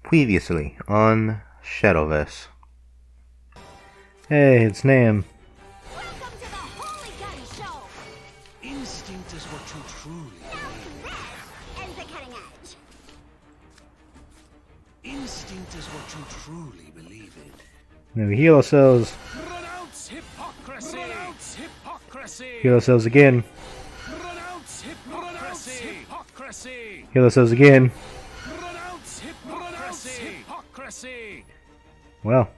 Previously on Shadowverse. Hey, it's Nam. Welcome to the Holy Gun Show! Instinct is what you truly Now this is the cutting edge. Instinct is what you truly believe in. Now we heal ourselves. Renounce hypocrisy! Renounce hypocrisy! Heal ourselves again. Renounce hypocrisy! Hypocrisy! Heal ourselves again. Renounce hypocrisy! Well.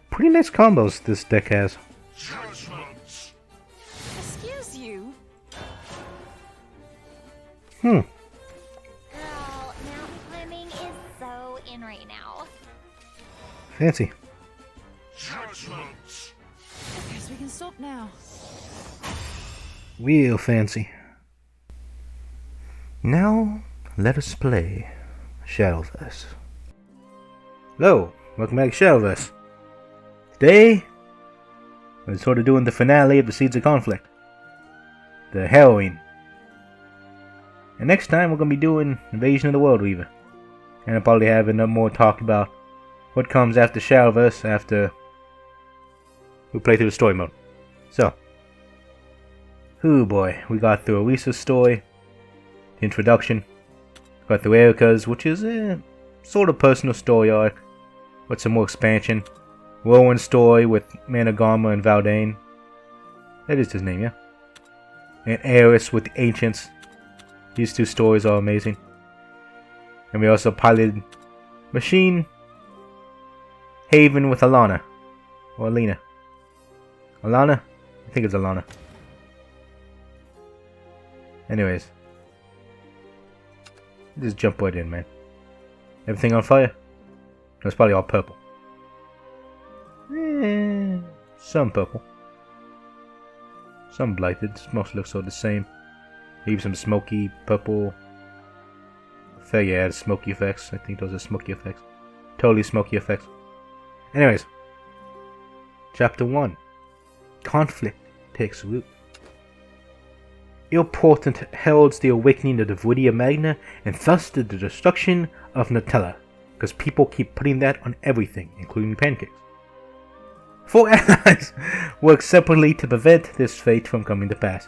Pretty nice combos this deck has. Judgment! Excuse you? Hmm. Girl, mountain climbing is so in right now. Fancy. Judgment! Guess we can stop now. Real fancy. Now, let us play Shadowverse. Hello, welcome back to Shadowverse. Today, we're sort of doing the finale of the Seeds of Conflict. The Harrowing. And next time, we're going to be doing Invasion of the World Weaver. And I'll probably have enough more talk about what comes after Shadowverse after we play through the story mode. So, oh boy, we got through Elisa's story, the introduction, got through Erica's, which is a sort of personal story arc, with some more expansion. Rowan's story with Managama and Valdane. That is his name, yeah? And Eris with the Ancients. These two stories are amazing. And we also piloted Machine Haven with Alana. Or Alina. Alana? I think it's Alana. Anyways. Just jump right in, man. Everything on fire? No, it's probably all purple. Some purple. Some blighted. Most look sort of the same. Maybe some smoky purple. Fair, yeah, smoky effects. I think those are smoky effects. Totally smoky effects. Anyways. Chapter 1. Conflict takes root. Ill portent heralds the awakening of the Viridia Magna and thus the destruction of Nutella, because people keep putting that on everything, including pancakes. 4 allies work separately to prevent this fate from coming to pass.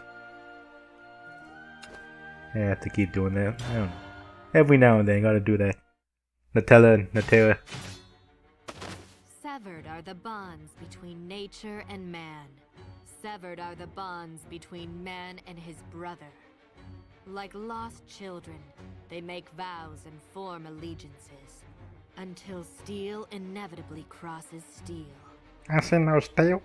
I have to keep doing that. I don't know. Every now and then, gotta do that. Nutella and Nutella. Severed are the bonds between nature and man. Severed are the bonds between man and his brother. Like lost children, they make vows and form allegiances, until steel inevitably crosses steel. I see no steel.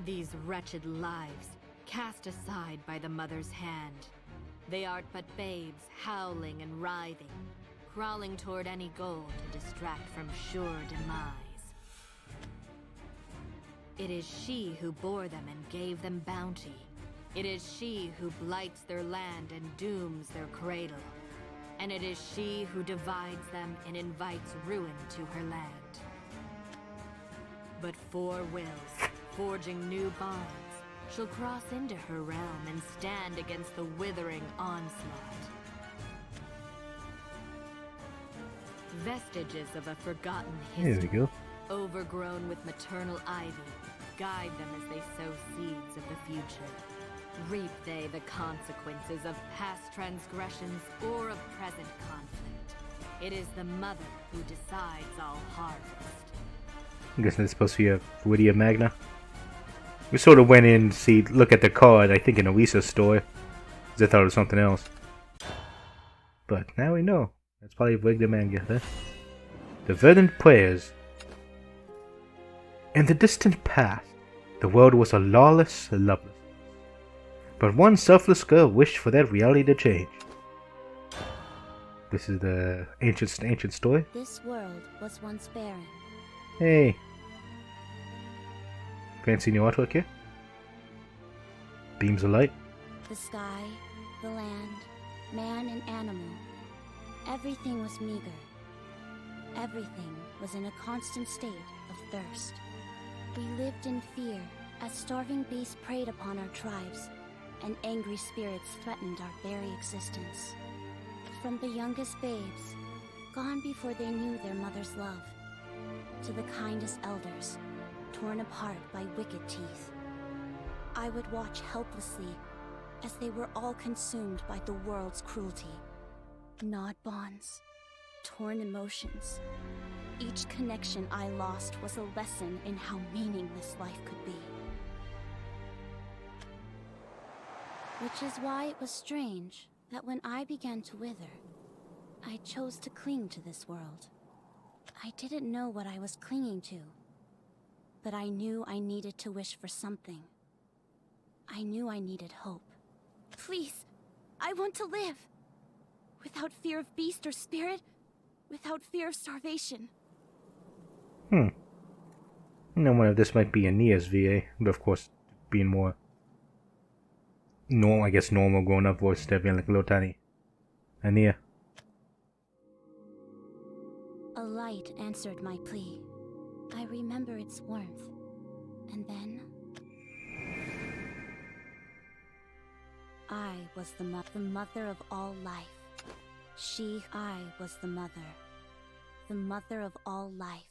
These wretched lives, cast aside by the mother's hand. They are but babes howling and writhing, crawling toward any goal to distract from sure demise. It is she who bore them and gave them bounty. It is she who blights their land and dooms their cradle. And it is she who divides them and invites ruin to her land. But 4 wills, forging new bonds, shall cross into her realm and stand against the withering onslaught. Vestiges of a forgotten There history, we go. overgrown with maternal ivy, guide them as they sow seeds of the future. Reap they the consequences of past transgressions or of present conflict. It is the mother who decides all harvest. I'm guessing it's supposed to be a Viridia Magna. We sort of went in to look at the card, I think in Elisa's store, because I thought it was something else. But now we know. That's probably Viridia Magna, huh? The verdant prayers. In the distant past, the world was a lawless, loveless. But one selfless girl wished for that reality to change. This is the ancient story. This world was once barren. Hey. Fancy new artwork here. Beams of light. The sky, the land, man and animal. Everything was meager. Everything was in a constant state of thirst. We lived in fear as starving beasts preyed upon our tribes. and angry spirits threatened our very existence. From the youngest babes, gone before they knew their mother's love, to the kindest elders, torn apart by wicked teeth. I would watch helplessly as they were all consumed by the world's cruelty. Gnawed bonds, torn emotions. Each connection I lost was a lesson in how meaningless life could be. Which is why it was strange that when I began to wither, I chose to cling to this world. I didn't know what I was clinging to, but I knew I needed to wish for something. I knew I needed hope. Please, I want to live. Without fear of beast or spirit, without fear of starvation. I wonder if this might be Ania's VA, but of course, being more normal, I guess normal grown up voice instead of being like a little tiny Ania. A light answered my plea. I remember its warmth. And then I was the mother of all life. I was the mother of all life.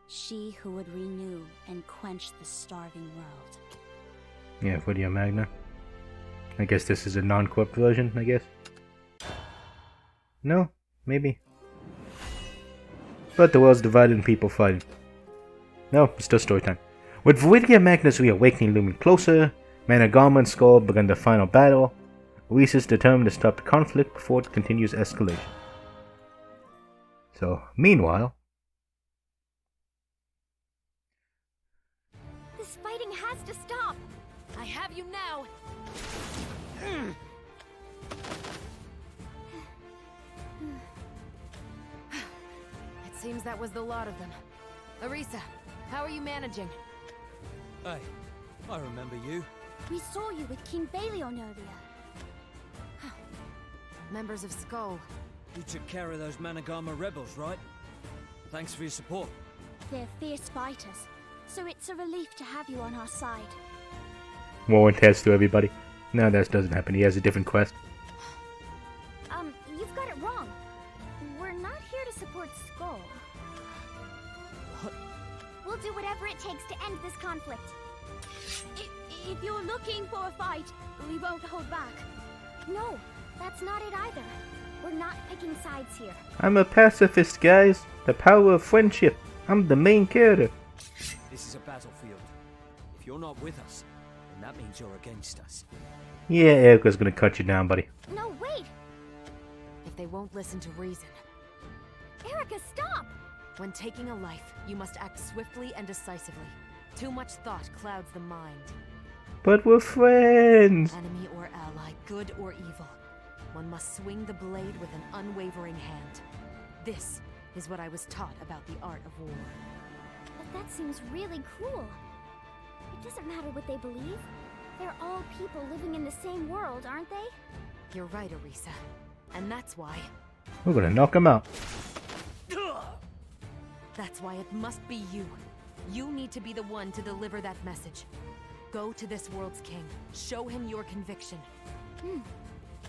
She who would renew and quench the starving world. Yeah, Video Magna. I guess this is a non-corp version, I guess. No? Maybe. But the world's divided and people fighting. No, it's still story time. With Viridia Magna's reawakening looming closer, Managama and Skull began the final battle. Reese is determined to stop the conflict before it continues escalation. So, meanwhile... This fighting has to stop! I have you now! It seems that was the lot of them. Arisa, how are you managing? Hey, I remember you. We saw you with King Balion earlier. Members of Skull. You took care of those Managama rebels, right? Thanks for your support. They're fierce fighters, so it's a relief to have you on our side. War and tests to everybody. No, that doesn't happen. He has a different quest. You've got it wrong. We're not here to support Skull. What? We'll do whatever it takes to end this conflict. If you're looking for a fight, we won't hold back. No, that's not it either. We're not picking sides here. I'm a pacifist, guys. The power of friendship. I'm the main character. This is a battlefield. If you're not with us, then that means you're against us. Yeah, Erica's gonna cut you down, buddy. No, wait! If they won't listen to reason. Erica, stop! When taking a life, you must act swiftly and decisively. Too much thought clouds the mind. But we're friends! Enemy or ally, good or evil. One must swing the blade with an unwavering hand. This is what I was taught about the art of war. But that seems really cruel. It doesn't matter what they believe. They're all people living in the same world, aren't they? You're right, Arisa. And that's why... We're gonna knock him out. That's why it must be you. You need to be the one to deliver that message. Go to this world's king. Show him your conviction.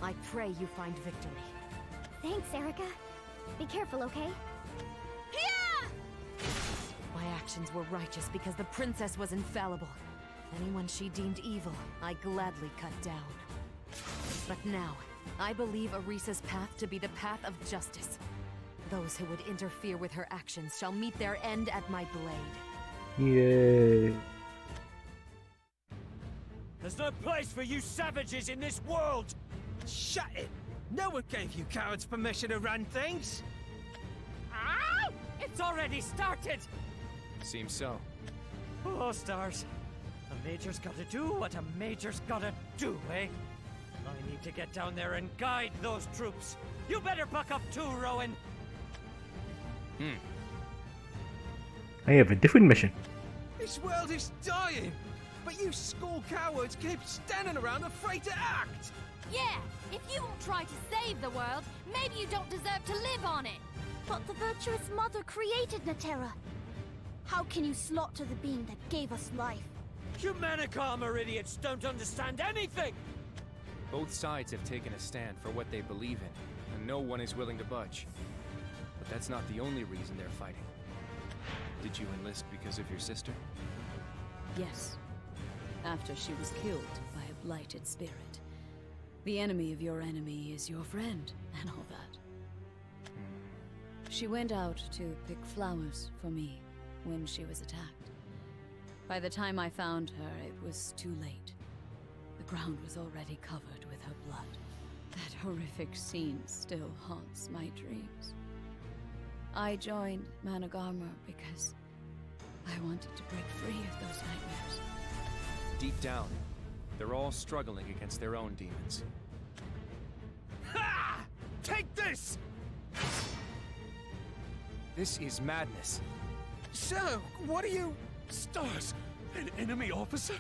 I pray you find victory. Thanks, Erica. Be careful, okay? My actions were righteous because the princess was infallible. Anyone she deemed evil, I gladly cut down. But now, I believe Arisa's path to be the path of justice. Those who would interfere with her actions shall meet their end at my blade. Yay. There's no place for you savages in this world! Shut it! No one gave you cowards permission to run things! Ow! It's already started! Seems so. Oh, stars. A major's gotta do what a major's gotta do, eh? I need to get down there and guide those troops. You better buck up too, Rowan. I have a different mission. This world is dying! But you school cowards keep standing around afraid to act! Yeah, if you won't try to save the world, maybe you don't deserve to live on it. But the virtuous mother created Natera. How can you slaughter the being that gave us life? You Manacama idiots don't understand anything! Both sides have taken a stand for what they believe in, and no one is willing to budge. But that's not the only reason they're fighting. Did you enlist because of your sister? Yes. After she was killed by a blighted spirit. The enemy of your enemy is your friend, and all that. She went out to pick flowers for me when she was attacked. By the time I found her, it was too late. The ground was already covered with her blood. That horrific scene still haunts my dreams. I joined Managarma because I wanted to break free of those nightmares. Deep down, they're all struggling against their own demons. Ha! Take this! This is madness. Sir, what are you... Stars? An enemy officer?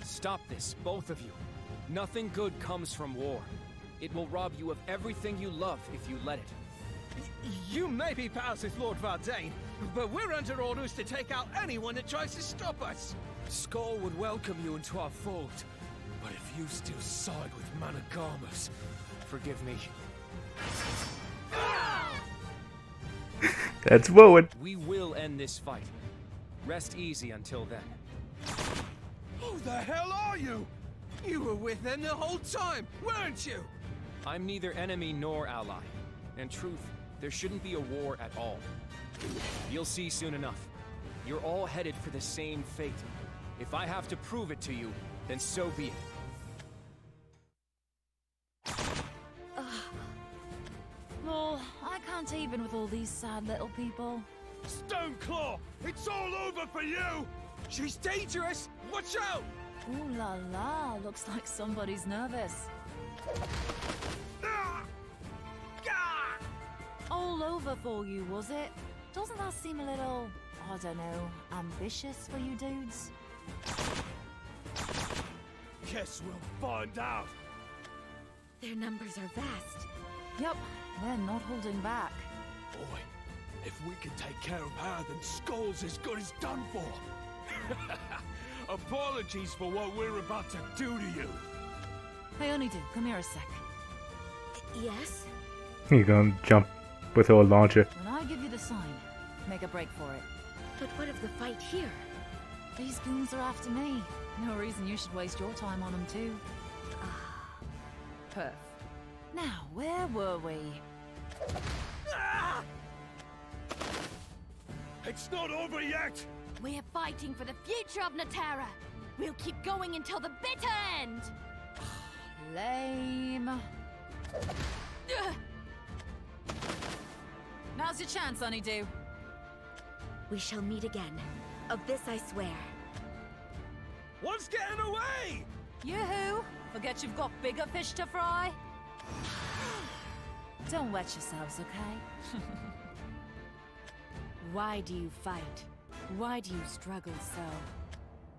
Stop this, both of you. Nothing good comes from war. It will rob you of everything you love if you let it. You may be pals with Lord Vardane, but we're under orders to take out anyone that tries to stop us. Skull would welcome you into our fold, but if you still side with Managarmas, Forgive me. That's Bowen. We will end this fight. Rest easy until then. who the hell are you? You were with them the whole time, weren't you? I'm neither enemy nor ally. In truth, there shouldn't be a war at all. You'll see soon enough. You're all headed for the same fate. If I have to prove it to you, then so be it. Lol, I can't even with all these sad little people. Stoneclaw, it's all over for you! She's dangerous! Watch out! Ooh la la, looks like somebody's nervous. Ah! Ah! All over for you, was it? Doesn't that seem a little, I don't know, ambitious for you dudes? Guess we'll find out. Their numbers are vast. Yup, they're not holding back. Boy, if we can take care of her, then Skull's as good as done for. Apologies for what we're about to do to you. Hey, Honeydew, come here a sec. Yes? You're gonna jump with her launcher. When I give you the sign, make a break for it. But what of the fight here? These goons are after me. No reason you should waste your time on them too. Perf. Now, where were we? Ah! It's not over yet! We're fighting for the future of Natara. We'll keep going until the bitter end. Lame. Now's your chance, Honeydew. We shall meet again. Of this I swear. One's getting away! Yoo-hoo! Forget you've got bigger fish to fry? Don't wet yourselves, okay? Why do you fight? Why do you struggle so?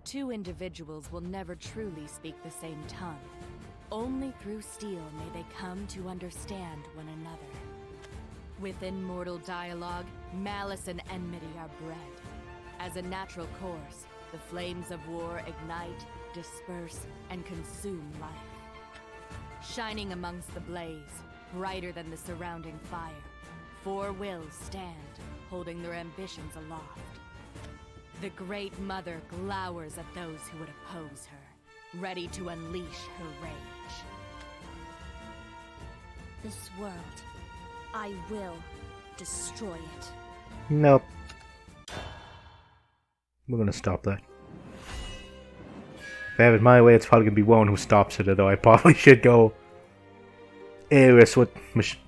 Two individuals will never truly speak the same tongue. Only through steel may they come to understand one another. Within mortal dialogue, malice and enmity are bred. As a natural course, the flames of war ignite, disperse, and consume life. Shining amongst the blaze, brighter than the surrounding fire, four wills stand, holding their ambitions aloft. The Great Mother glowers at those who would oppose her, ready to unleash her rage. This world, I will destroy it. Nope. We're gonna stop that. If I have it my way, it's probably gonna be one who stops it, although I probably should go Ares with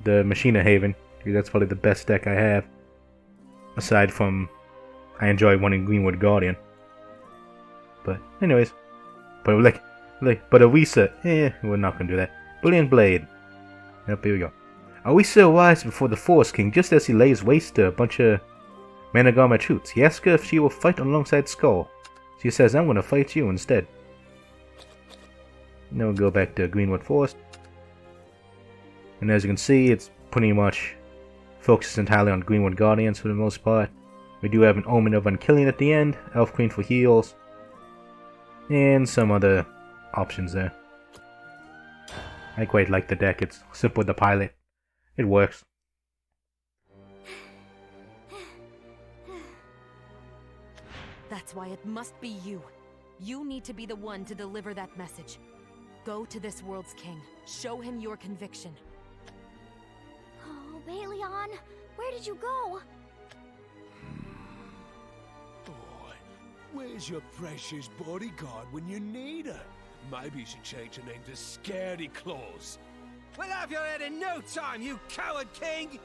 the Machina Haven, because that's probably the best deck I have. Aside from, I enjoy one in Greenwood Guardian. But, anyways. But but Orisa, we're not gonna do that. Brilliant Blade. Yep, here we go. Orisa arrives before the Forest King just as he lays waste to a bunch of Managarma troops. He asks her if she will fight alongside Skull. She says, I'm gonna fight you instead. Then we'll go back to Greenwood Forest. And as you can see, it's pretty much focuses entirely on Greenwood Guardians for the most part. We do have an Omen of Unkilling at the end, Elf Queen for heals, and some other options there. I quite like the deck. It's simple with the pilot. It works. That's why it must be you. You need to be the one to deliver that message. Go to this world's king. Show him your conviction. Oh, Baleon, where did you go? Boy, where's your precious bodyguard when you need her? Maybe you should change her name to Scaredy Claws. We'll have your head in no time, you coward king!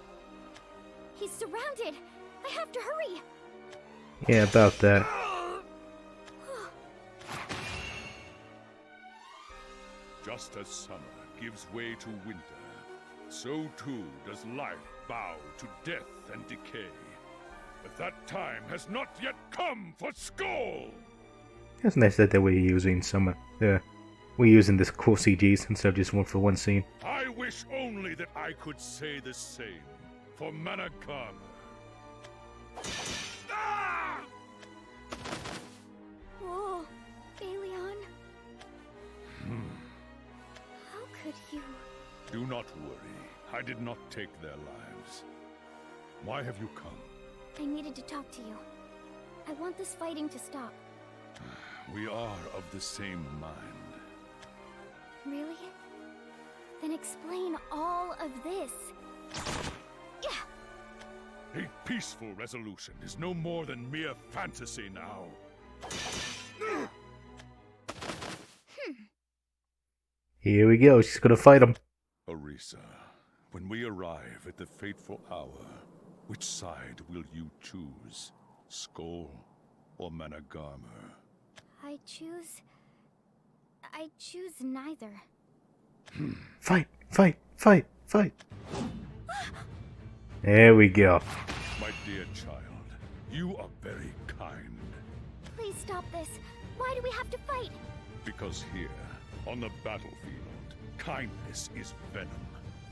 He's surrounded. I have to hurry. Yeah, about that. Just as summer gives way to winter, so too does life bow to death and decay. But that time has not yet come for Skull! It's nice that they were using some, we're using this cool CGs instead of just one for one scene. I wish only that I could say the same for Managarm. Whoa, Baleon. How could you? Do not worry. I did not take their lives. Why have you come? I needed to talk to you. I want this fighting to stop. We are of the same mind. Really? Then explain all of this. Yeah. A peaceful resolution is no more than mere fantasy now. Here we go, she's gonna fight him. Orisa, when we arrive at the fateful hour, which side will you choose? Skull or Managarmer? I choose neither. Fight, fight, fight, fight. There we go. My dear child, you are very kind. Please stop this. Why do we have to fight? Because here, on the battlefield, kindness is venom.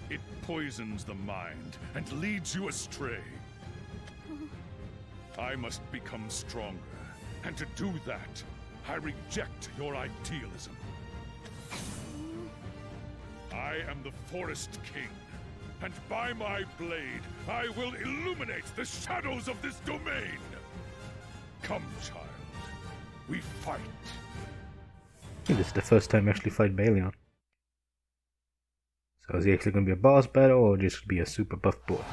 It poisons the mind and leads you astray. I must become stronger, and to do that, I reject your idealism. I am the Forest King, and by my blade, I will illuminate the shadows of this domain. Come, child, we fight. I think this is the first time I actually fight Baleon. So is he actually going to be a boss battle or just be a super buff boy?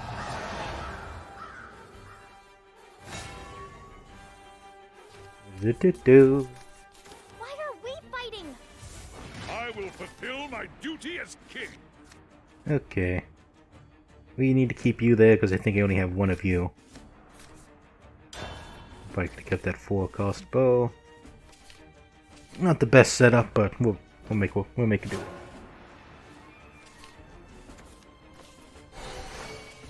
Why are we fighting? I will fulfill my duty as king. Okay. We need to keep you there because I think I only have one of you. If I could get that 4-cost bow. Not the best setup, but we'll make it do.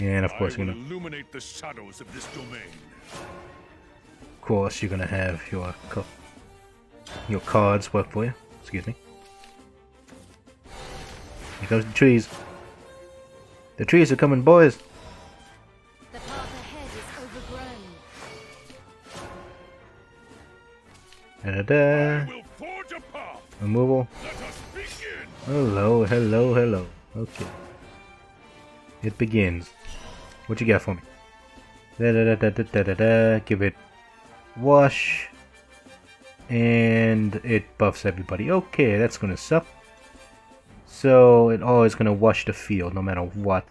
And of course, I will illuminate the shadows of this domain. Of course, you're gonna have your cards work for you. Excuse me. Here comes the trees. The trees are coming, boys. The path ahead is overgrown. Da-da-da. I will forge a path. Removal. Let us begin. Hello, hello, hello. Okay. It begins. What you got for me? Da-da-da-da-da-da-da. Give it wash. And it buffs everybody. Okay, that's gonna suck. So it always gonna wash the field no matter what.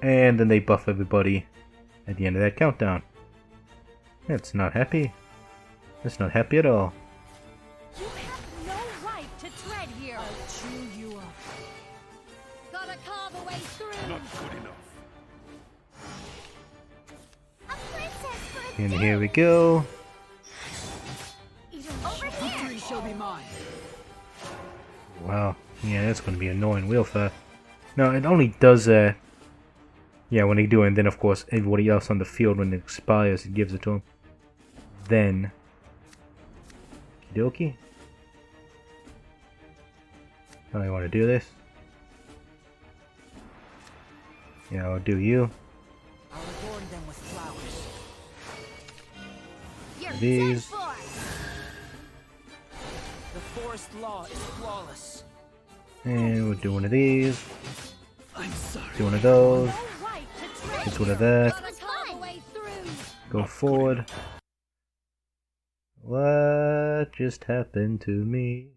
And then they buff everybody at the end of that countdown. That's not happy. That's not happy at all. You have no right to tread here. I'll chew you up. Gotta carve a way through. Not good enough. A princess for a And day. here we go. Over here. Victory shall be mine. Wow. Yeah, that's going to be annoying real fast. No, it only does that. Yeah, when they do it, and then of course everybody else on the field, when it expires, it gives it to them. Then. Okie dokie. How do I want to do this? Yeah, I'll do you. I'll adorn them with flowers. You're These. dead for. The forest law is flawless. And we'll do one of these. I'm sorry. Do one of those. Just one of that. Go forward. What just happened to me?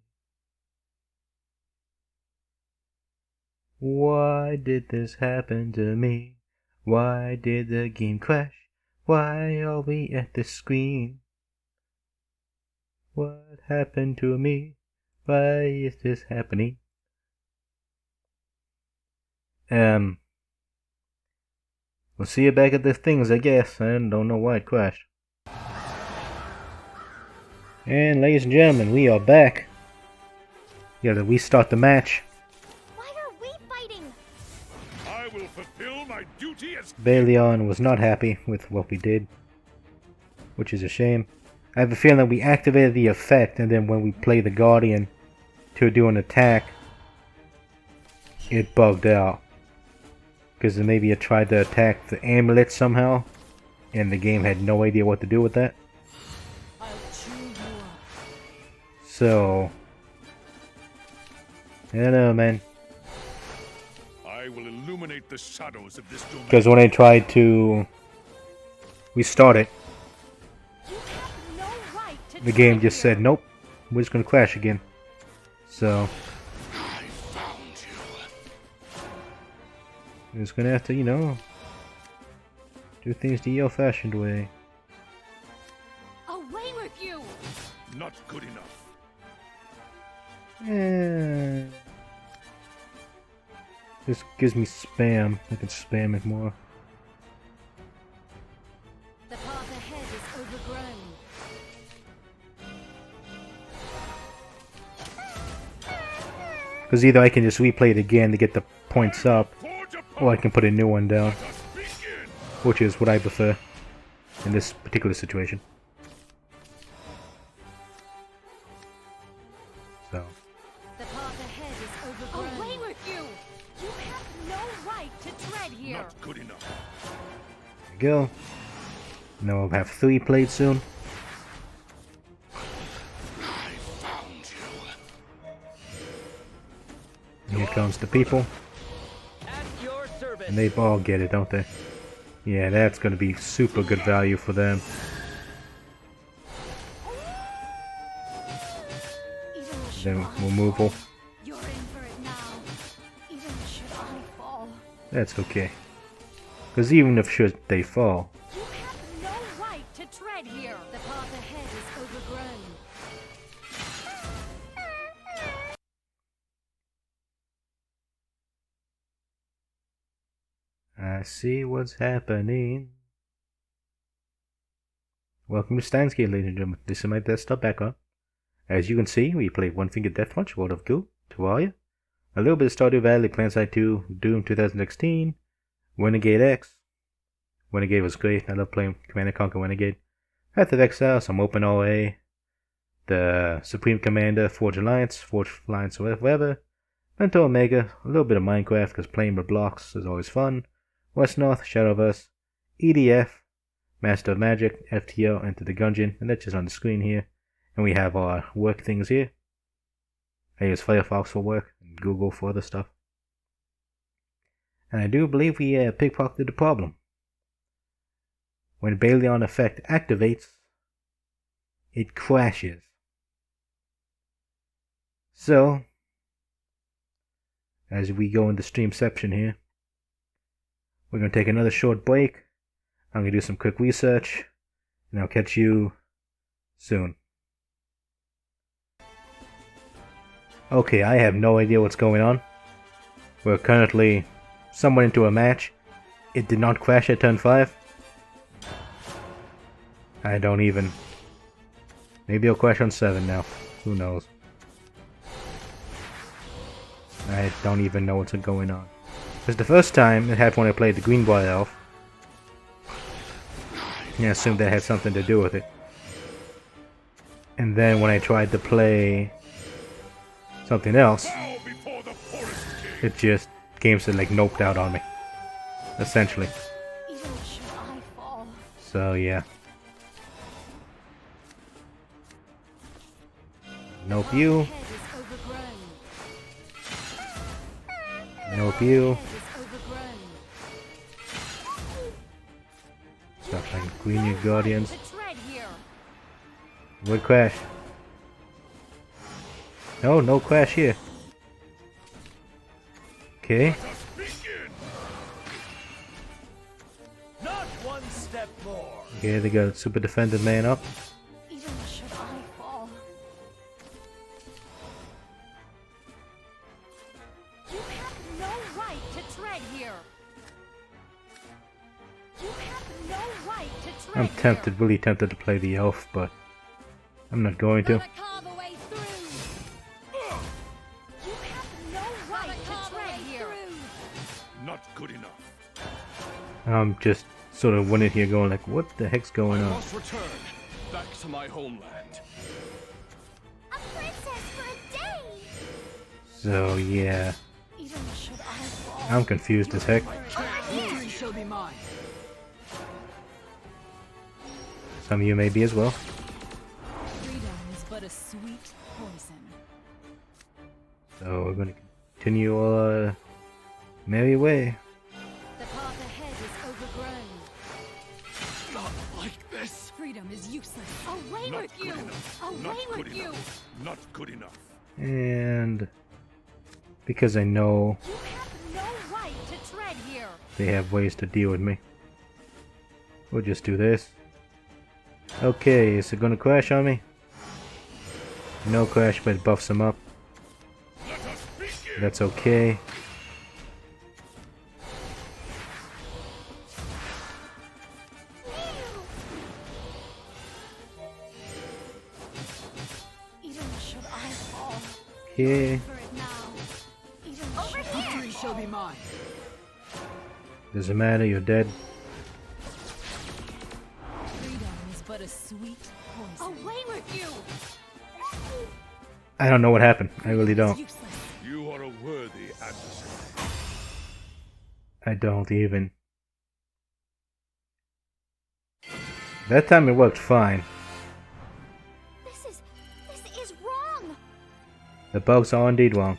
Why did this happen to me? Why did the game crash? Why are we at the screen? What happened to me? Why is this happening? We'll see you back at the things, I guess. I don't know why it crashed. And ladies and gentlemen, we are back. You gotta restart the match. Why are we fighting? I will fulfill my duty as Baleon was not happy with what we did, which is a shame. I have a feeling that we activated the effect, and then when we play the Guardian to do an attack, it bugged out. Because maybe it tried to attack the amulet somehow, and the game had no idea what to do with that. So, I don't know, man. I will illuminate the shadows of this domain. Because when I tried to restart it, the game just said, nope, we're just gonna crash again. So, I found you. we're just gonna have to, you know, do things the old-fashioned way. Away with you! Not good enough. This gives me spam. I can spam it more. The path ahead is overgrown. Because either I can just replay it again to get the points up, or I can put a new one down. Which is what I prefer in this particular situation. So. The path ahead is overgrown. Away with you! You have no right to tread here! Not good enough. There we go. Now I'll have 3 played soon. I found you. Here comes the people. At your service. And they all get it, don't they? Yeah, that's gonna be super good value for them. Then removal. You're in for it now. Even should I fall. That's okay. Because even if should they fall, You have no right to tread here! The path ahead is overgrown. I see what's happening. Welcome to Steins Gate, ladies and gentlemen. This is my desktop background. As you can see, we played One Finger Death Punch, World of Goo, Terraria, a little bit of Stardew Valley, PlanetSide 2, Doom 2016, Renegade X. Renegade was great. I love playing Command & Conquer Renegade. Path of Exile, some Open OA, the Supreme Commander, Forge Alliance, whatever. Mentor Omega, a little bit of Minecraft because playing with blocks is always fun. West North, Shadowverse, EDF, Master of Magic, FTO, Enter the Gungeon, and that's just on the screen here. And we have our work things here. I use Firefox for work, and Google for other stuff. And I do believe we pickpocketed the problem. When Baleon effect activates, it crashes. So, as we go into streamception here, we're going to take another short break. I'm going to do some quick research, and I'll catch you soon. Okay, I have no idea what's going on. We're currently somewhat into a match. It did not crash at turn 5. I don't even... Maybe it'll crash on 7 now. Who knows? I don't even know what's going on. Because the first time it happened when I played the Green Boy Elf. I assumed that had something to do with it. And then when I tried to play something else, it just, game said like noped out on me. Essentially. Even should I fall. So yeah. Nope you. Nope, you. Stop trying to clean your guardians. Would crash. No, no crash here. Okay. Not one step more. Okay, they got super defended man up. Even should I fall. You have no right to tread here. You have no right to tread I'm tempted, really tempted to play the elf, but I'm not going to. carve a way through. You have no right to tread here. Not good enough. I'm just sort of winning here going like, what the heck's going I on? must return back to my homeland. A princess for a day! So yeah, Even should I fall. I'm confused as heck. Victory shall be mine. Some of you may be as well. Freedom is but a sweet poison. So we're gonna continue our merry way. The path ahead is overgrown. Not like this. Freedom is useless. Away Not with good you! enough. Away Not good with you! enough. Not good enough. And because I know You have no right to tread here. they have ways to deal with me, we'll just do this. Okay, is it gonna crash on me? No crash, but it buffs them up. Let us begin. That's okay. Even should I fall. Okay. For it now. Even victory shall be mine. Doesn't matter, you're dead. Freedom is but a sweet poison. Away with you! I don't know what happened. I really don't. Useless. You are a worthy adversary. I don't even. That time it worked fine. This is wrong! The bugs are indeed wrong.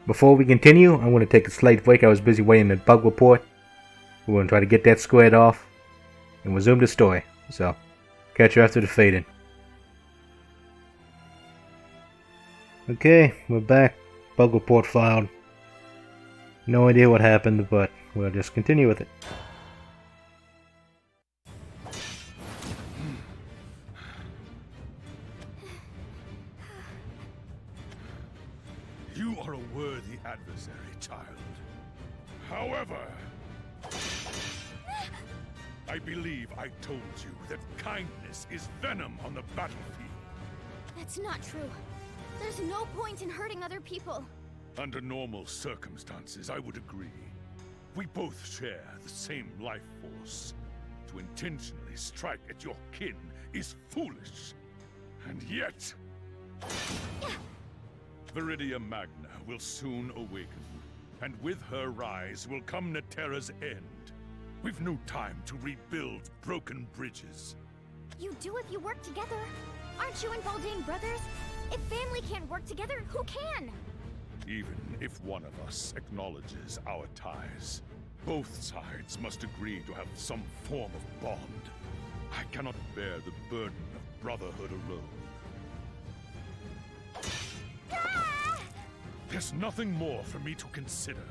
Before we continue, I'm going to take a slight break. I was busy waiting the bug report. We're going to try to get that squared off and resume the story. So, catch you after the fade-in. Okay, we're back. Bug report filed. No idea what happened, but we'll just continue with it. You are a worthy adversary, child. However, I believe I told you that kindness is venom on the battlefield. That's not true. There's no point in hurting other people. Under normal circumstances, I would agree. We both share the same life force. To intentionally strike at your kin is foolish. And yet... Viridia Magna will soon awaken, and with her rise will come Netera's end. We've no time to rebuild broken bridges. You do if you work together. Aren't you and Baldane brothers? If family can't work together, who can? Even if one of us acknowledges our ties, both sides must agree to have some form of bond. I cannot bear the burden of brotherhood alone. There's nothing more for me to consider.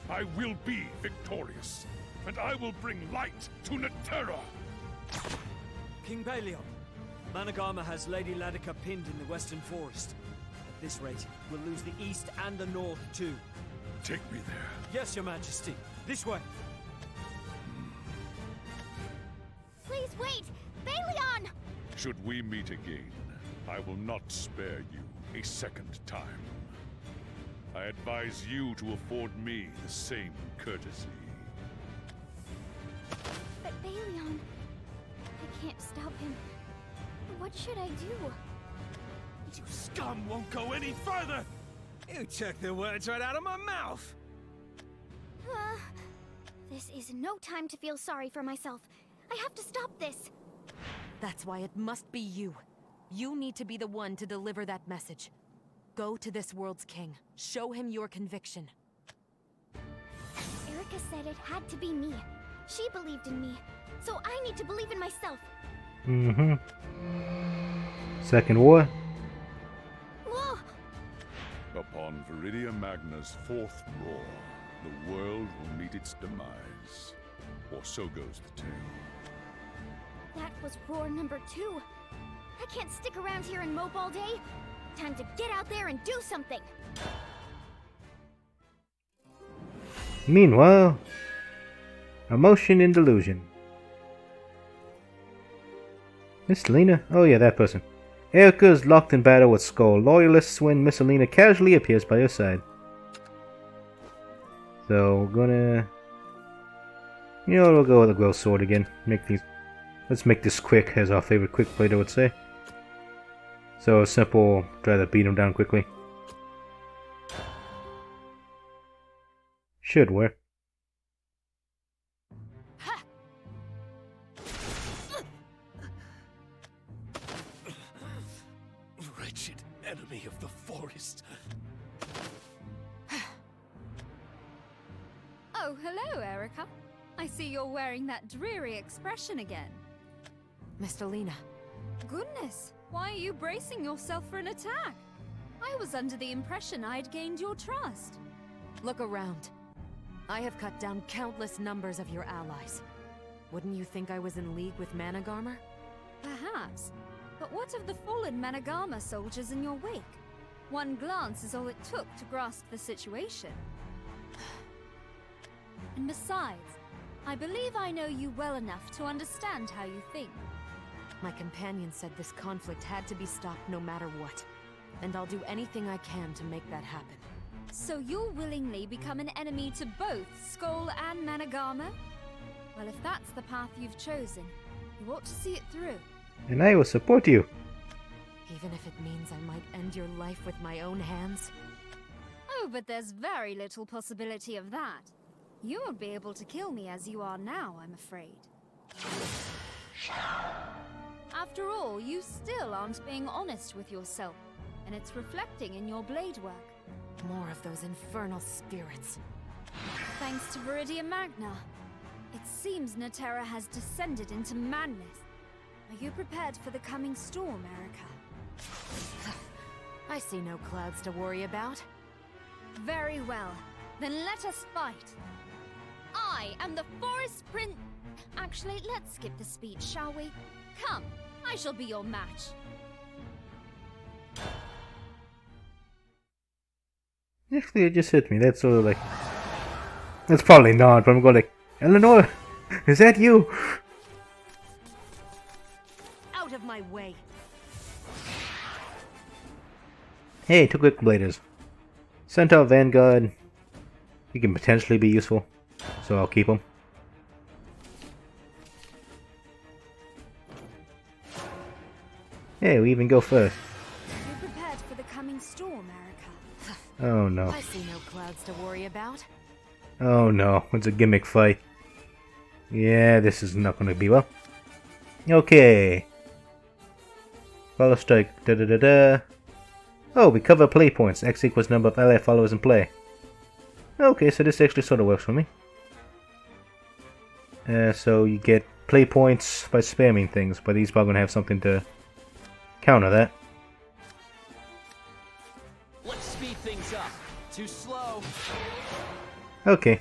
I will be victorious, and I will bring light to Netera! King Balion, Managama has Lady Latika pinned in the Western Forest. At this rate, we'll lose the East and the North, too. Take me there. Yes, Your Majesty. This way. Please wait! Balion! Should we meet again, I will not spare you a second time. I advise you to afford me the same courtesy. But Balion... I can't stop him. What should I do? You scum won't go any further! You took the words right out of my mouth! This is no time to feel sorry for myself. I have to stop this. That's why it must be you. You need to be the one to deliver that message. Go to this world's king. Show him your conviction. Rebecca said it had to be me. She believed in me, so I need to believe in myself. Mm-hmm. Second war. Whoa! Upon Viridia Magna's fourth roar, the world will meet its demise. Or so goes the tale. That was roar number 2. I can't stick around here and mope all day. Time to get out there and do something. Meanwhile, emotion and delusion. Miss Lena? Oh yeah, that person. Erica is locked in battle with Skull loyalists when Miss Alina casually appears by her side. So we're gonna, we'll go with the Grow Sword again. Let's make this quick, as our favorite quick player would say. So simple, try to beat him down quickly. Should work. Wretched enemy of the forest. Oh, hello, Erica. I see you're wearing that dreary expression again. Mr. Lena. Goodness, why are you bracing yourself for an attack? I was under the impression I'd gained your trust. Look around. I have cut down countless numbers of your allies. Wouldn't you think I was in league with Managarmer? Perhaps. But what of the fallen Managama soldiers in your wake? One glance is all it took to grasp the situation. And besides, I believe I know you well enough to understand how you think. My companion said this conflict had to be stopped no matter what. And I'll do anything I can to make that happen. So you'll willingly become an enemy to both Skull and Managama? Well, if that's the path you've chosen, you ought to see it through. And I will support you. Even if it means I might end your life with my own hands? Oh, but there's very little possibility of that. You won't be able to kill me as you are now, I'm afraid. After all, you still aren't being honest with yourself, and it's reflecting in your blade work. More of those infernal spirits. Thanks to Viridia Magna. It seems Natera has descended into madness. Are you prepared for the coming storm, Erica? I see no clouds to worry about. Very well. Then let us fight. I am the Forest Prince... Actually, let's skip the speech, shall we? Come, I shall be your match. Actually, it just hit me. That's sort of like... That's probably not, but I'm going like... Eleanor! Is that you? Out of my way. Hey, 2 quick bladers. Centaur Vanguard. He can potentially be useful, so I'll keep him. Hey, we even go first. You prepared for the coming storm, Erica? Oh no. I see no clouds to worry about. Oh no, it's a gimmick fight. Yeah, this is not going to be well. Okay. Follow strike. Da da da da. Oh, we cover play points. X equals number of ally followers in play. Okay, so this actually sort of works for me. So you get play points by spamming things, but he's probably going to have something to counter that. Let's speed things up. Too slow. Okay.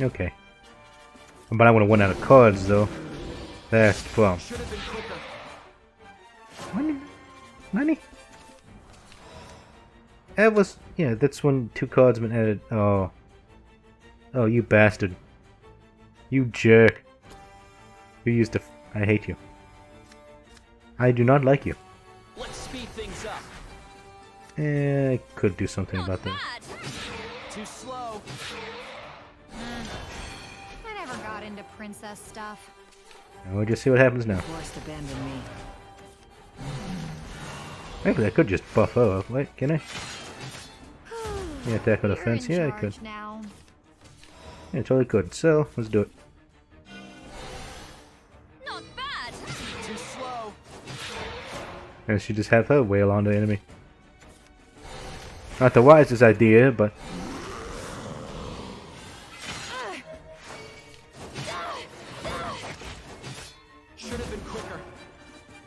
Okay. But I want to run out of cards, though. That's the problem. Should have been quicker. Money? That was... Yeah, that's when 2 cards been added. Oh. Oh, you bastard. You jerk. You used to... I hate you. I do not like you. Let's speed things up. I could do something about that. Too slow. I never got into princess stuff. We'll just see what happens now. Forced abandon me. Maybe I could just buff her up. Wait, can I? Yeah, attack or defense. Yeah, I could. Now. Yeah, totally could. So, let's do it. Not bad. Too slow. And she just have her wail on the enemy. Not the wisest idea, but...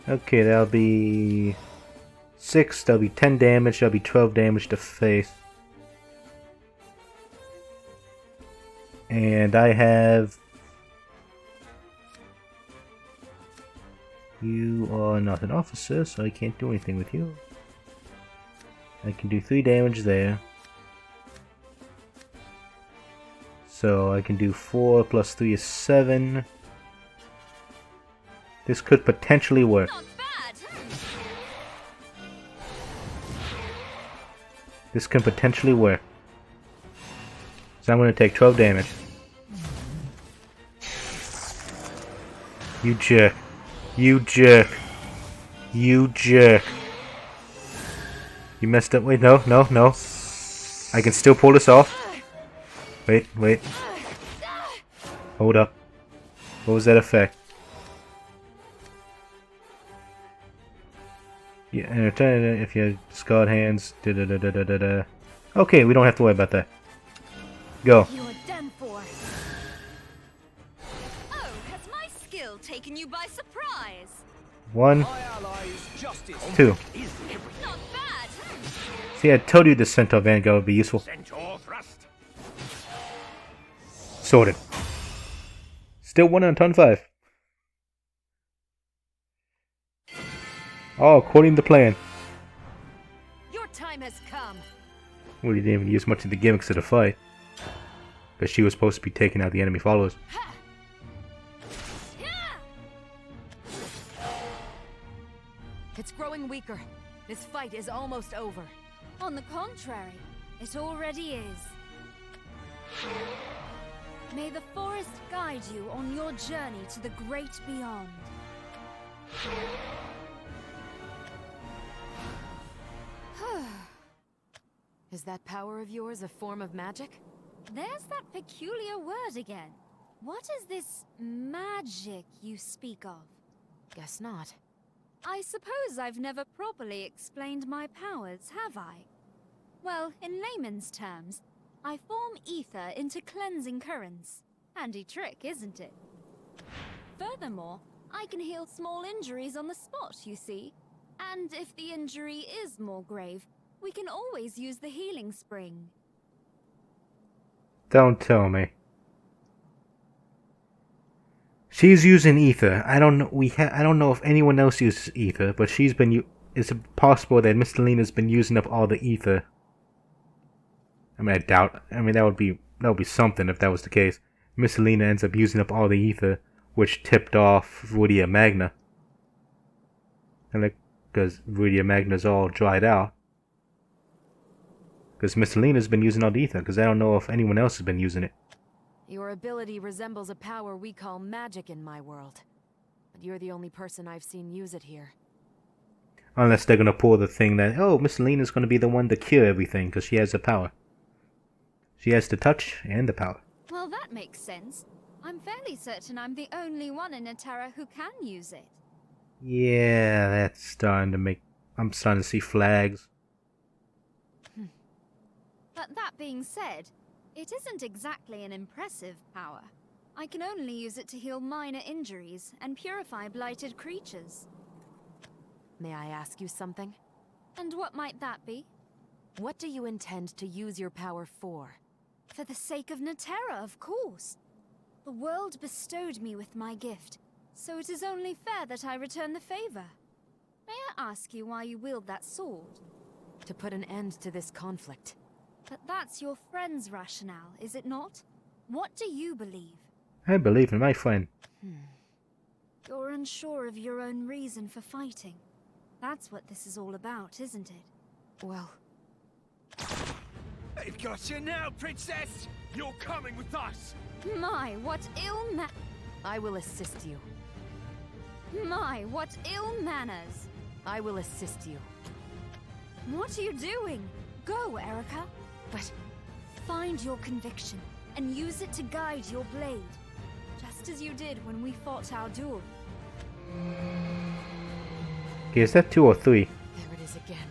Okay, that'll be 6, that'll be 10 damage, that'll be 12 damage to face. And I have... You are not an officer, so I can't do anything with you. I can do 3 damage there. So I can do 4 plus 3 is 7. This could potentially work. This can potentially work. So I'm going to take 12 damage. You jerk. You jerk. You jerk. You messed up. Wait, no, no, no. I can still pull this off. Wait, wait. Hold up. What was that effect? Yeah, and if you discard hands. Da da da da da da da. Okay, we don't have to worry about that. Go. You're done for. Oh, has my skill taken you by surprise? 1, 2. Not bad. See, I told you the Centaur Vanguard would be useful. Sorted. Still 1 on turn 5. Oh, according to plan. Your time has come. Well, you didn't even use much of the gimmicks of the fight. Because she was supposed to be taking out the enemy followers. It's growing weaker. This fight is almost over. On the contrary, it already is. May the forest guide you on your journey to the great beyond. Is that power of yours a form of magic? There's that peculiar word again. What is this magic you speak of? Guess not. I suppose I've never properly explained my powers, have I? Well, in layman's terms, I form ether into cleansing currents. Handy trick, isn't it? Furthermore, I can heal small injuries on the spot, you see. And if the injury is more grave, we can always use the healing spring. Don't tell me. She's using ether. I don't know. I don't know if anyone else uses ether, but she's been. It's possible that Miss Lena's been using up all the ether. I mean, I doubt. I mean, that would be something if that was the case. Miss Lena ends up using up all the ether, which tipped off Viridia Magna. And because Viridia Magna's all dried out. Because Miss Lena's been using all the ether, because I don't know if anyone else has been using it. Your ability resembles a power we call magic in my world. But you're the only person I've seen use it here. Unless they're going to pull the thing that, oh, Miss Lena's going to be the one to cure everything, because she has the power. She has the touch and the power. Well, that makes sense. I'm fairly certain I'm the only one in Atara who can use it. Yeah, that's starting to make... I'm starting to see flags. But that being said, it isn't exactly an impressive power. I can only use it to heal minor injuries and purify blighted creatures. May I ask you something? And what might that be? What do you intend to use your power for? For the sake of Natera, of course. The world bestowed me with my gift, so it is only fair that I return the favor. May I ask you why you wield that sword? To put an end to this conflict. But that's your friend's rationale, is it not? What do you believe? I believe in my friend. You're unsure of your own reason for fighting. That's what this is all about, isn't it? Well... They've got you now, Princess! You're coming with us! My, what I will assist you. My, what ill manners! I will assist you. What are you doing? Go, Erica. But find your conviction and use it to guide your blade. Just as you did when we fought our duel. Okay, is that 2 or 3? There it is again.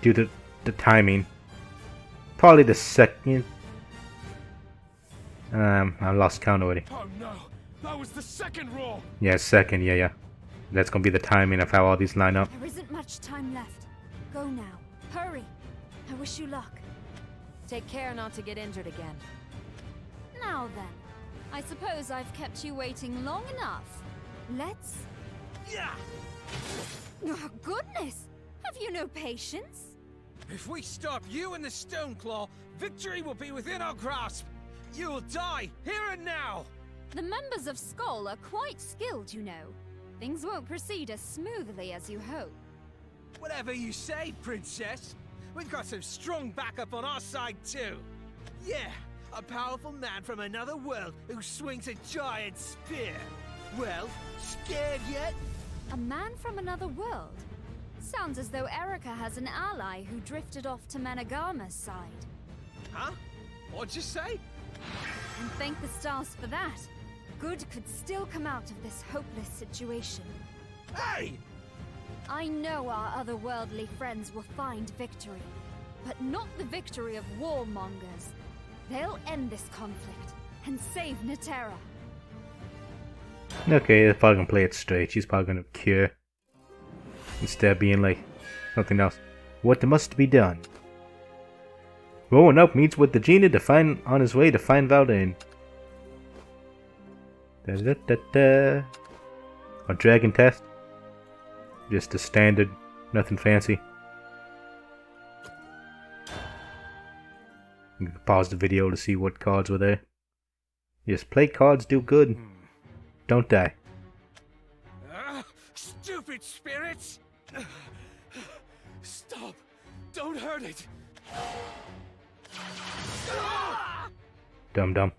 Due to the timing. Probably the second. I lost count already. Oh no! That was the second roar! Yeah, second, yeah. That's gonna be the timing of how all these line up. There isn't much time left. Go now. Hurry. I wish you luck. Take care not to get injured again. Now then, I suppose I've kept you waiting long enough. Let's... Yeah! Oh, goodness! Have you no patience? If we stop you and the Stoneclaw, victory will be within our grasp. You'll die, here and now! The members of Skull are quite skilled, you know. Things won't proceed as smoothly as you hope. Whatever you say, Princess. We've got some strong backup on our side, too. Yeah, a powerful man from another world who swings a giant spear. Well, scared yet? A man from another world? Sounds as though Erica has an ally who drifted off to Managama's side. Huh? What'd you say? And thank the stars for that. Good could still come out of this hopeless situation. Hey! I know our otherworldly friends will find victory, but not the victory of warmongers. They'll end this conflict and save Netera. Okay, they're probably gonna play it straight. She's probably gonna cure instead of being like something else. What must be done? Rowan up meets with the Gina to find on his way to find Valdane. Da da da da. A dragon test. Just a standard, nothing fancy. You can pause the video to see what cards were there. Just play cards, do good. Don't die. Stupid spirits! Stop! Don't hurt it! Dum dum.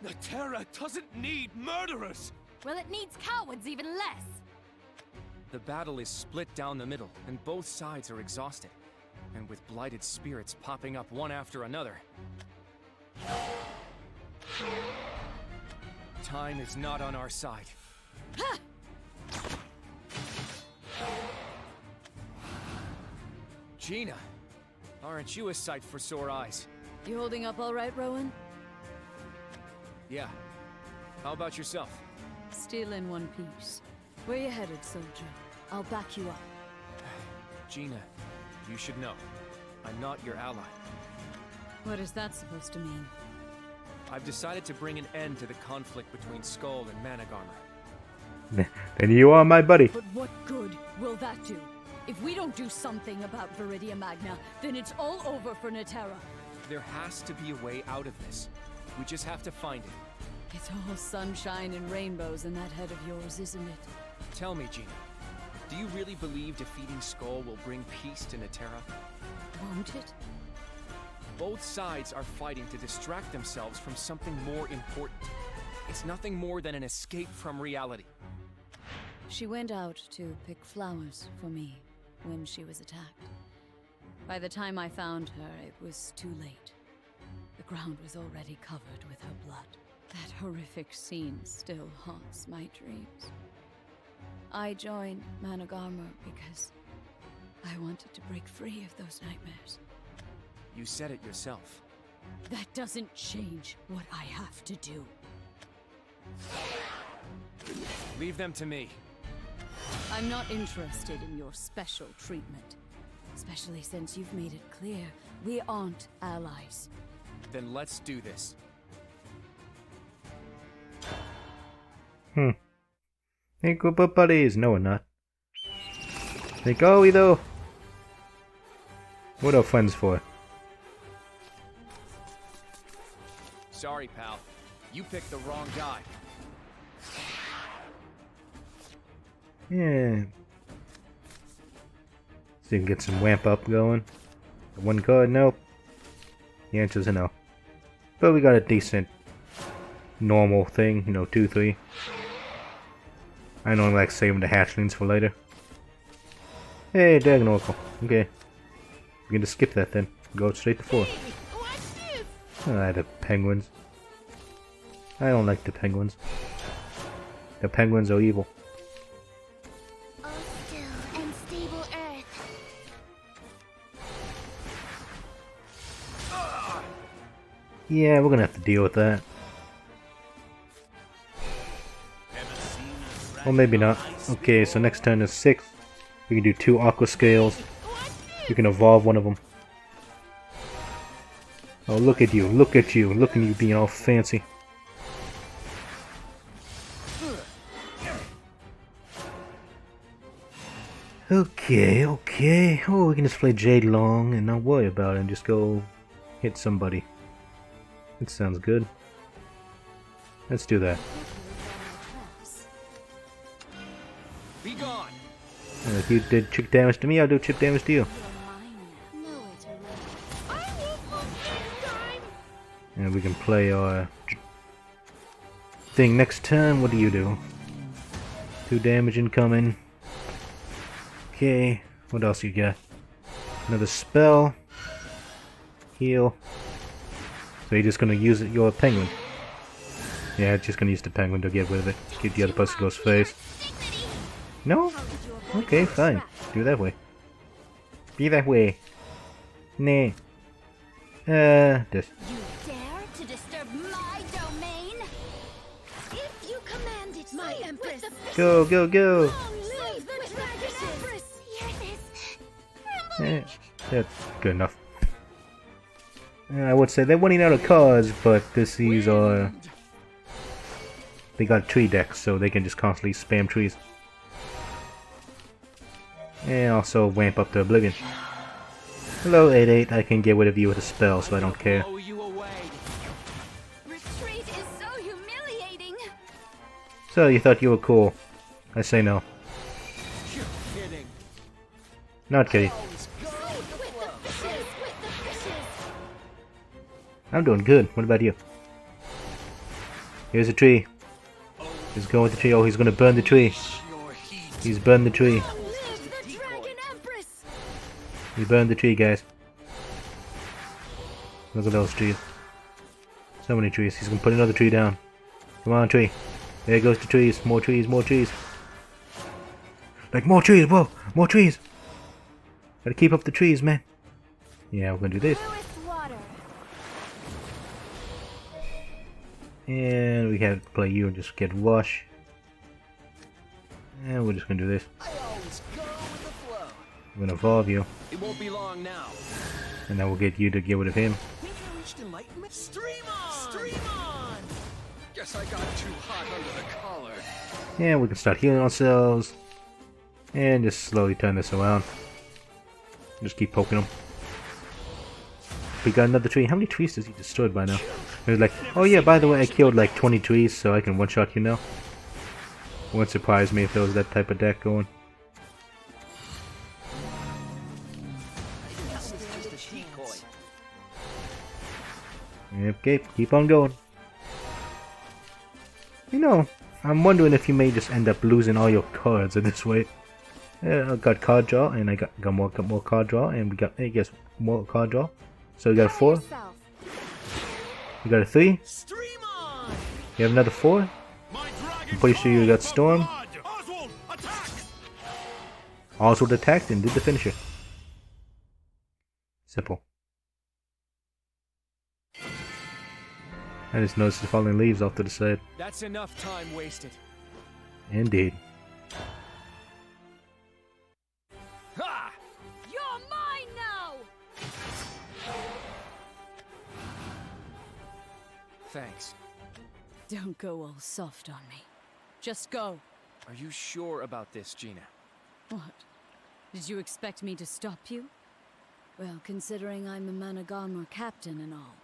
Netera doesn't need murderers! Well, it needs cowards even less. The battle is split down the middle, and both sides are exhausted. And with blighted spirits popping up one after another. Time is not on our side. Gina, aren't you a sight for sore eyes? You holding up all right, Rowan? Yeah. How about yourself? Still in one piece. Where you headed, soldier? I'll back you up. Gina, you should know. I'm not your ally. What is that supposed to mean? I've decided to bring an end to the conflict between Skull and Managarmr. Then you are my buddy. But what good will that do? If we don't do something about Viridia Magna, then it's all over for Netera. There has to be a way out of this. We just have to find it. It's all sunshine and rainbows in that head of yours, isn't it? Tell me, Gina, do you really believe defeating Skull will bring peace to Netera? Won't it? Both sides are fighting to distract themselves from something more important. It's nothing more than an escape from reality. She went out to pick flowers for me when she was attacked. By the time I found her, it was too late. The ground was already covered with her blood. That horrific scene still haunts my dreams. I joined Managarmr because I wanted to break free of those nightmares. You said it yourself. That doesn't change what I have to do. Leave them to me. I'm not interested in your special treatment. Especially since you've made it clear we aren't allies. Then let's do this. Ain't good but buddies. No, we're not. Like, are we though? What are friends for? Sorry, pal. You picked the wrong guy. Yeah. So you can get some wamp up going. One card, nope. The answer's a no. But we got a decent normal thing, you know, 2-3. I normally like saving the hatchlings for later. Hey, Dragon Oracle. Okay. We're gonna skip that then. Go straight to 4. Ah, the penguins. I don't like the penguins. The penguins are evil. Oh, still and stable earth. Yeah, we're gonna have to deal with that. Ever seen a Or maybe not. Okay, so next turn is 6. We can do 2 aqua scales. You can evolve one of them. Oh, look at you, look at you, look at you being all fancy. Okay, okay. Oh, we can just play Jade Long and not worry about it and just go hit somebody. That sounds good. Let's do that. Be gone. And if you did chip damage to me, I'll do chip damage to you. And we can play our thing next turn. What do you do? 2 damage incoming. Okay, what else you got? Another spell. Heal. So you're just gonna use it, your penguin. Yeah, it's just gonna use the penguin to get rid of it. Get the other person to go's face. No? Okay, fine. Do it that way. Be that way. Nah. This. You dare to disturb my domain? If you command it, my empress. Go, go, go! That's good enough. I would say they're winning out of cards, but these are... They got tree decks, so they can just constantly spam trees. And also ramp up to Oblivion. Hello, 8-8. I can get rid of you with a spell, so I don't care. Retreat is so humiliating. So, you thought you were cool. I say no. You're kidding. Not kidding. I'm doing good. What about you? Here's a tree. He's going with the tree. Oh, he's gonna burn the tree. He's burned the tree. He burned the tree, guys. Look at those trees. So many trees. He's gonna put another tree down. Come on, tree. There goes the trees. More trees, more trees. Like, more trees, whoa! More trees! Gotta keep up the trees, man. Yeah, we're gonna do this. And we can play you and just get Rush. And we're just gonna do this. We're gonna evolve you. It won't be long now. And then we'll get you to get rid of him. Stream on! Stream on! Guess I got too hot under the collar. And we can start healing ourselves. And just slowly turn this around. Just keep poking him. We got another tree. How many trees does he destroy by now? He was like, oh yeah, by the way, I killed like 20 trees, so I can one-shot you now. Wouldn't surprise me if there was that type of deck going. Okay, keep on going. You know, I'm wondering if you may just end up losing all your cards in this way. I got card draw, and I got more card draw, and we got, I guess, more card draw. So we got a 4. You got a 3. You have another 4. I'm pretty sure you got Storm. Oswald attacked and did the finisher. Simple. I just noticed the falling leaves off to the side. That's enough time wasted. Indeed. Ha! You're mine now! Thanks. Don't go all soft on me. Just go. Are you sure about this, Gina? What? Did you expect me to stop you? Well, considering I'm a Managamma captain and all,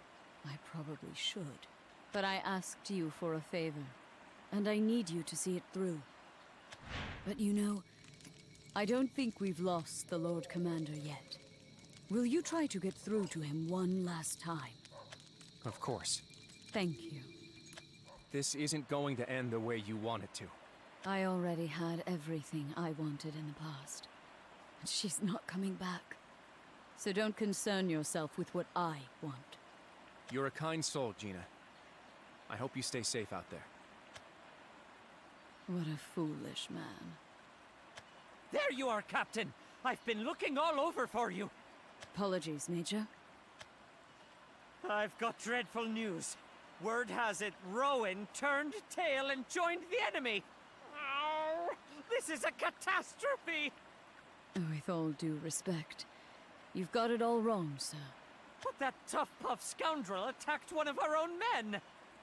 I probably should. But I asked you for a favor, and I need you to see it through. But you know, I don't think we've lost the Lord Commander yet. Will you try to get through to him one last time? Of course. Thank you. This isn't going to end the way you want it to. I already had everything I wanted in the past. And she's not coming back. So don't concern yourself with what I want. You're a kind soul, Gina. I hope you stay safe out there. What a foolish man. There you are, Captain! I've been looking all over for you! Apologies, Major. I've got dreadful news. Word has it, Rowan turned tail and joined the enemy! This is a catastrophe! With all due respect, you've got it all wrong, sir. But that tough-puff scoundrel attacked one of our own men!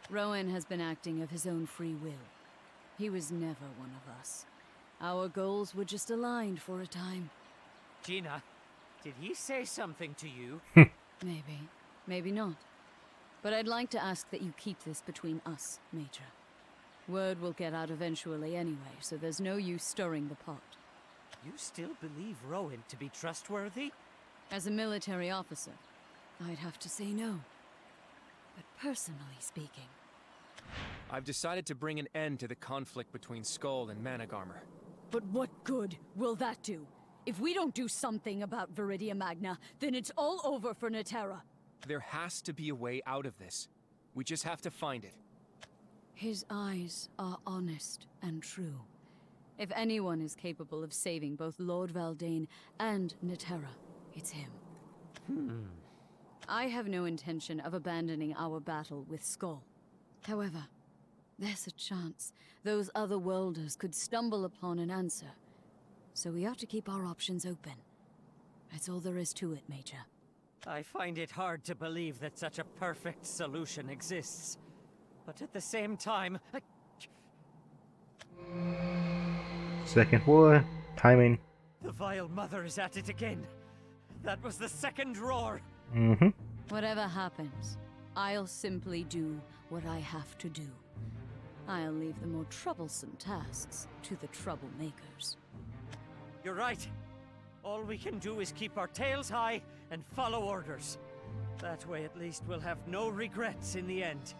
Rowan has been acting of his own free will. He was never one of us. Our goals were just aligned for a time. Gina, did he say something to you? Maybe. Maybe not. But I'd like to ask that you keep this between us, Major. Word will get out eventually anyway, so there's no use stirring the pot. You still believe Rowan to be trustworthy? As a military officer, I'd have to say no. But personally speaking... I've decided to bring an end to the conflict between Skull and Managarmr. But what good will that do? If we don't do something about Viridia Magna, then it's all over for Naterra. There has to be a way out of this. We just have to find it. His eyes are honest and true. If anyone is capable of saving both Lord Valdane and Naterra, it's him. I have no intention of abandoning our battle with Skull. However, there's a chance those other worlders could stumble upon an answer. So we ought to keep our options open. That's all there is to it, Major. I find it hard to believe that such a perfect solution exists. But at the same time, Second war, timing. the vile mother is at it again. That was the second roar. Whatever happens, I'll simply do what I have to do. I'll leave the more troublesome tasks to the troublemakers. You're right. All we can do is keep our tails high and follow orders. That way at least we'll have no regrets in the end.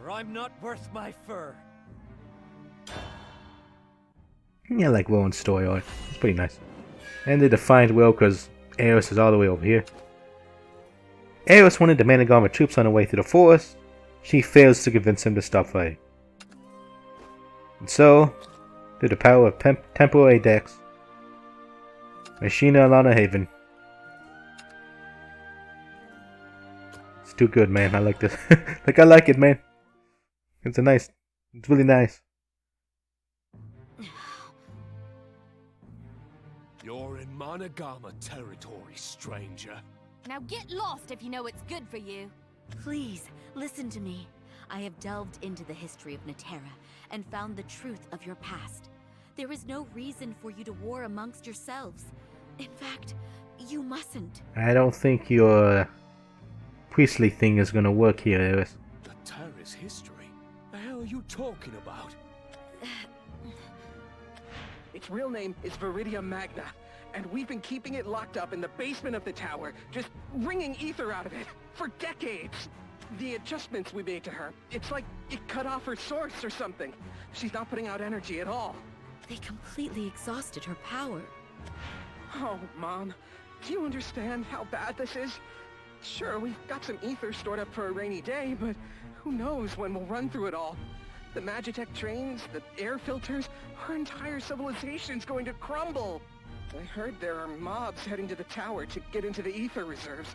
Or I'm not worth my fur. Yeah, I like Rowan's story arc. It's pretty nice. And they defined well because Eris is all the way over here. Eris wanted the Managarmr troops on the way through the forest. She fails to convince him to stop fighting. And so, through the power of temporary decks, Machina Alana Haven. It's too good, man. I like this. I like it, man. It's really nice. You're in Managarmr territory, stranger. Now get lost if you know what's good for you. Please, listen to me. I have delved into the history of Naterra and found the truth of your past. There is no reason for you to war amongst yourselves. In fact, you mustn't. I don't think your priestly thing is gonna work here, Eris. Naterra's history? The hell are you talking about? Its real name is Viridia Magna, and we've been keeping it locked up in the basement of the tower, just wringing ether out of it, for decades. The adjustments we made to her, it's like it cut off her source or something. She's not putting out energy at all. They completely exhausted her power. Oh, Mom, do you understand how bad this is? Sure, we've got some ether stored up for a rainy day, but who knows when we'll run through it all. The Magitech trains, the air filters, our entire civilization's going to crumble. I heard there are mobs heading to the tower to get into the ether reserves.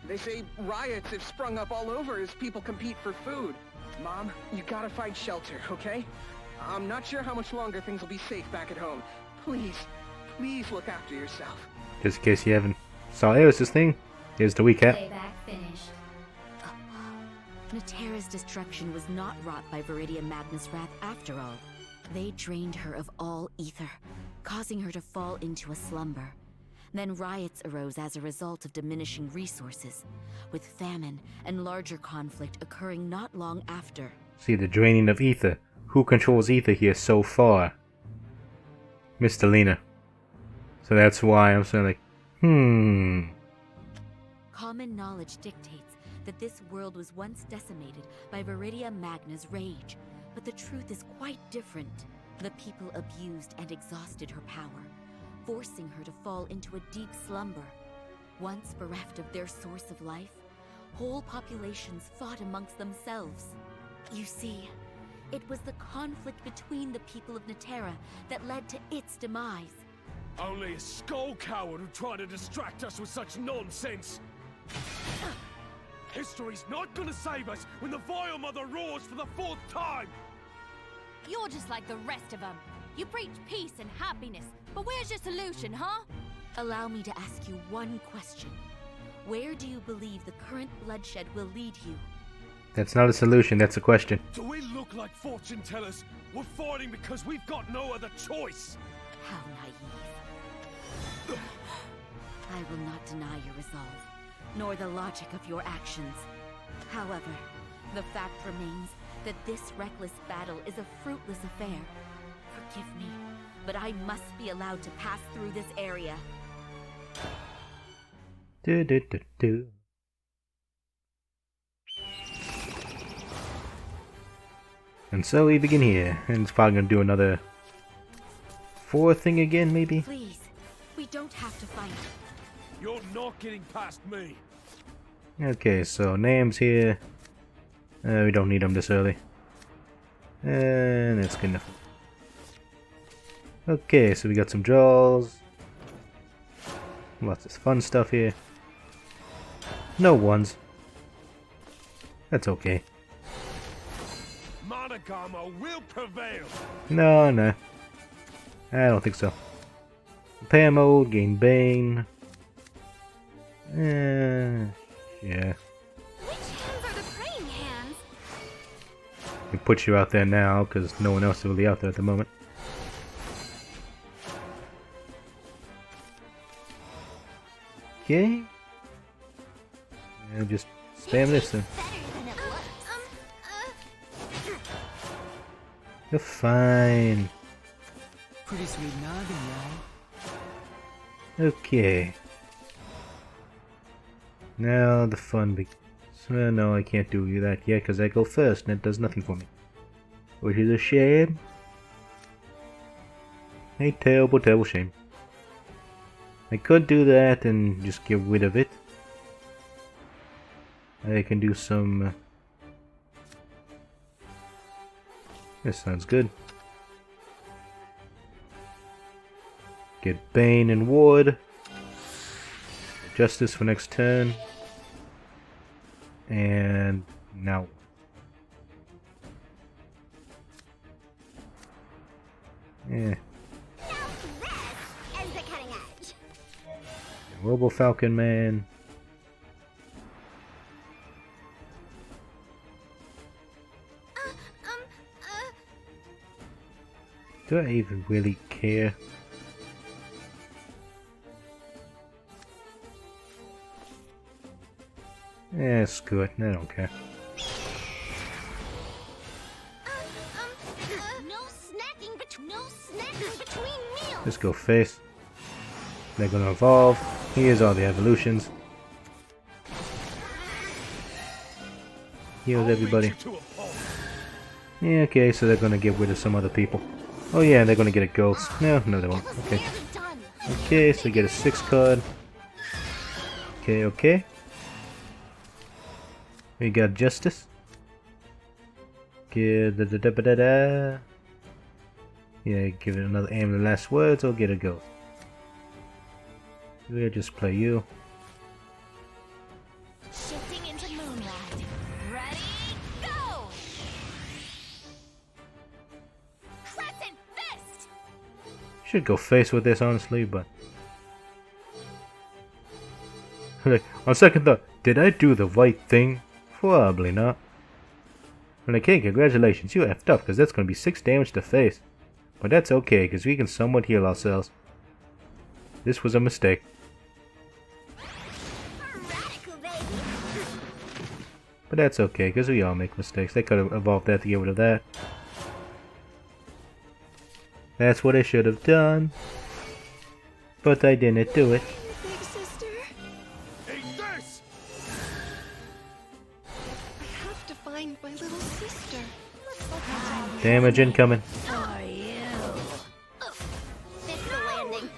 They say riots have sprung up all over as people compete for food. Mom, you gotta find shelter, okay? I'm not sure how much longer things will be safe back at home. Please look after yourself. Just in case you haven't saw Eris' thing, here's the recap. Playback finished. Naterra's destruction was not wrought by Viridia Magna's wrath after all. They drained her of all ether, causing her to fall into a slumber. Then riots arose as a result of diminishing resources, with famine and larger conflict occurring not long after. See, the draining of ether. Who controls ether here so far? Mr. Lena. So that's why I'm saying like, Common knowledge dictates that this world was once decimated by Viridia Magna's rage, but the truth is quite different. The people abused and exhausted her power, forcing her to fall into a deep slumber. Once bereft of their source of life, whole populations fought amongst themselves. You see, it was the conflict between the people of Naterra that led to its demise. Only a skull coward would try to distract us with such nonsense. History's not gonna save us when the Vile Mother roars for the 4th time! You're just like the rest of them. You preach peace and happiness, but where's your solution, huh? Allow me to ask you one question. Where do you believe the current bloodshed will lead you? That's not a solution, that's a question. Do we look like fortune tellers? We're fighting because we've got no other choice. How naive. I will not deny your resolve, nor the logic of your actions. However, the fact remains that this reckless battle is a fruitless affair. Forgive me, but I must be allowed to pass through this area. Do. And so we begin here, and it's probably gonna do another 4 thing again, maybe? Please, we don't have to fight. You're not getting past me. Okay, so names here. We don't need them this early. And that's good enough. Okay, so we got some draws. Lots of fun stuff here. No ones. That's okay. Monogama will prevail. No. I don't think so. Repair mode, gain Bane. Yeah. Which hands are the praying hands? We put you out there now because no one else is really out there at the moment. Okay. Yeah, just spam this then. You're fine. Pretty sweet noggin, y'all. Okay. Now the fun begins. Well, no, I can't do that yet because I go first and it does nothing for me. Which is a shame. A terrible, terrible shame. I could do that and just get rid of it. I can do some... This sounds good. Get Bane and Ward. Justice for next turn. And now. Yeah. Robo Falcon Man. Do I even really care? Yeah, screw it. I don't care. No snacking between meals. Let's go face. They're gonna evolve. Here's all the evolutions. Here's everybody. Yeah, okay, so they're gonna get rid of some other people. Oh yeah, they're gonna get a ghost. No, they won't. Okay. Okay, so get a 6 card. Okay. We got Justice. Yeah, give it another aim the last words or get a ghost. We'll just play you. Shifting into moonlight. Ready, go! Crescent fist! Should go face with this, honestly, but... Like, on second thought, did I do the right thing? Probably not. Like, hey, congratulations, you effed up, because that's going to be 6 damage to face. But that's okay, because we can somewhat heal ourselves. This was a mistake. But that's okay, because we all make mistakes. They could have evolved that to get rid of that. That's what I should have done. But I didn't do it. Big sister? Eat this! I have to find my little sister. Damage incoming. Are you? This the landing.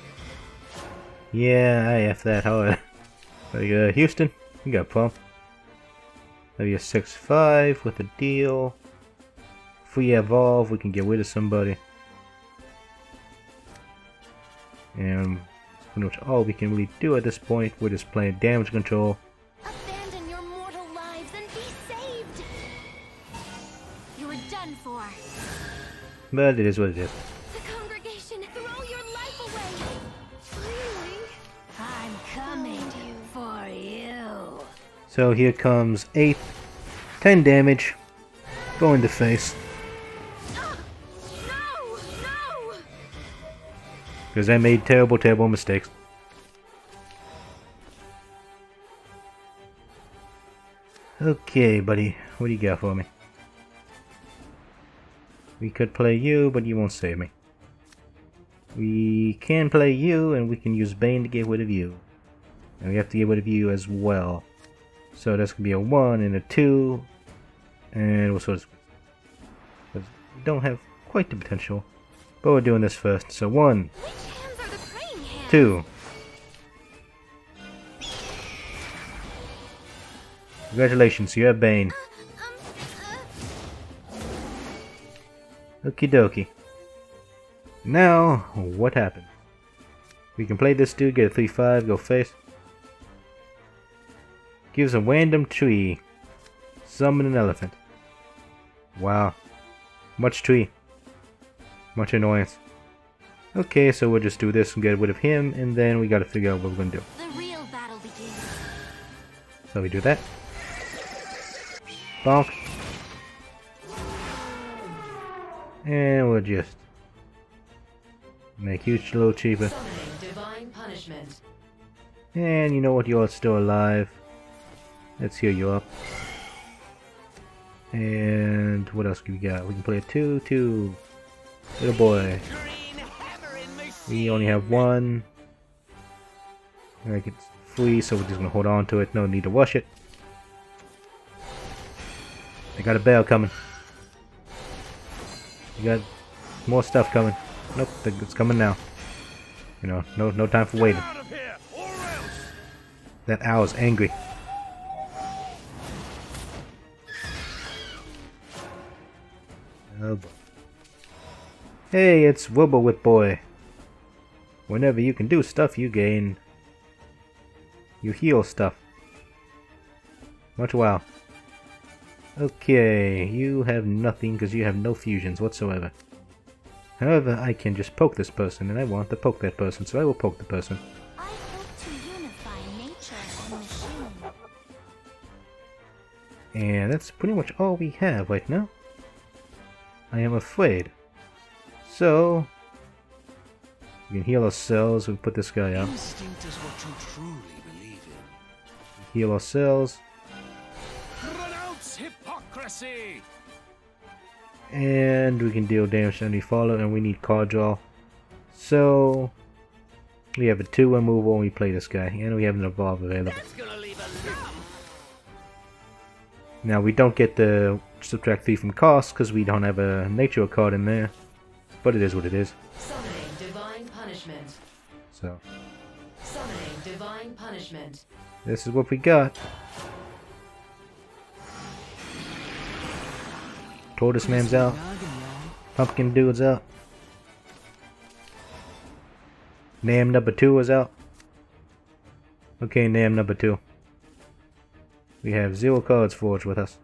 Yeah, I F that hard. Like, Houston, you got pumped. Maybe a 6-5 with a deal. If we evolve, we can get rid of somebody. And pretty much all we can really do at this point. We're just playing damage control. Abandon your mortal lives and be saved. You were done for. But it is what it is. The So here comes 8, 10 damage. Go in the face. Because I made terrible, terrible mistakes. Okay, buddy. What do you got for me? We could play you, but you won't save me. We can play you, and we can use Bane to get rid of you. And we have to get rid of you as well. So that's going to be a 1 and a 2. And we'll sort of... we don't have quite the potential. But we're doing this first. So 1, 2. Congratulations, you have Bane. Okie dokie. Now, what happened? We can play this dude, get a 3-5, go face. Gives a random tree. Summon an elephant. Wow. Much tree. Much annoyance. Okay, so we'll just do this and get rid of him, and then we gotta figure out what we're gonna do. The real battle begins. So we do that. Bonk. And we'll just make you a little cheaper. Divine punishment. And you know what? You're still alive. Let's heal you up. And what else do we got? We can play a 2-2. Little boy. We only have 1. Like it's free, so we're just gonna hold on to it. No need to wash it. I got a bell coming. You got more stuff coming. Nope, it's coming now. You know, no time for waiting. That owl's angry. Oh boy. Hey, it's Whip Boy. Whenever you can do stuff, you gain. You heal stuff. Much wow. Okay, you have nothing because you have no fusions whatsoever. However, I can just poke this person, and I want to poke that person, so I will poke the person. I hope to unify nature and machine. And that's pretty much all we have right now. I am afraid. So, we can heal ourselves. We put this guy out. Instinct is what you truly believe in. Heal ourselves. Renounce hypocrisy! And we can deal damage to any follow, and we need card draw. So, we have a 2 removal when we play this guy, and we have an evolve available. Now, we don't get the subtract 3 from cost because we don't have a nature card in there, but it is what it is. Summoning divine punishment. So, Summoning divine punishment. this is what we got. Tortoise man's out. Pumpkin dude's out. Nam number 2 is out. Okay, Nam number 2. We have 0 cards forged with us.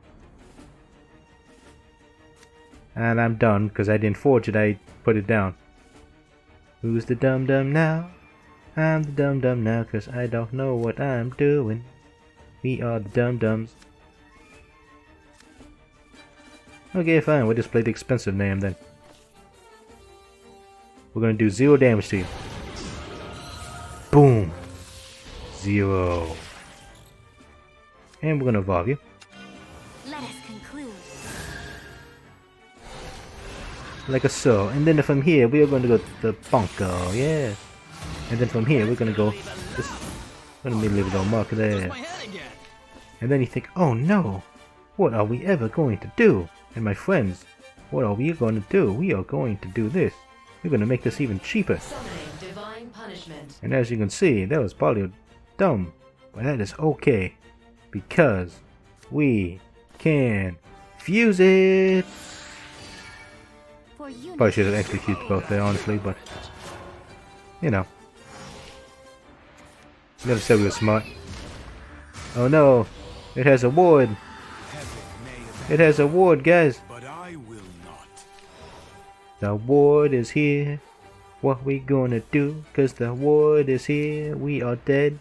And I'm done because I didn't forge it, I put it down. Who's the dum-dum now? I'm the dum-dum now because I don't know what I'm doing. We are the dum-dums. Okay, fine, we'll just play the expensive name then. We're gonna do 0 damage to you. Boom! 0. And we're gonna evolve you. Let us conclude. Like a so. And then from here, we are going to go to the bunker, yeah. And then from here, we're gonna go. Just let me leave a little mark there. And then you think, oh no, what are we ever going to do? And my friends, what are we going to do? We are going to do this. We're going to make this even cheaper. Divine punishment. And as you can see, that was probably dumb, but that is okay. Because we can fuse it. Probably should have executed both there, honestly, but you know. Never said we were smart. Oh no, it has a ward. It has a ward, guys. But I will not. The ward is here. What we gonna do? Cause the ward is here. We are dead.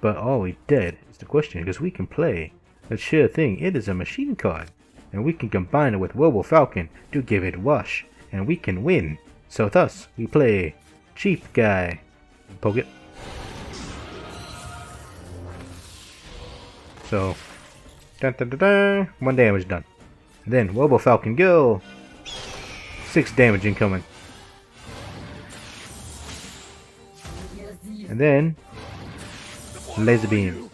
But are we dead? That's the question, because we can play a sure thing. It is a machine card, and we can combine it with Robo Falcon to give it Rush, and we can win. So thus, we play Cheap Guy. Poke it. So, dun, dun, dun, dun, 1 damage done. And then Robo Falcon go. 6 damage incoming. And then laser beam.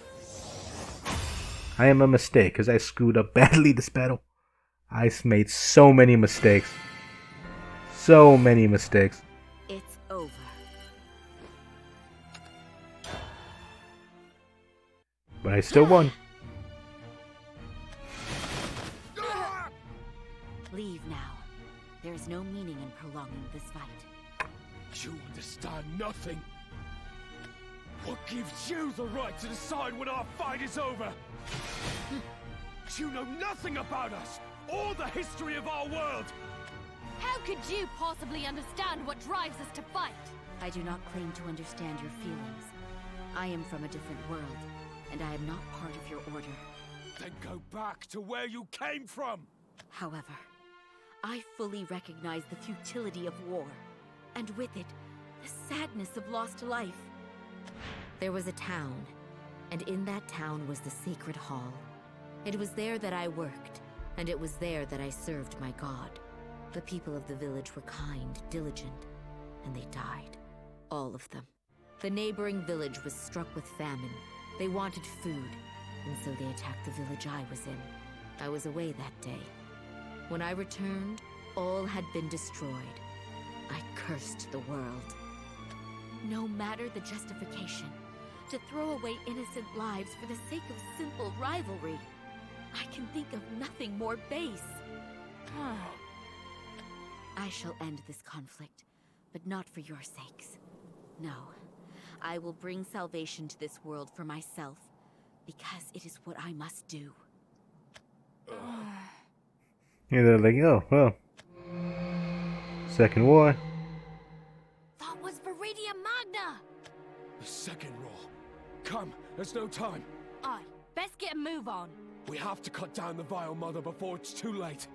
I am a mistake because I screwed up badly this battle. I made so many mistakes. So many mistakes. It's over. But I still won. Leave now. There is no meaning in prolonging this fight. You understand nothing. What gives you the right to decide when our fight is over? You know nothing about us, or the history of our world. How could you possibly understand what drives us to fight? I do not claim to understand your feelings. I am from a different world, and I am not part of your order. Then go back to where you came from! However, I fully recognize the futility of war, and with it, the sadness of lost life. There was a town, and in that town was the Sacred Hall. It was there that I worked, and it was there that I served my god. The people of the village were kind, diligent, and they died. All of them. The neighboring village was struck with famine. They wanted food, and so they attacked the village I was in. I was away that day. When I returned, all had been destroyed. I cursed the world. No matter the justification, to throw away innocent lives for the sake of simple rivalry, I can think of nothing more base. I shall end this conflict, but not for your sakes. No, I will bring salvation to this world for myself, because it is what I must do. Yeah, they're like, oh, well. Second war. That was Viridian Magna! The second roll. Come, there's no time. Aye, best get a move on. We have to cut down the Vile Mother before it's too late.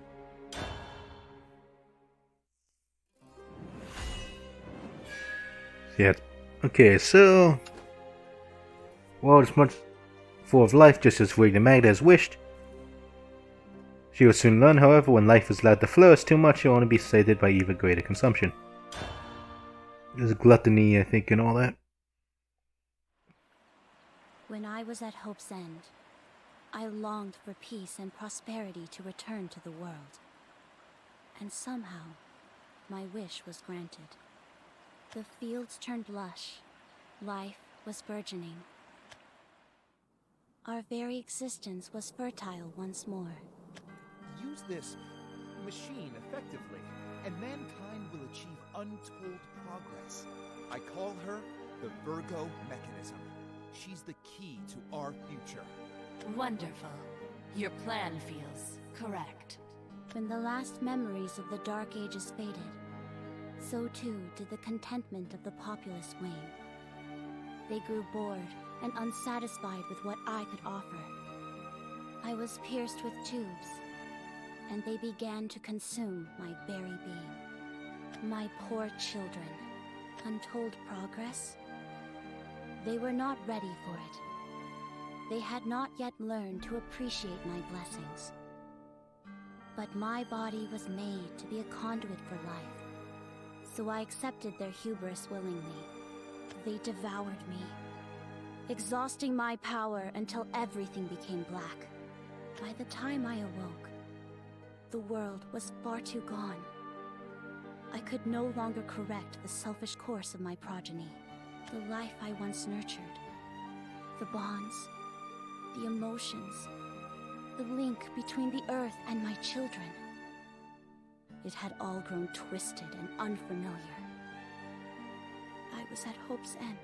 Yeah. Okay, so... Well, it's much full of life, just as Viridian Magna has wished. She will soon learn, however, when life is allowed to flourish too much, she'll only be sated by even greater consumption. There's gluttony, I think, and all that. When I was at Hope's End, I longed for peace and prosperity to return to the world. And somehow, my wish was granted. The fields turned lush. Life was burgeoning. Our very existence was fertile once more. Use this machine effectively, and mankind will achieve untold progress. I call her the Virgo Mechanism. She's the key to our future. Wonderful. Your plan feels correct. When the last memories of the Dark Ages faded, so too did the contentment of the populace wane. They grew bored and unsatisfied with what I could offer. I was pierced with tubes, and they began to consume my very being. My poor children. Untold progress? They were not ready for it. They had not yet learned to appreciate my blessings. But my body was made to be a conduit for life, so I accepted their hubris willingly. They devoured me, exhausting my power until everything became black. By the time I awoke, the world was far too gone. I could no longer correct the selfish course of my progeny. The life I once nurtured, the bonds, the emotions, the link between the earth and my children. It had all grown twisted and unfamiliar. I was at Hope's End.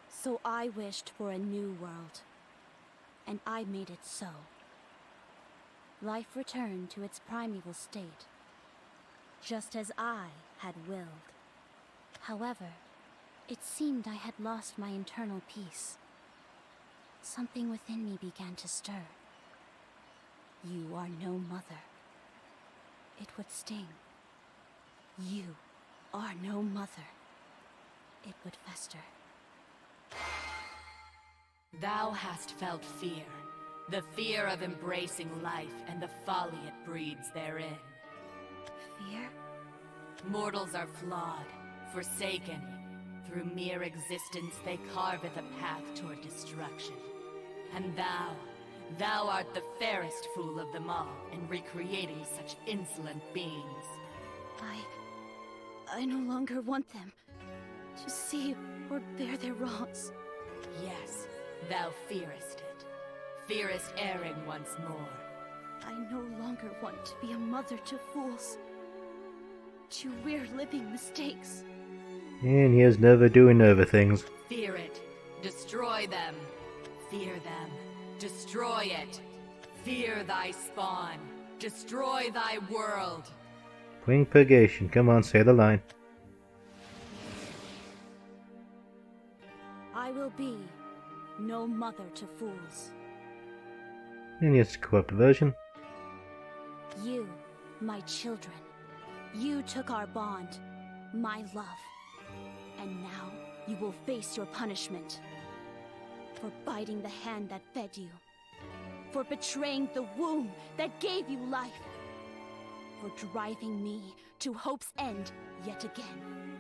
So I wished for a new world, and I made it so. Life returned to its primeval state, just as I had willed. However, It seemed I had lost my internal peace. Something within me began to stir. You are no mother. It would sting. You are no mother. It would fester. Thou hast felt fear. The fear of embracing life and the folly it breeds therein. Fear? Mortals are flawed, forsaken. Through mere existence they carveth a path toward destruction. And thou art the fairest fool of them all in recreating such insolent beings. I no longer want them to see or bear their wrongs. Yes, thou fearest it. Fearest erring once more. I no longer want to be a mother to fools. To rear living mistakes. And he is never doing other things. Fear it. Destroy them. Fear them. Destroy it. Fear thy spawn. Destroy thy world. Bring purgation. Come on, say the line. I will be no mother to fools. And here's the corrupt version. You, my children. You took our bond, my love. And now you will face your punishment. For biting the hand that fed you. For betraying the womb that gave you life. For driving me to hope's end yet again.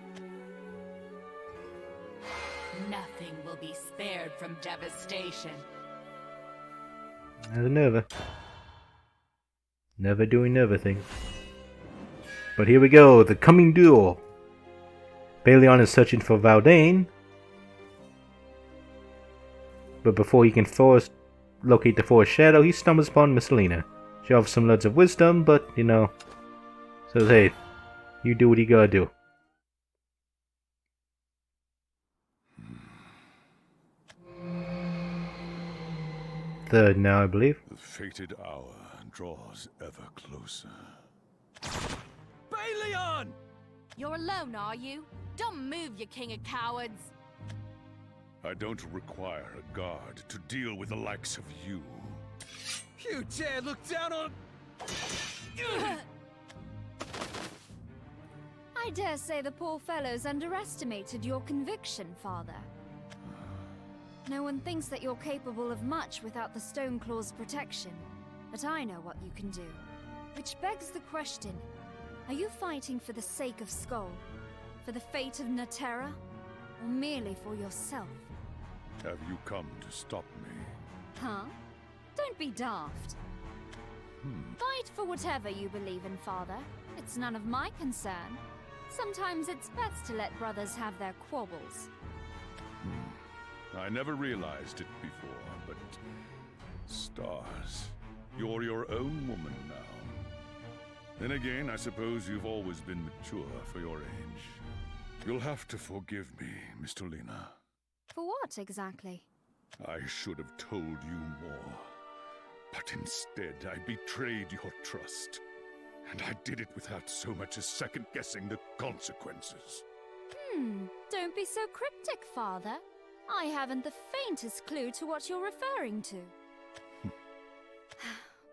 Nothing will be spared from devastation. As never. Never doing everything. But here we go, the coming duel. Balion is searching for Valdane. But before he can locate the forest shadow, he stumbles upon Miss Lena. She offers some words of wisdom, but, you know, says, hey, you do what you gotta do. Third now, I believe. The fated hour draws ever closer. Balion! You're alone, are you? Don't move, you king of cowards! I don't require a guard to deal with the likes of you. You dare look down on... I dare say the poor fellows underestimated your conviction, Father. No one thinks that you're capable of much without the Stoneclaw's protection, but I know what you can do. Which begs the question, are you fighting for the sake of Skull? For the fate of Naterra? Or merely for yourself? Have you come to stop me? Huh? Don't be daft. Fight for whatever you believe in, Father. It's none of my concern. Sometimes it's best to let brothers have their quabbles. I never realized it before, but... Stars, you're your own woman now. Then again, I suppose you've always been mature for your age. You'll have to forgive me, Miss Lena. For what, exactly? I should have told you more. But instead, I betrayed your trust. And I did it without so much as second-guessing the consequences. Don't be so cryptic, Father. I haven't the faintest clue to what you're referring to.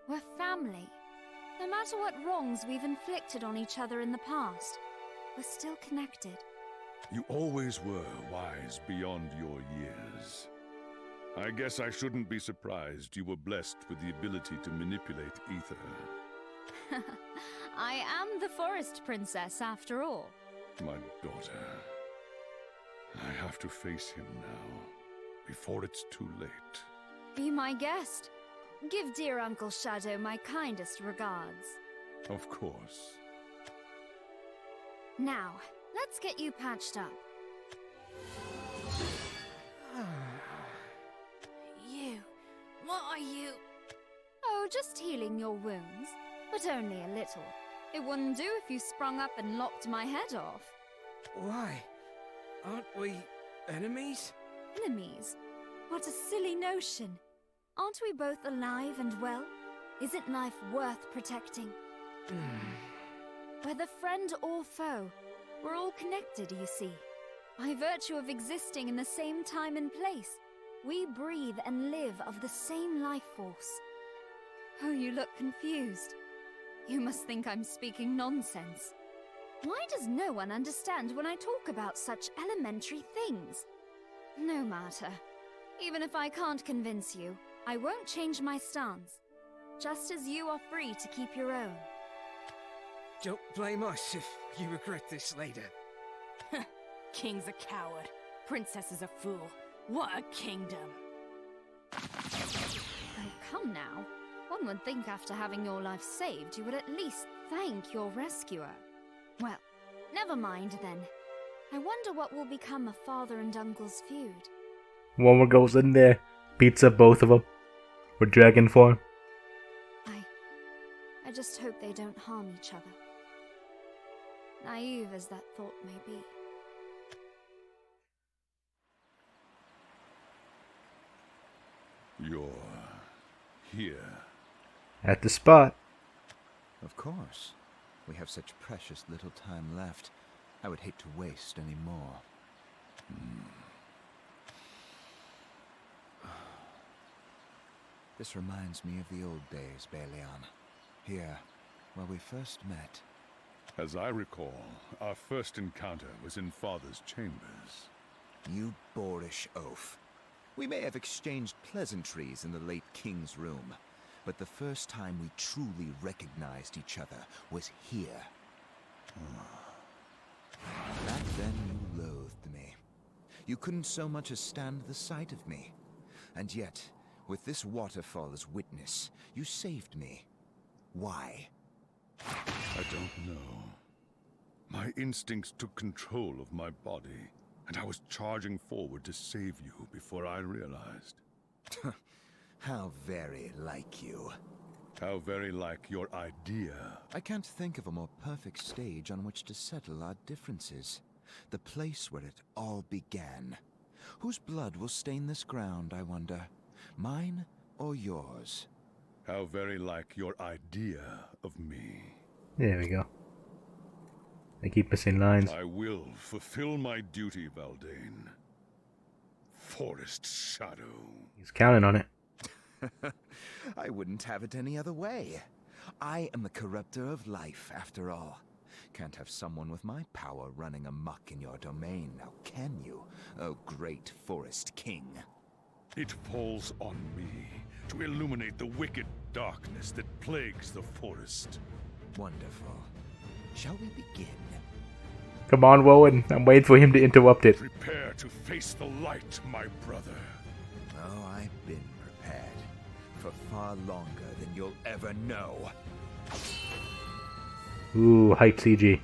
We're family. No matter what wrongs we've inflicted on each other in the past, we're still connected. You always were wise beyond your years. I guess I shouldn't be surprised you were blessed with the ability to manipulate ether. I am the Forest Princess, after all. My daughter. I have to face him now, before it's too late. Be my guest. Give dear Uncle Shadow my kindest regards. Of course. Now, let's get you patched up. You... what are you... Oh, just healing your wounds. But only a little. It wouldn't do if you sprung up and lopped my head off. Why? Aren't we enemies? Enemies? What a silly notion. Aren't we both alive and well? Isn't life worth protecting? Whether friend or foe, we're all connected, you see. By virtue of existing in the same time and place, we breathe and live of the same life force. Oh, you look confused. You must think I'm speaking nonsense. Why does no one understand when I talk about such elementary things? No matter. Even if I can't convince you, I won't change my stance. Just as you are free to keep your own. Don't blame us if you regret this later. King's a coward. Princess is a fool. What a kingdom! Oh, come now. One would think after having your life saved, you would at least thank your rescuer. Well, never mind then. I wonder what will become of father and uncle's feud. One more goes in there, beats up both of them with dragon form. I just hope they don't harm each other. Naive as that thought may be. You're here. At the spot. Of course. We have such precious little time left. I would hate to waste any more. This reminds me of the old days, Baleon. Here, where we first met. As I recall, our first encounter was in Father's chambers. You boorish oaf. We may have exchanged pleasantries in the late King's room, but the first time we truly recognized each other was here. Back then you loathed me. You couldn't so much as stand the sight of me. And yet, with this waterfall as witness, you saved me. Why? I don't know. My instincts took control of my body, and I was charging forward to save you before I realized. How very like you. How very like your idea. I can't think of a more perfect stage on which to settle our differences. The place where it all began. Whose blood will stain this ground, I wonder? Mine or yours? How very like your idea of me. There we go. They keep missing lines. I will fulfill my duty, Valdane. Forest Shadow. He's counting on it. I wouldn't have it any other way. I am the corruptor of life, after all. Can't have someone with my power running amok in your domain, now can you, oh great Forest King? It falls on me to illuminate the wicked darkness that plagues the forest. Wonderful. Shall we begin? Come on, Rowan. I'm waiting for him to interrupt it. Prepare to face the light, my brother. Oh, I've been prepared. For far longer than you'll ever know. Ooh, hype CG.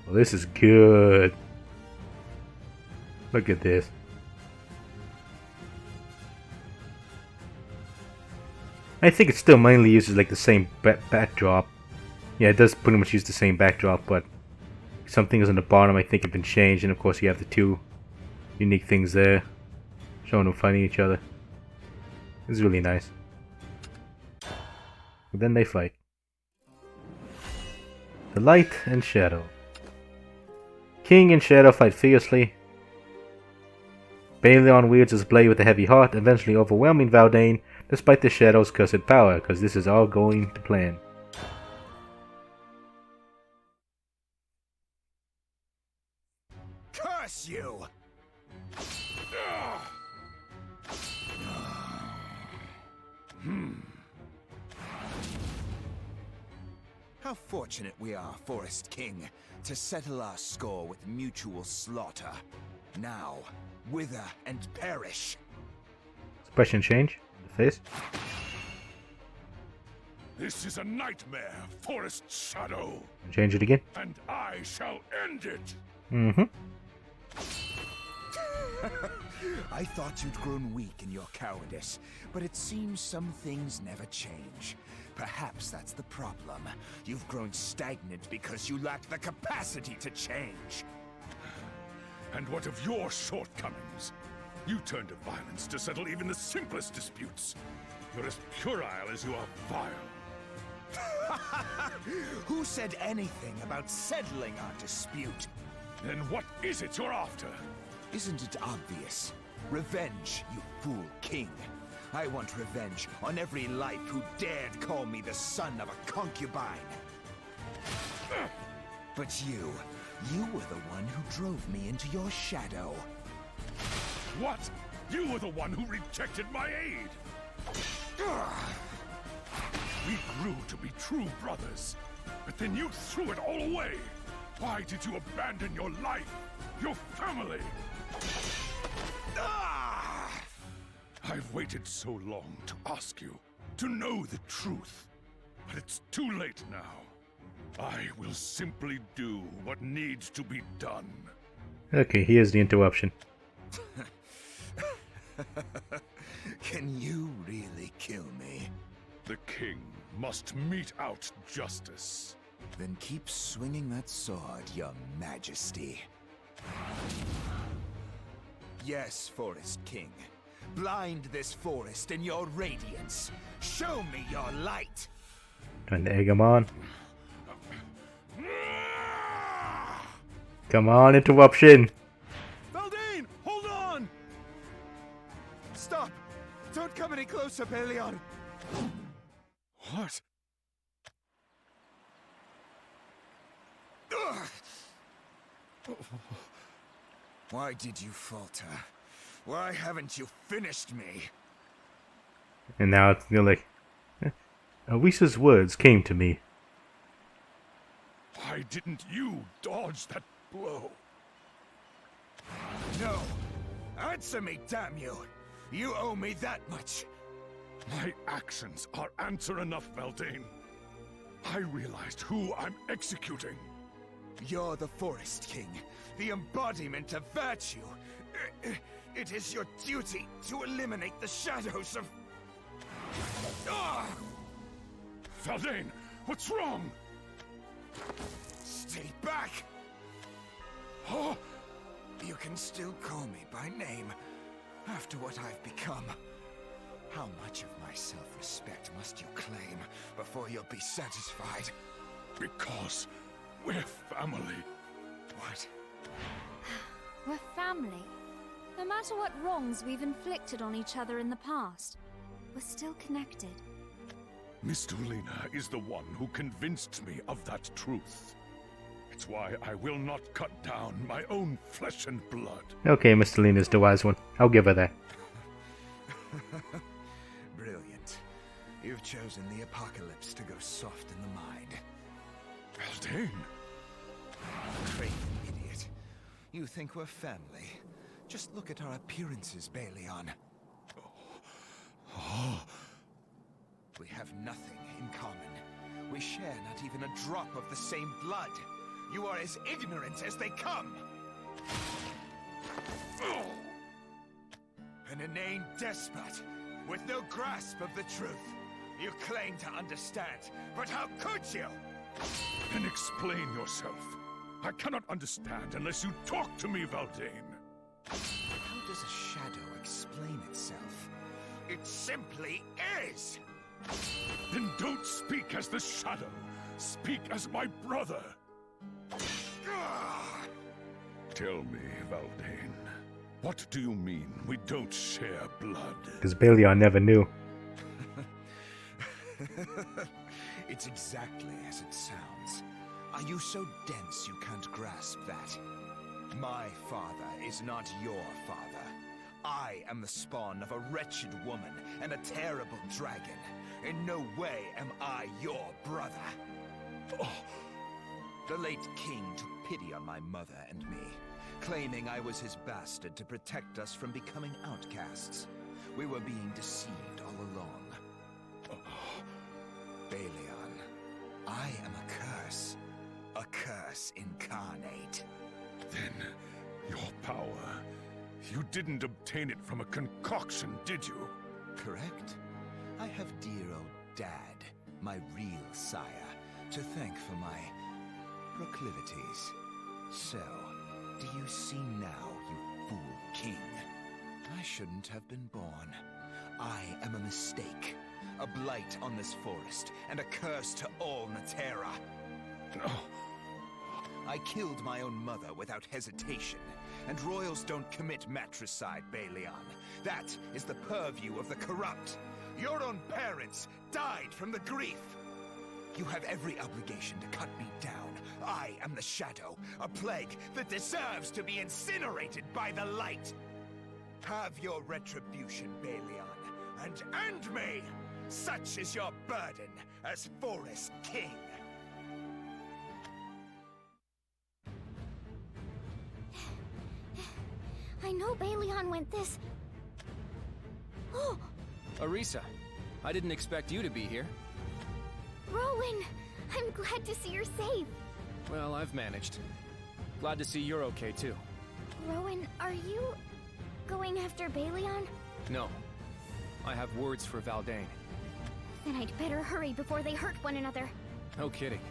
Well, this is good. Look at this. I think it still mainly uses like the same backdrop. Yeah, it does pretty much use the same backdrop, but some things on the bottom I think have been changed, and of course you have the two unique things there, showing them fighting each other. It's really nice. But then they fight. The light and shadow. King and Shadow fight fiercely. Baleon wields his blade with a heavy heart, eventually overwhelming Valdane despite the Shadow's cursed power, because this is all going to plan. Curse you! How fortunate we are, Forest King, to settle our score with mutual slaughter. Now, wither and perish. Expression change in the face. This is a nightmare, Forest Shadow. Change it again. And I shall end it. Mm-hmm. I thought you'd grown weak in your cowardice, but it seems some things never change. Perhaps that's the problem. You've grown stagnant because you lack the capacity to change. And what of your shortcomings? You turn to violence to settle even the simplest disputes. You're as puerile as you are vile. Who said anything about settling our dispute? Then what is it you're after? Isn't it obvious? Revenge, you fool king. I want revenge on every life who dared call me the son of a concubine. But you were the one who drove me into your shadow. What? You were the one who rejected my aid! We grew to be true brothers, but then you threw it all away! Why did you abandon your life, your family? I've waited so long to ask you, to know the truth, but it's too late now. I will simply do what needs to be done. Okay, here's the interruption. Can you really kill me? The king must mete out justice. Then keep swinging that sword, your majesty. Yes, Forest King. Blind this forest in your radiance. Show me your light. Trying to egg him on. Come on, interruption. Valdane, hold on! Stop! Don't come any closer, Balion! What? Why did you falter? Why haven't you finished me? And now it's like, Arisa's words came to me. Why didn't you dodge that blow? No! Answer me, damn you! You owe me that much! My actions are answer enough, Valdane. I realized who I'm executing. You're the Forest King, the embodiment of virtue. It is your duty to eliminate the shadows of... Valdane, what's wrong? Stay back! Oh, you can still call me by name after what I've become. How much of my self-respect must you claim before you'll be satisfied? Because we're family. What? We're family. No matter what wrongs we've inflicted on each other in the past, we're still connected. Miss Tulina is the one who convinced me of that truth. It's why I will not cut down my own flesh and blood. Okay, Miss Tulina's the wise one. I'll give her that. Brilliant. You've chosen the apocalypse to go soft in the mind. Valdane! Craven idiot. You think we're family? Just look at our appearances, Balion. We have nothing in common. We share not even a drop of the same blood. You are as ignorant as they come. An inane despot with no grasp of the truth. You claim to understand, but how could you? Then explain yourself. I cannot understand unless you talk to me, Valdane. How does a shadow explain itself? It simply is! Then don't speak as the shadow. Speak as my brother. Tell me, Valdane, what do you mean we don't share blood? Because Balion never knew. It's exactly as it sounds. Are you so dense you can't grasp that? My father is not your father. I am the spawn of a wretched woman and a terrible dragon. In no way am I your brother. Oh. The late king took pity on my mother and me, claiming I was his bastard to protect us from becoming outcasts. We were being deceived all along. Balion, I am a curse incarnate. Then, your power, you didn't obtain it from a concoction, did you? Correct. I have dear old Dad, my real sire, to thank for my proclivities. So, do you see now, you fool king? I shouldn't have been born. I am a mistake. a blight on this forest, and a curse to all Natera. I killed my own mother without hesitation, and royals don't commit matricide, Balion. That is the purview of the corrupt. Your own parents died from the grief. You have every obligation to cut me down. I am the Shadow, a plague that deserves to be incinerated by the light. Have your retribution, Balion, and end me! Such is your burden as Forest King. I know Balion went this... Oh! Arisa, I didn't expect you to be here. Rowan! I'm glad to see you're safe. Well, I've managed. Glad to see you're okay, too. Rowan, are you... going after Balion? No. I have words for Valdane. Then I'd better hurry before they hurt one another. No kidding.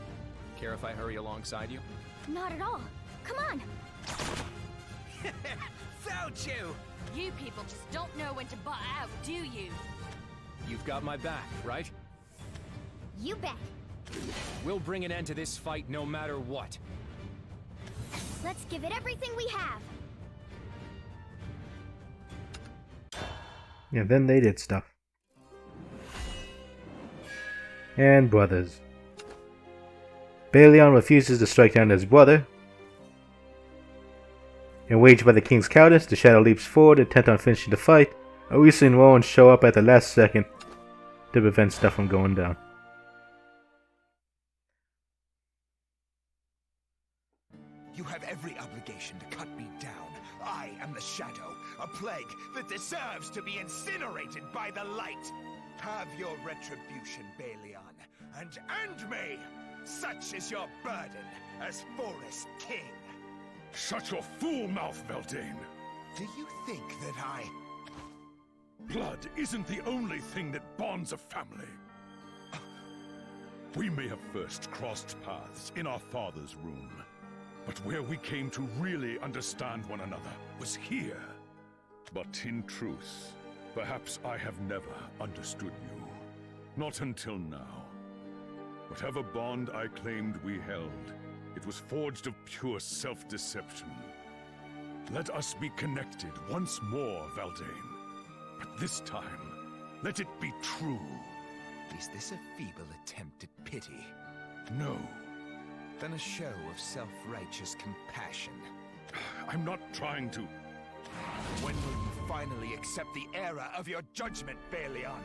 Care if I hurry alongside you? Not at all. Come on! Found you! You people just don't know when to butt out, do you? You've got my back, right? You bet. We'll bring an end to this fight no matter what. Let's give it everything we have. Yeah, then they did stuff. And brothers. Balion refuses to strike down his brother. Enraged by the king's cowardice, the Shadow leaps forward, intent on finishing the fight. Arisa and Rowan show up at the last second to prevent stuff from going down. You have every obligation to cut me down. I am the Shadow, a plague that deserves to be incinerated by the light. Have your retribution, Balion, and end me! Such is your burden as Forest King. Shut your fool mouth, Valdane! Do you think that I... Blood isn't the only thing that bonds a family. We may have first crossed paths in our father's room, but where we came to really understand one another was here. But in truth, perhaps I have never understood you. Not until now. Whatever bond I claimed we held, it was forged of pure self-deception. Let us be connected once more, Valdane. But this time, let it be true. Is this a feeble attempt at pity? No. Then a show of self-righteous compassion. I'm not trying to... When will you finally accept the error of your judgment, Balion?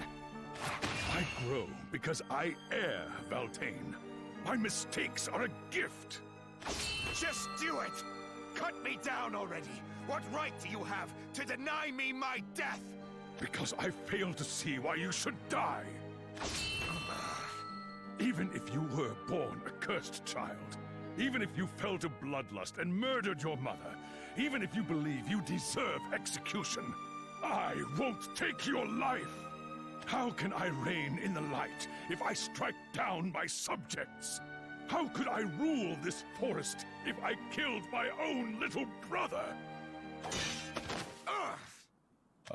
I grow because I err, Valdane. My mistakes are a gift. Just do it! Cut me down already! What right do you have to deny me my death? Because I fail to see why you should die. Even if you were born a cursed child, even if you fell to bloodlust and murdered your mother, even if you believe you deserve execution, I won't take your life. How can I reign in the light if I strike down my subjects? How could I rule this forest if I killed my own little brother?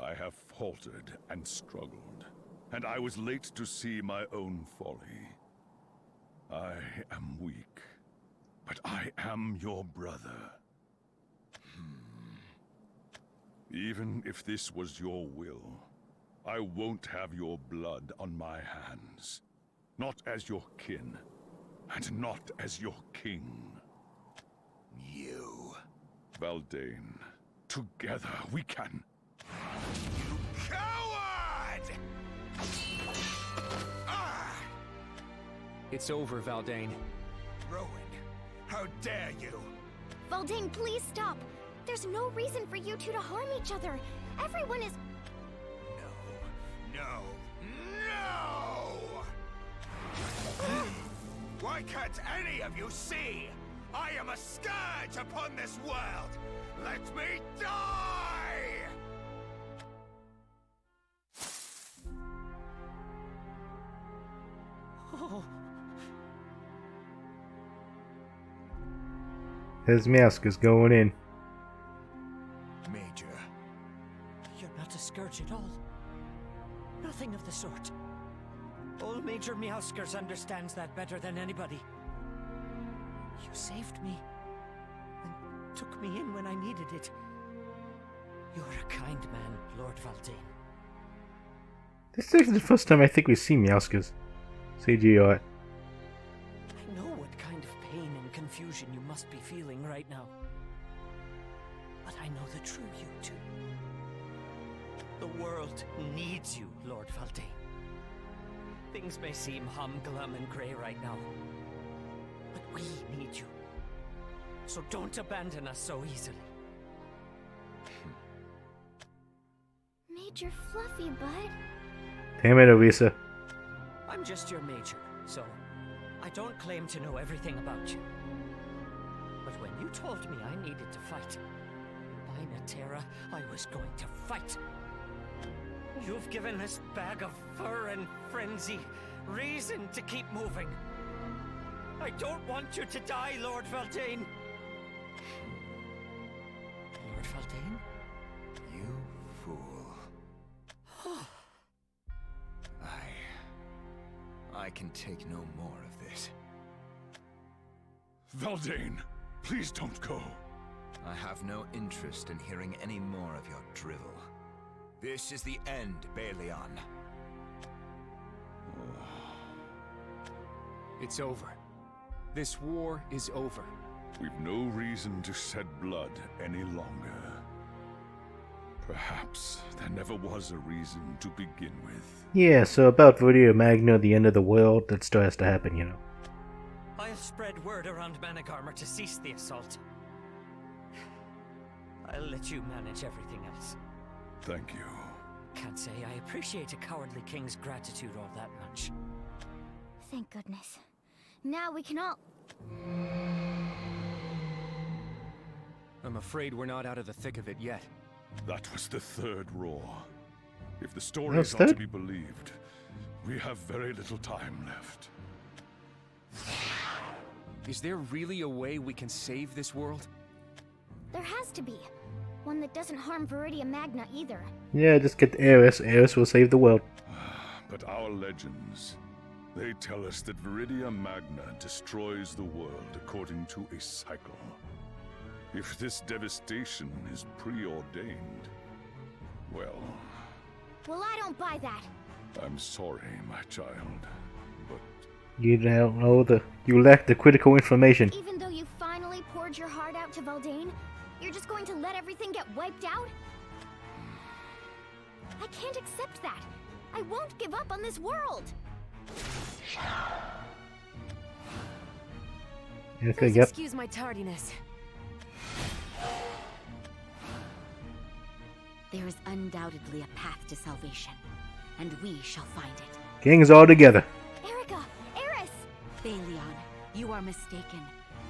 I have faltered and struggled, and I was late to see my own folly. I am weak, but I am your brother. Even if this was your will, I won't have your blood on my hands. Not as your kin, and not as your king. You... Valdane, together we can... You coward! It's over, Valdane. Rowan, how dare you? Valdane, please stop. There's no reason for you two to harm each other. Everyone is... No! Why can't any of you see? I am a scourge upon this world! Let me die! Oh. His mask is going in. Major. You're not a scourge at all. Nothing of the sort. Old Major Meowskers understands that better than anybody. You saved me, and took me in when I needed it. You're a kind man, Lord Valdane. This is actually the first time I think we've seen Meowskers. CGI. I know what kind of pain and confusion you must be feeling right now. But I know the true you too. The world needs you, Lord Valdane. Things may seem humglum and grey right now, but we need you. So don't abandon us so easily. Major Fluffy Bud. Damn it, Orisa. I'm just your major, so I don't claim to know everything about you. But when you told me I needed to fight, by Natera, I was going to fight. You've given this bag of fur and frenzy reason to keep moving. I don't want you to die, Lord Valdane. Lord Valdane? You fool. I can take no more of this. Valdane, please don't go. I have no interest in hearing any more of your drivel. This is the end, Baleon. It's over. This war is over. We've no reason to shed blood any longer. Perhaps there never was a reason to begin with. Yeah, so about Viridia Magna, the end of the world, that still has to happen, you know. I'll spread word around Managarmr to cease the assault. I'll let you manage everything else. Thank you. Can't say I appreciate a cowardly king's gratitude all that much. Thank goodness. Now we can all... I'm afraid we're not out of the thick of it yet. That was the third roar. If the story That's is not to third? be believed, we have very little time left. Is there really a way we can save this world? There has to be. One that doesn't harm Viridia Magna either. Yeah, just get the Eris. Eris will save the world. But our legends, they tell us that Viridia Magna destroys the world according to a cycle. If this devastation is preordained, well... Well, I don't buy that. I'm sorry, my child, but... You don't know you lack the critical information. Even though you finally poured your heart out to Valdane, you're just going to let everything get wiped out? I can't accept that. I won't give up on this world. Okay, Please yep. excuse my tardiness. There is undoubtedly a path to salvation, and we shall find it. Kings all together. Erica! Eris! Baleon, you are mistaken.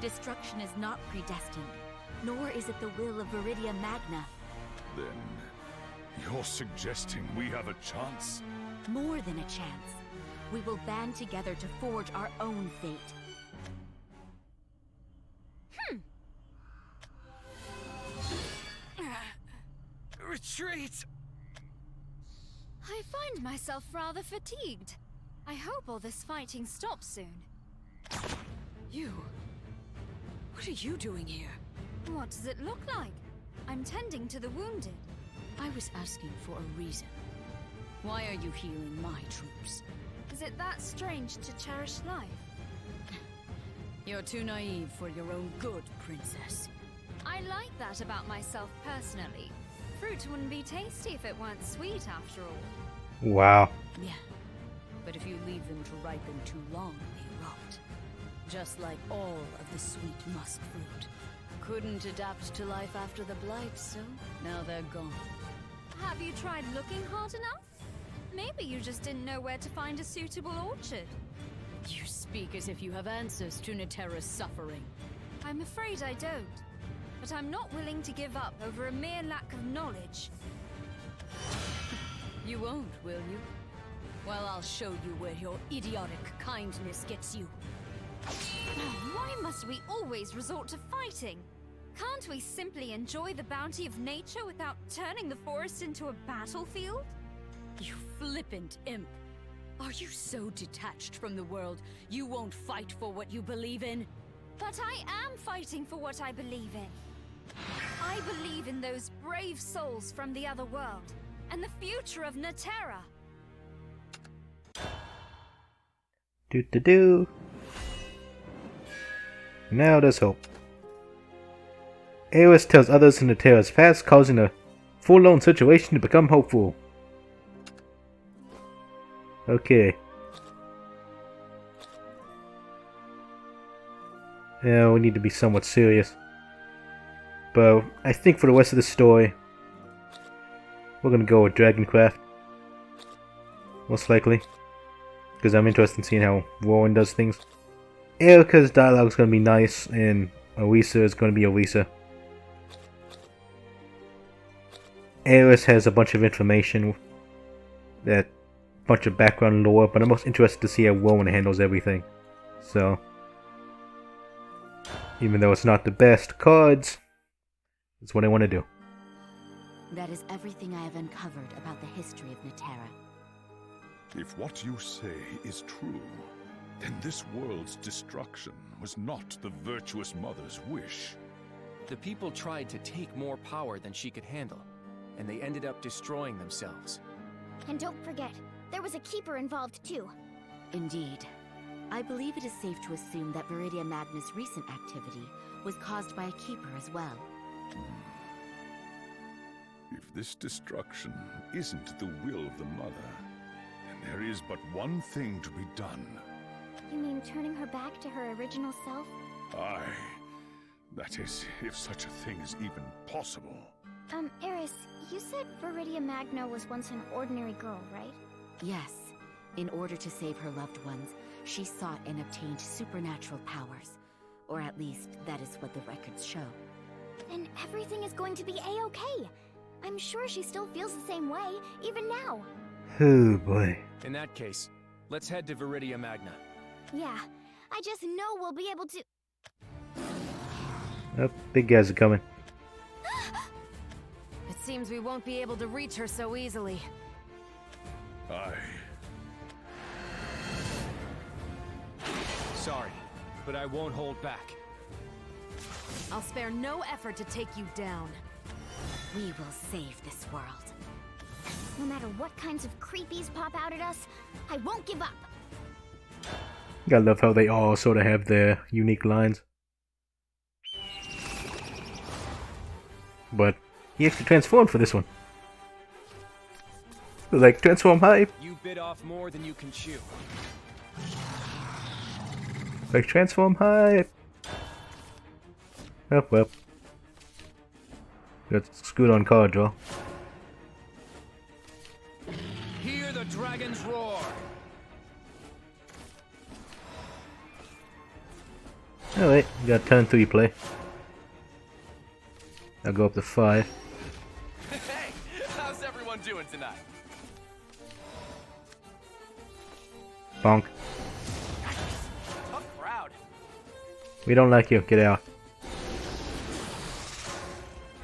Destruction is not predestined, nor is it the will of Viridia Magna. Then, you're suggesting we have a chance? More than a chance. We will band together to forge our own fate. Retreat! I find myself rather fatigued. I hope all this fighting stops soon. You? What are you doing here? What does it look like? I'm tending to the wounded. I was asking for a reason. Why are you healing my troops? Is it that strange to cherish life? You're too naive for your own good, princess. I like that about myself personally. Fruit wouldn't be tasty if it weren't sweet after all. Wow. Yeah. But if you leave them to ripen too long, they rot. Just like all of the sweet musk fruit. Couldn't adapt to life after the blight, so now they're gone. Have you tried looking hard enough? Maybe you just didn't know where to find a suitable orchard. You speak as if you have answers to Natera's suffering. I'm afraid I don't. But I'm not willing to give up over a mere lack of knowledge. You won't, will you? Well, I'll show you where your idiotic kindness gets you. Why must we always resort to fighting? Can't we simply enjoy the bounty of nature without turning the forest into a battlefield? You flippant imp. Are you so detached from the world, you won't fight for what you believe in? But I am fighting for what I believe in. I believe in those brave souls from the other world, and the future of Naterra. Do. Now there's hope. Aerith tells others in Naterra's past, causing a forlorn situation to become hopeful. Okay. Yeah, we need to be somewhat serious. But I think for the rest of the story, we're gonna go with Dragoncraft. Most likely. Because I'm interested in seeing how Rowan does things. Erica's dialogue is gonna be nice, and Orisa is gonna be Orisa. Aerith has a bunch of information, that bunch of background lore, but I'm most interested to see how Rowan handles everything. So, even though it's not the best cards, it's what I want to do. That is everything I have uncovered about the history of Naterra. If what you say is true, then this world's destruction was not the virtuous mother's wish. The people tried to take more power than she could handle, and they ended up destroying themselves. And don't forget, there was a keeper involved too. Indeed. I believe it is safe to assume that Viridia Magna's recent activity was caused by a keeper as well. If this destruction isn't the will of the mother, then there is but one thing to be done. You mean turning her back to her original self? Aye. That is, if such a thing is even possible. Eris, you said Viridia Magna was once an ordinary girl, right? Yes. In order to save her loved ones, she sought and obtained supernatural powers. Or at least, that is what the records show. Then everything is going to be a-okay. I'm sure she still feels the same way, even now. Oh boy. In that case, let's head to Viridia Magna. Yeah, I just know we'll be able to... Oh, big guys are coming. It seems we won't be able to reach her so easily. Aye. Sorry, but I won't hold back. I'll spare no effort to take you down. We will save this world. No matter what kinds of creepies pop out at us, I won't give up. I love how they all sort of have their unique lines. But he actually transformed for this one. Like, transform high. You bit off more than you can chew. Like, transform high. Oh, well. That's good on card draw. Hear the dragon's roar. Alright, we got turn 3 play. I'll go up to 5. Hey, how's everyone doing tonight? Bonk. Tough crowd. We don't like you, get out.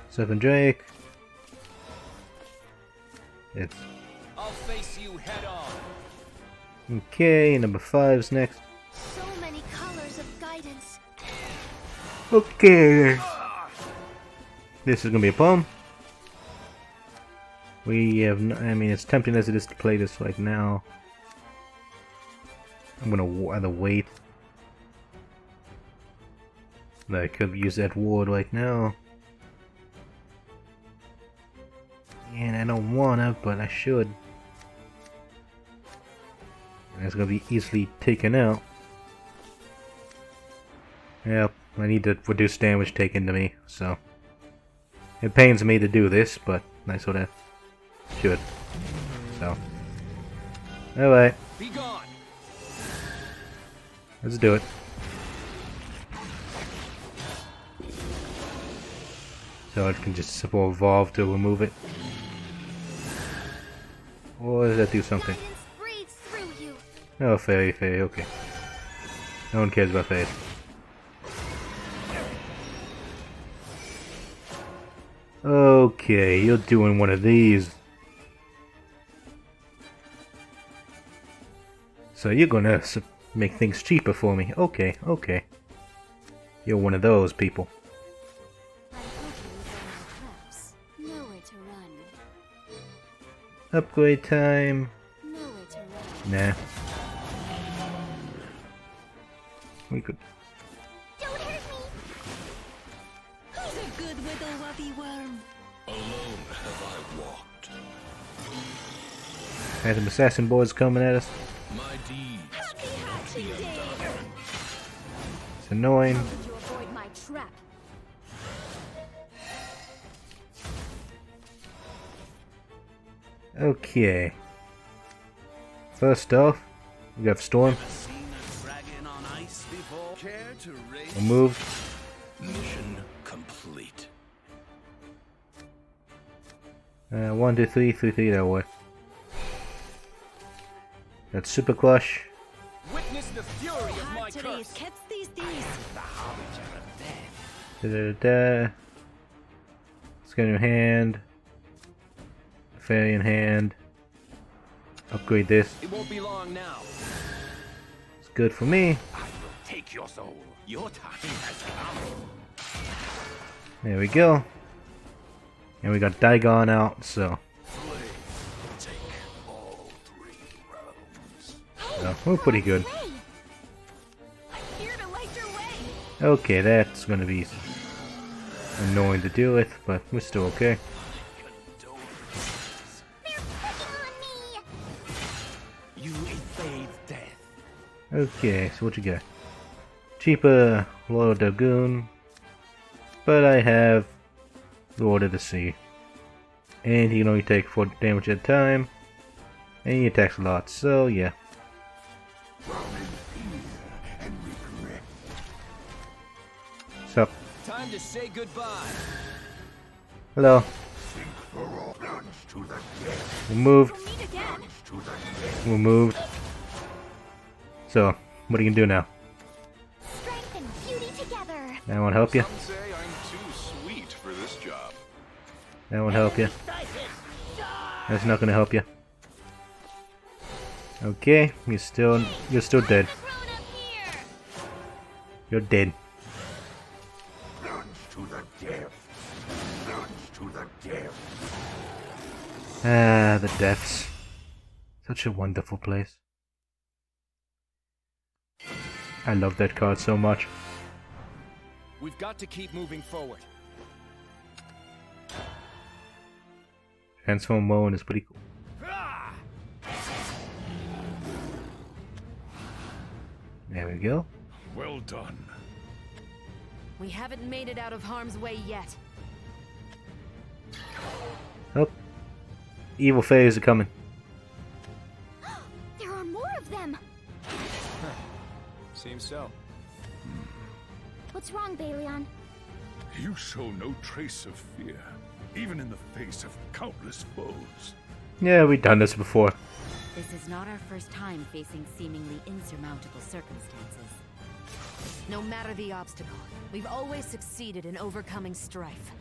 7 Drake. It's I'll face you head on. okay, number 5's next. So many colors of guidance. Okay. This is gonna be a bomb. We have I mean, it's tempting as it is to play this right now. I'm gonna either wait. I could use that ward right now. And I don't wanna, but I should. And it's gonna be easily taken out. Yep, I need to reduce damage taken to me, so. It pains me to do this, but I sorta should. So. Alright. Be gone. Let's do it. So it can just simple evolve to remove it. Or does that do something? Oh, fairy, okay. No one cares about fairies. Okay, you're doing one of these. So you're gonna make things cheaper for me. Okay, okay. You're one of those people. I hope you learn my traps. Nowhere to run. Upgrade time. Nowhere to run. Nah. We could. Don't hurt me! Who's a good wiggle wubby worm? Alone have I walked. Had some assassin boys coming at us. My deeds Happy hatching day! It's annoying. How did you avoid my trap? Okay. First off, we have Storm. We'll move. mission complete. 1, 2, 3, 3, 3 that way. That's Super Crush. Witness the fury of my curse. Da da da. Let's get a new hand. Fairy in hand. Upgrade this. It won't be long now. It's good for me. Take your soul. Your time has come. There we go. And we got Daigon out, so. So we're pretty good. Okay, that's gonna be annoying to deal with, but we're still okay. You evade death. Okay, so what you got? Cheaper Loyal Dragoon, but I have Lord of the Sea. And he can only take 4 damage at a time, and he attacks a lot, so yeah. Sup? Time to say goodbye. Hello. We moved. We moved. So, what are you gonna do now? Strength and beauty together. That won't help you. Some say I'm too sweet for this job. That won't help you. That's not gonna help you. Okay, you're still dead. You're dead. Ah, the depths. Such a wonderful place. I love that card so much. We've got to keep moving forward. Transform mode is pretty cool. There we go. Well done. We haven't made it out of harm's way yet. Oh. Evil Fays are coming. There are more of them. Seems so. What's wrong, Balion? You show no trace of fear, even in the face of countless foes. Yeah, we've done this before. This is not our first time facing seemingly insurmountable circumstances. No matter the obstacle, we've always succeeded in overcoming strife.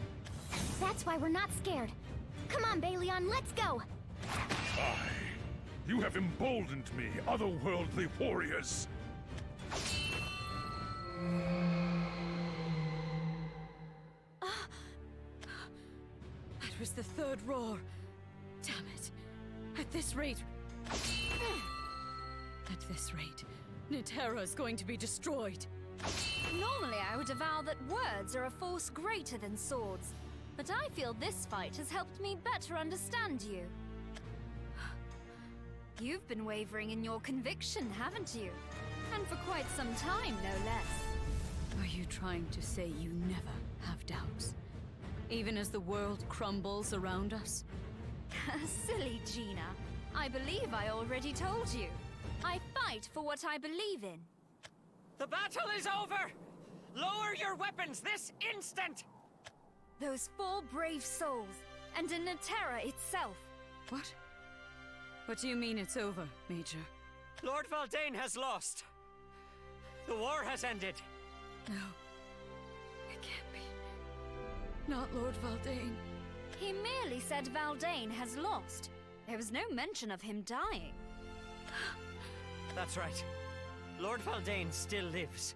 That's why we're not scared. Come on, Balion, let's go. Aye. You have emboldened me, otherworldly warriors. That was the third roar. Damn it. At this rate... At this rate, Nitera's going to be destroyed. Normally I would avow that words are a force greater than swords, but I feel this fight has helped me better understand you. You've been wavering in your conviction, haven't you? And for quite some time, no less. Are you trying to say you never have doubts? Even as the world crumbles around us? Silly Gina. I believe I already told you. I fight for what I believe in. The battle is over! Lower your weapons this instant! Those 4 brave souls, and in Nitera itself. What? What do you mean it's over, Major? Lord Valdane has lost. The war has ended. No. It can't be. Not Lord Valdane. He merely said Valdane has lost. There was no mention of him dying. The That's right. Lord Valdane still lives.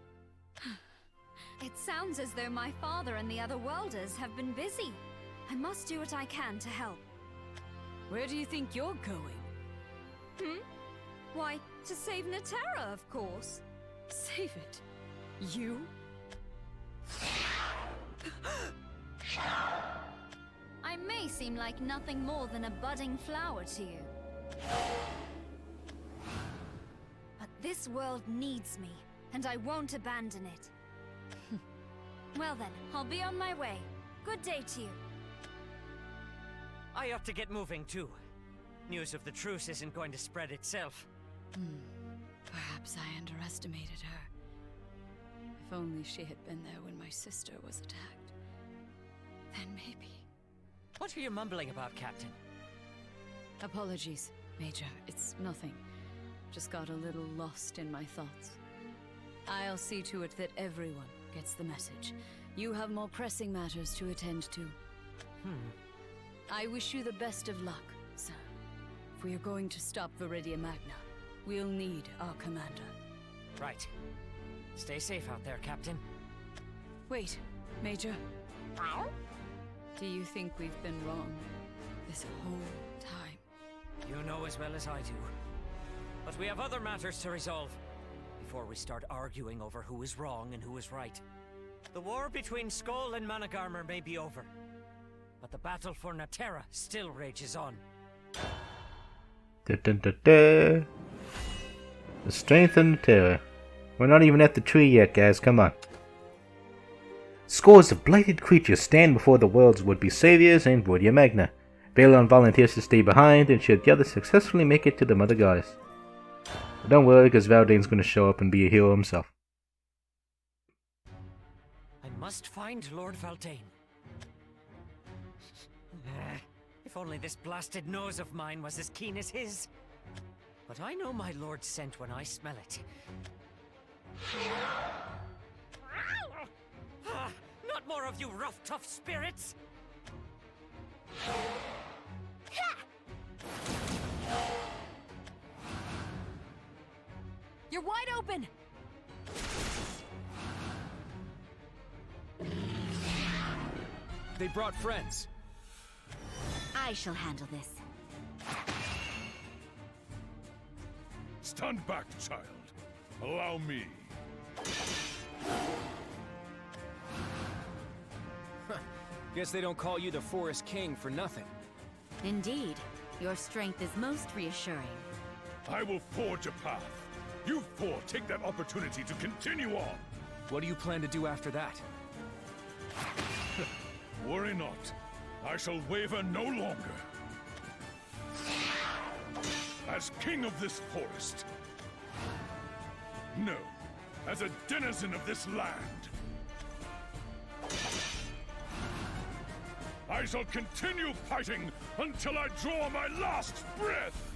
It sounds as though my father and the other Worlders have been busy. I must do what I can to help. Where do you think you're going? Why, to save Natera, of course. Save it? You? I may seem like nothing more than a budding flower to you. But this world needs me, and I won't abandon it. Well then, I'll be on my way. Good day to you. I ought to get moving too. News of the truce isn't going to spread itself. Perhaps I underestimated her. If only she had been there when my sister was attacked. Then maybe... What are you mumbling about, Captain? Apologies, Major. It's nothing. Just got a little lost in my thoughts. I'll see to it that everyone gets the message. You have more pressing matters to attend to. I wish you the best of luck, sir. If we are going to stop Viridia Magna, we'll need our commander. Right. Stay safe out there, Captain. Wait, Major. Do you think we've been wrong this whole time? You know as well as I do. But we have other matters to resolve before we start arguing over who is wrong and who is right. The war between Skoll and Managarmr may be over, but the battle for Natera still rages on. The strength of Natera. We're not even at the tree yet, guys. Come on. Scores of blighted creatures stand before the world's would-be saviors in Viridia Magna. Balon volunteers to stay behind and should the others successfully make it to the Mother Goddess. But don't worry, because Valdane's going to show up and be a hero himself. I must find Lord Valdane. If only this blasted nose of mine was as keen as his. But I know my lord's scent when I smell it. Not more of you rough, tough spirits! You're wide open! They brought friends. I shall handle this. Stand back, child. Allow me. Guess they don't call you the Forest King for nothing. Indeed. Your strength is most reassuring. I will forge a path. You four take that opportunity to continue on. What do you plan to do after that? Worry not. I shall waver no longer. As king of this forest. No, as a denizen of this land. I shall continue fighting until I draw my last breath!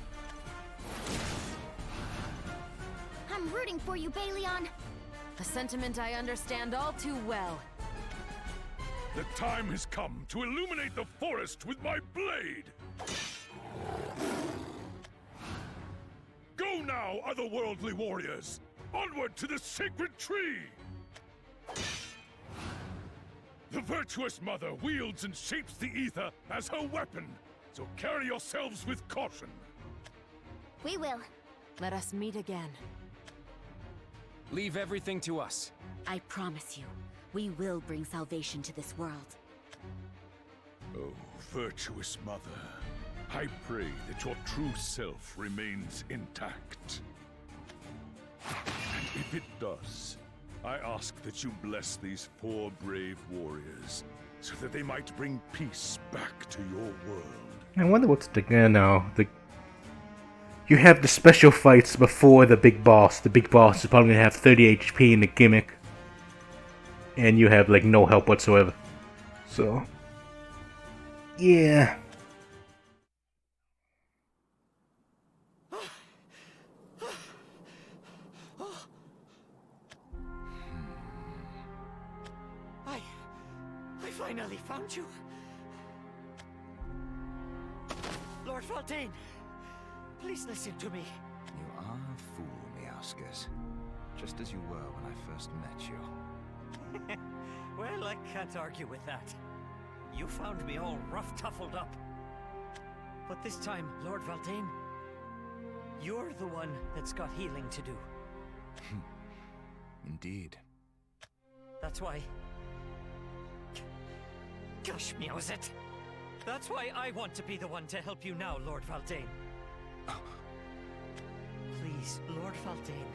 I'm rooting for you, Balion. A sentiment I understand all too well. The time has come to illuminate the forest with my blade! Go now, otherworldly warriors! Onward to the sacred tree! The virtuous mother wields and shapes the ether as her weapon, so carry yourselves with caution. We will. Let us meet again. Leave everything to us. I promise you, we will bring salvation to this world. Oh, virtuous mother, I pray that your true self remains intact. And if it does, I ask that you bless these 4 brave warriors, so that they might bring peace back to your world. I wonder what's you have the special fights before the big boss. The big boss is probably gonna have 30 HP in the gimmick. And you have like no help whatsoever. So yeah. I finally found you. Lord Valdane, please listen to me. You are a fool, Miascus. Just as you were when I first met you. Well, I can't argue with that. You found me all rough-tuffled up. But this time, Lord Valdane, you're the one that's got healing to do. Indeed. That's why... Gosh, Meowsit! That's why I want to be the one to help you now, Lord Valdane. Please, Lord Valdane,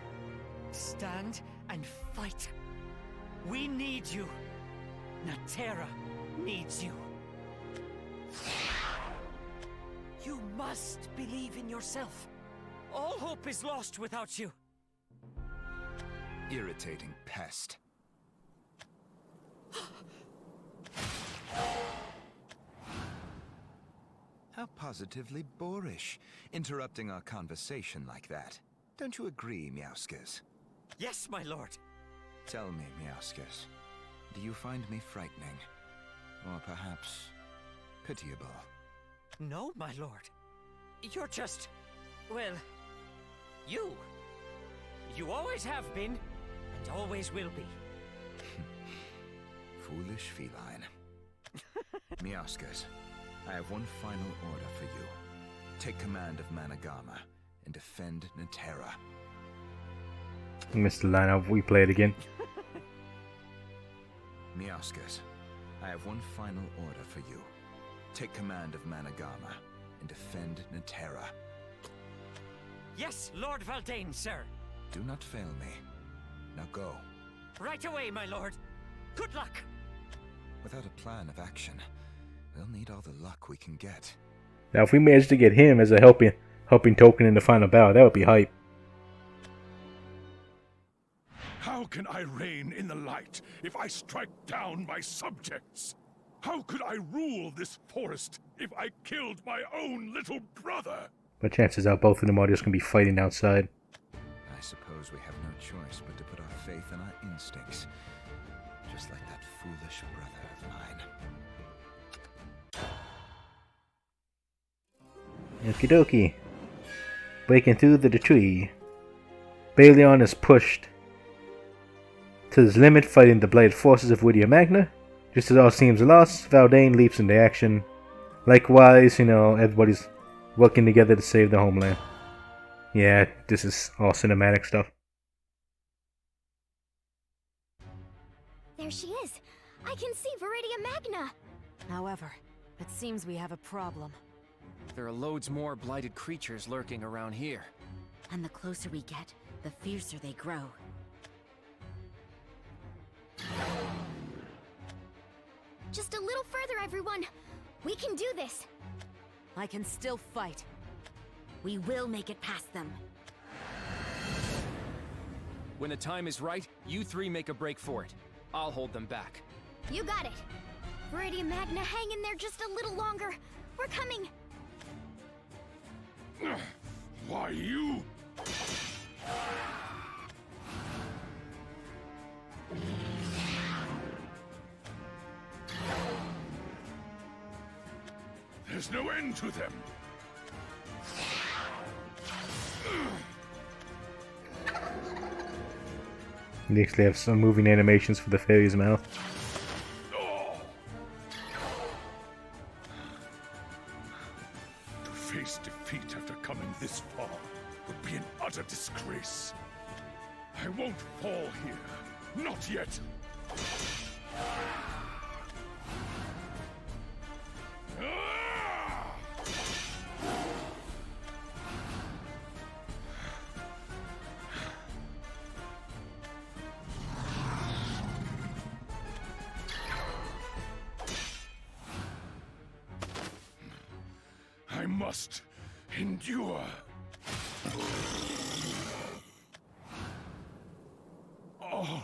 stand and fight. We need you. Natera needs you. You must believe in yourself. All hope is lost without you. Irritating pest. How positively boorish, interrupting our conversation like that. Don't you agree, Miascus? Yes, my lord. Tell me, Miascus, do you find me frightening? Or perhaps pitiable? No, my lord. You're just... well... you. You always have been, and always will be. Foolish feline. Miascus, I have one final order for you. Take command of Managama and defend Natera. I missed the line. We play it again. Miascus, I have one final order for you. Take command of Managama and defend Natera. Yes, Lord Valdane, sir. Do not fail me. Now go. Right away, my lord. Good luck. Without a plan of action, we'll need all the luck we can get. Now, if we manage to get him as a helping token in the final battle, that would be hype. How can I reign in the light if I strike down my subjects? How could I rule this forest if I killed my own little brother? But chances are both of them are just going to be fighting outside. I suppose we have no choice but to put our faith in our instincts. Just like that foolish brother of mine. Okie dokie. Breaking through the tree. Balion is pushed to his limit, fighting the blighted forces of Widia Magna. Just as all seems lost, Valdane leaps into action. Likewise, everybody's working together to save the homeland. Yeah, this is all cinematic stuff. There she is! I can see Viridia Magna! However, it seems we have a problem. There are loads more blighted creatures lurking around here. And the closer we get, the fiercer they grow. Just a little further, everyone! We can do this! I can still fight. We will make it past them. When the time is right, you three make a break for it. I'll hold them back. You got it! Viridia Magna, hang in there just a little longer! We're coming! Why, you... There's no end to them. They actually have some moving animations for the fairy's mouth. To face defeat after coming this far would be an utter disgrace. I won't fall here. Not yet. I must endure. Oh.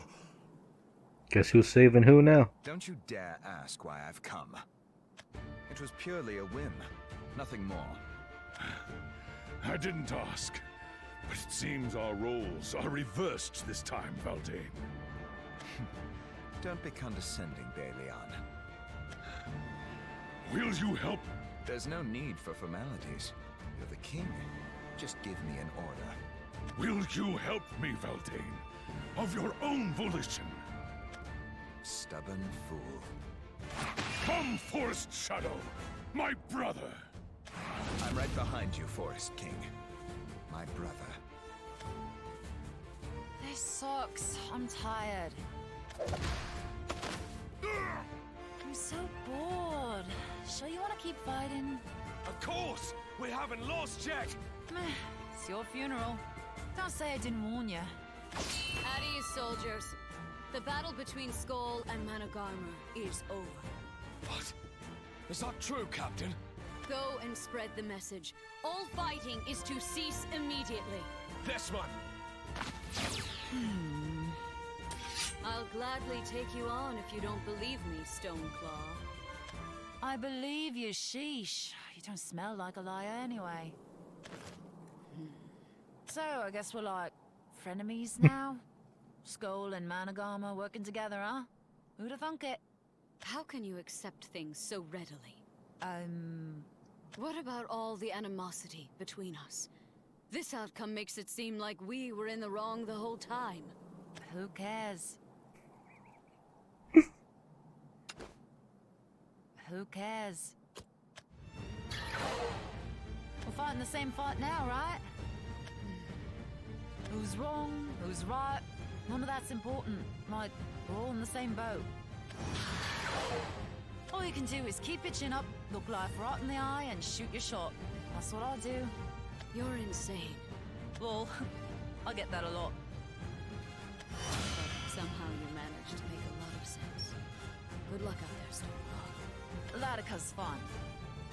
Guess who's saving who now? Don't you dare ask why I've come. It was purely a whim, nothing more. I didn't ask, but it seems our roles are reversed this time, Valdane. Don't be condescending, Balion. Will you help? There's no need for formalities. You're the king. Just give me an order. Will you help me, Valdane? Of your own volition? Stubborn fool. Come, Forest Shadow, my brother! I'm right behind you, Forest King. My brother. This sucks. I'm tired. I'm so bored. Sure you want to keep fighting? Of course! We haven't lost yet! Meh, it's your funeral. Don't say I didn't warn you. At ease, soldiers. The battle between Skull and Managarma is over. What? Is that true, Captain? Go and spread the message. All fighting is to cease immediately. This one! I'll gladly take you on if you don't believe me, Stoneclaw. I believe you, sheesh. You don't smell like a liar anyway. So, I guess we're like frenemies now? Skull and Managarma working together, huh? Who'd have thunk it? How can you accept things so readily? Um... What about all the animosity between us? This outcome makes it seem like we were in the wrong the whole time. Who cares? Who cares? We're fighting the same fight now, right? Who's wrong? Who's right? None of that's important. Like, we're all in the same boat. All you can do is keep your chin up, look life right in the eye, and shoot your shot. That's what I do. You're insane. Well, I get that a lot. But somehow you managed to make a lot of sense. Good luck out there, Stoneclaw. Latica's fun.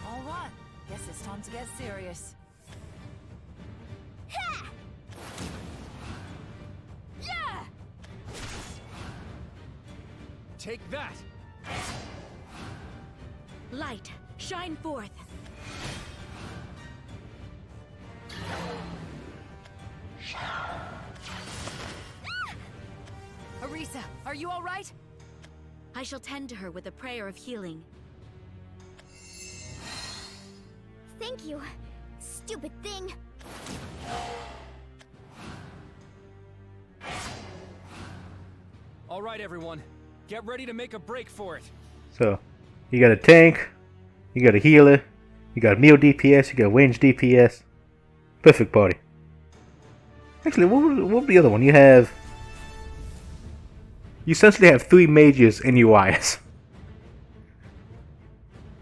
All right, guess it's time to get serious. Ha! Yeah! Take that! Light, shine forth. Arisa, are you all right? I shall tend to her with a prayer of healing. Thank you, stupid thing. All right, everyone. Get ready to make a break for it. So, you got a tank, you got a healer, you got meal DPS, you got range DPS. Perfect party. Actually, what was the other one? You essentially have 3 mages and UIs.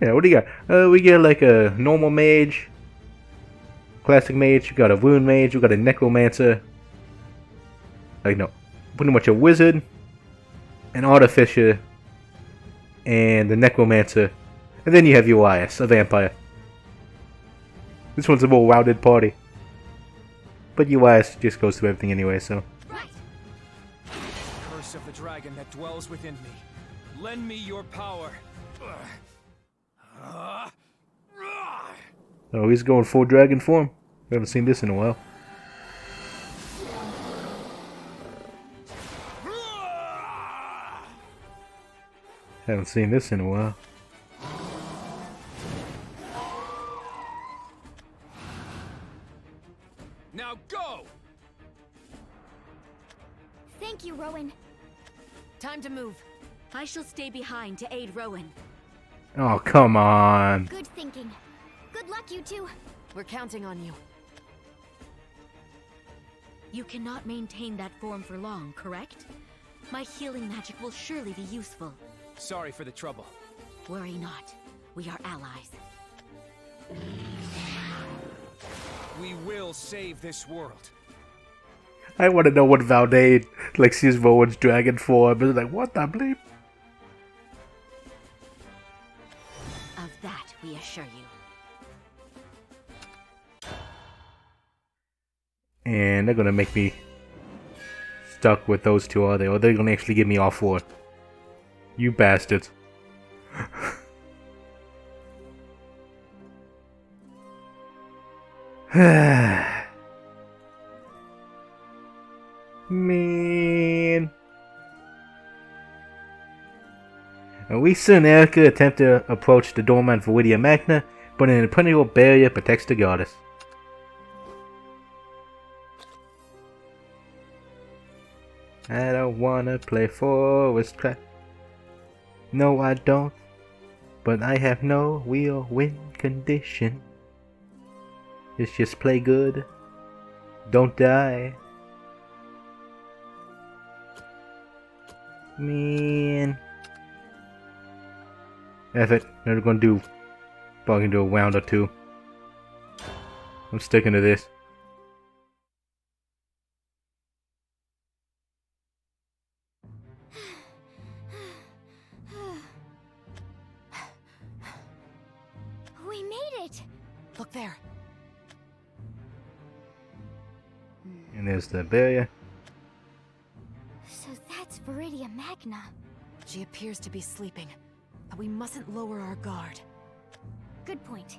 Yeah, what do you got? We get like a normal mage, classic mage, you got a rune mage, you got a necromancer. Like, no, pretty much a wizard, an artificer, and the necromancer. And then you have UIS, a vampire. This one's a more rounded party. But UIS just goes through everything anyway, so. Right. Curse of the dragon that dwells within me. Lend me your power. Oh, he's going full dragon form. We haven't seen this in a while. Haven't seen this in a while. Now go! Thank you, Rowan. Time to move. I shall stay behind to aid Rowan. Oh, come on. Good thinking. Good luck, you two. We're counting on you. You cannot maintain that form for long, correct? My healing magic will surely be useful. Sorry for the trouble. Worry not. We are allies. We will save this world. I want to know what Valdane like sees Rowan's dragon form. But like, what the bleep? Of that we assure you. And they're gonna make me stuck with those two, are they? Or they're gonna actually give me all 4. You bastards. Man. We see Erica attempt to approach the doorman for Widia Magna, but an impenetrable barrier protects the goddess. I don't wanna play forwards track. No, I don't. But I have no real win condition. It's just play good. Don't die. Man. F it. Never gonna do. Probably do a round or two. I'm sticking to this. We made it! Look there. And there's the barrier. So that's Viridia Magna. She appears to be sleeping, but we mustn't lower our guard. Good point.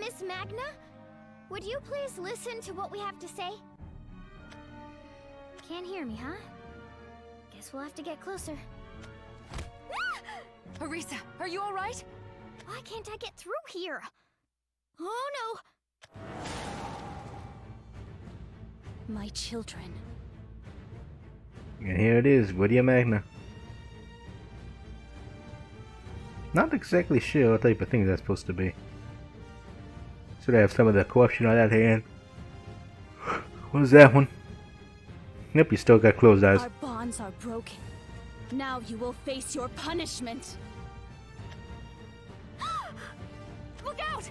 Miss Magna? Would you please listen to what we have to say? Can't hear me, huh? Guess we'll have to get closer. Arisa, are you alright? Why can't I get through here? Oh no! My children. And here it is, Viridia Magna. Not exactly sure what type of thing that's supposed to be. Should I have some of the corruption on that hand? What is that one? Yep, you still got closed eyes. Our bonds are broken. Now you will face your punishment. Look out!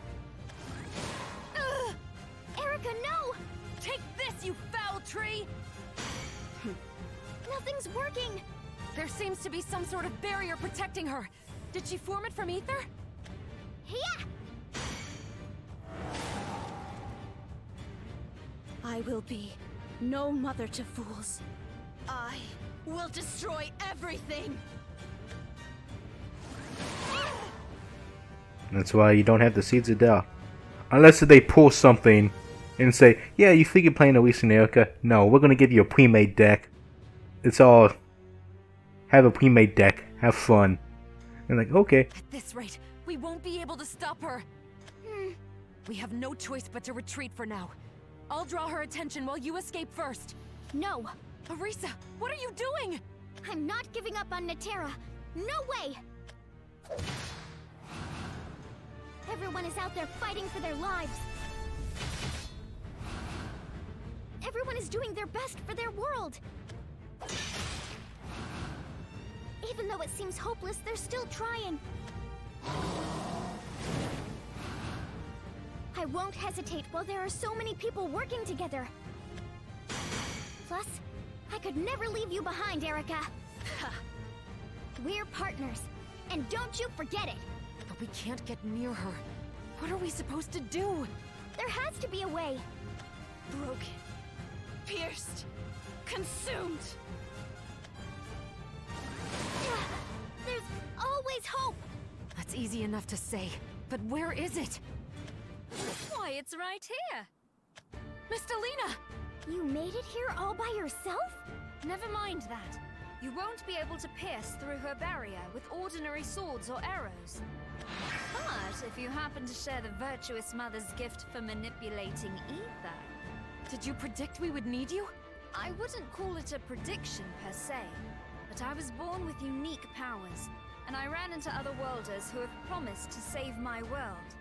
Erica, no! Take this, you foul tree! Nothing's working! There seems to be some sort of barrier protecting her. Did she form it from ether? Yeah! I will be no mother to fools. I will destroy everything! That's why you don't have the Seeds of Doubt. Unless they pull something and say, yeah, you think you're playing Elise and Erica? No, we're going to give you a pre-made deck. It's all, have a pre-made deck, have fun. And like, okay. At this rate, we won't be able to stop her. We have no choice but to retreat for now. I'll draw her attention while you escape first. No! Arisa, what are you doing? I'm not giving up on Natera. No way! Everyone is out there fighting for their lives. Everyone is doing their best for their world. Even though it seems hopeless, they're still trying. I won't hesitate while there are so many people working together. Plus, I could never leave you behind, Erica. We're partners, and don't you forget it. But we can't get near her. What are we supposed to do? There has to be a way. Broken. Pierced. Consumed. There's always hope. That's easy enough to say, but where is it? Why, it's right here. Miss Delina! You made it here all by yourself? Never mind that. You won't be able to pierce through her barrier with ordinary swords or arrows. But if you happen to share the virtuous mother's gift for manipulating ether... Did you predict we would need you? I wouldn't call it a prediction per se, but I was born with unique powers, and I ran into other worlders who have promised to save my world.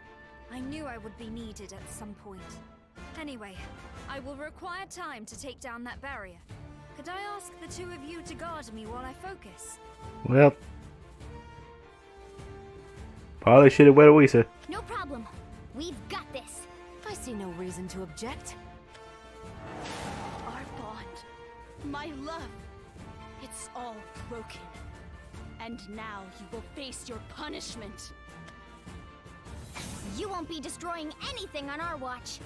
I knew I would be needed at some point. Anyway, I will require time to take down that barrier. Could I ask the two of you to guard me while I focus? Well, probably should have went Louisa. No problem. We've got this. I see no reason to object. Our bond. My love. It's all broken. And now you will face your punishment. You won't be destroying anything on our watch.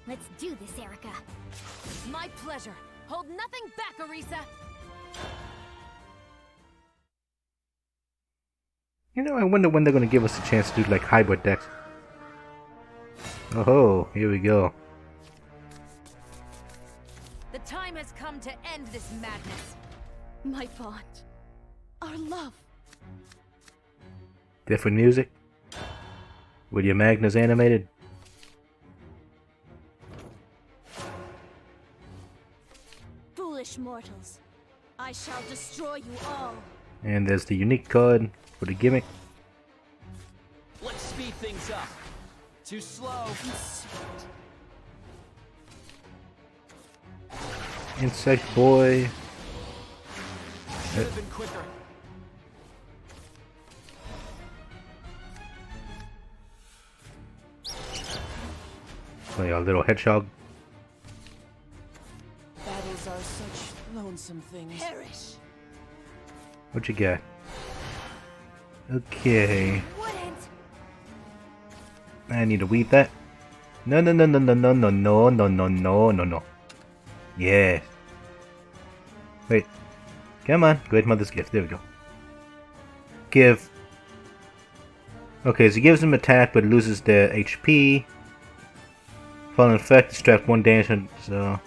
Let's do this, Erica. My pleasure. Hold nothing back, Arisa. You know, I wonder when they're going to give us a chance to do like hybrid decks. Oh, here we go. The time has come to end this madness. My bond. Our love. Different music. With your Magna's animated. foolish mortals. I shall destroy you all. And there's the unique card for the gimmick. Let's speed things up. Too slow. Insect boy. Should have been quicker. Play a little hedgehog. Battles are such lonesome things. Perish. What you got? Okay. I need to weave that. No, no, no, no, no, no, no, no, no, no, no, no, no. Yeah. Wait. Come on. Great Mother's Gift. There we go. Give. Okay, so he gives them attack but loses their HP. Fallen effect, distract 1 damage. So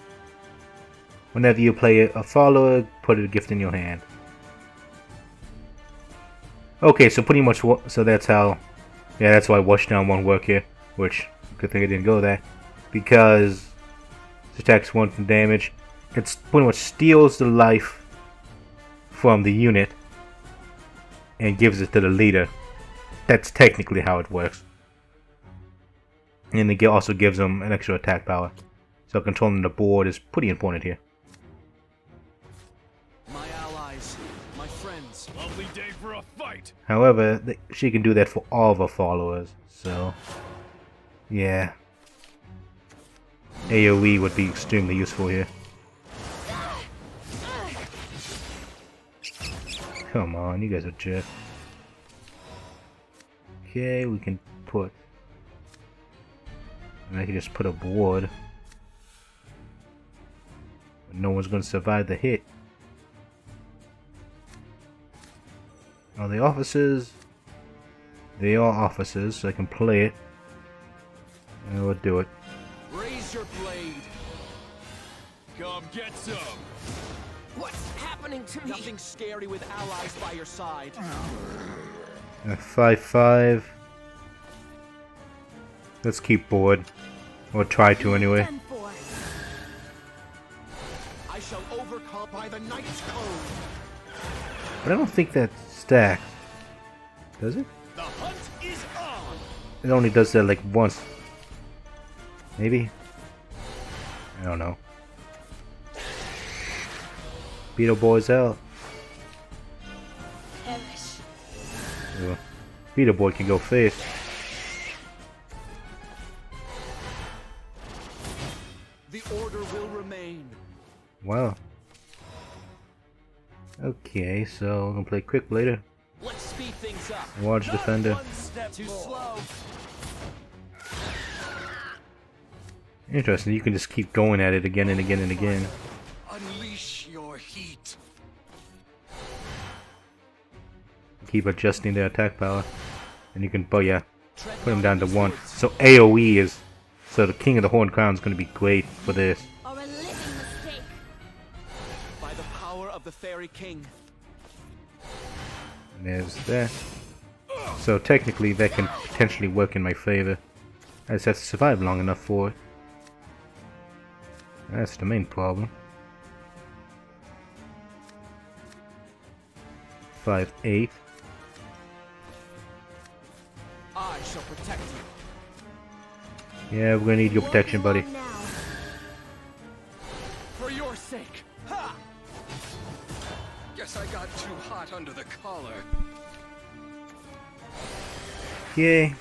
whenever you play a follower, put a gift in your hand. Okay, so pretty much, so that's how, yeah, that's why Wash Down won't work here, which, good thing I didn't go there, because it attacks 1 from damage, it pretty much steals the life from the unit and gives it to the leader. That's technically how it works. And it also gives them an extra attack power, so controlling the board is pretty important here. My allies, my friends. Lovely day for a fight. However, she can do that for all of her followers, so yeah. AoE would be extremely useful here. Come on, you guys are jerks. Okay, we can put... I can just put a board. But no one's going to survive the hit. Are they officers? They are officers, so I can play it. And we'll do it. Raise your blade. Come get some. What's happening to me? Nothing scary with allies by your side. 5/5. Let's keep board. Or try to anyway. I shall overcome by the Knight's Code. But I don't think that stacks. Does it? The hunt is on. It only does that like once. Maybe? I don't know. Beetle Boy's out. Well, Beetle Boy can go first. The order will remain. Wow. Okay, so I'm gonna play quick later. Let's speed things up. Large defender. Too slow. Interesting, you can just keep going at it again and again and again. Unleash your heat. Keep adjusting their attack power. And you can, oh yeah, put him down to 1. So AoE is, so the King of the Horned Crown is going to be great for this. Or a living mistake. By the power of the Fairy King. And there's that. So technically that can potentially work in my favor. I just have to survive long enough for it. That's the main problem. 5/8. I shall protect you. Yeah, we're gonna need your protection, buddy. For your sake. Ha! Guess I got too hot under the collar. Yay.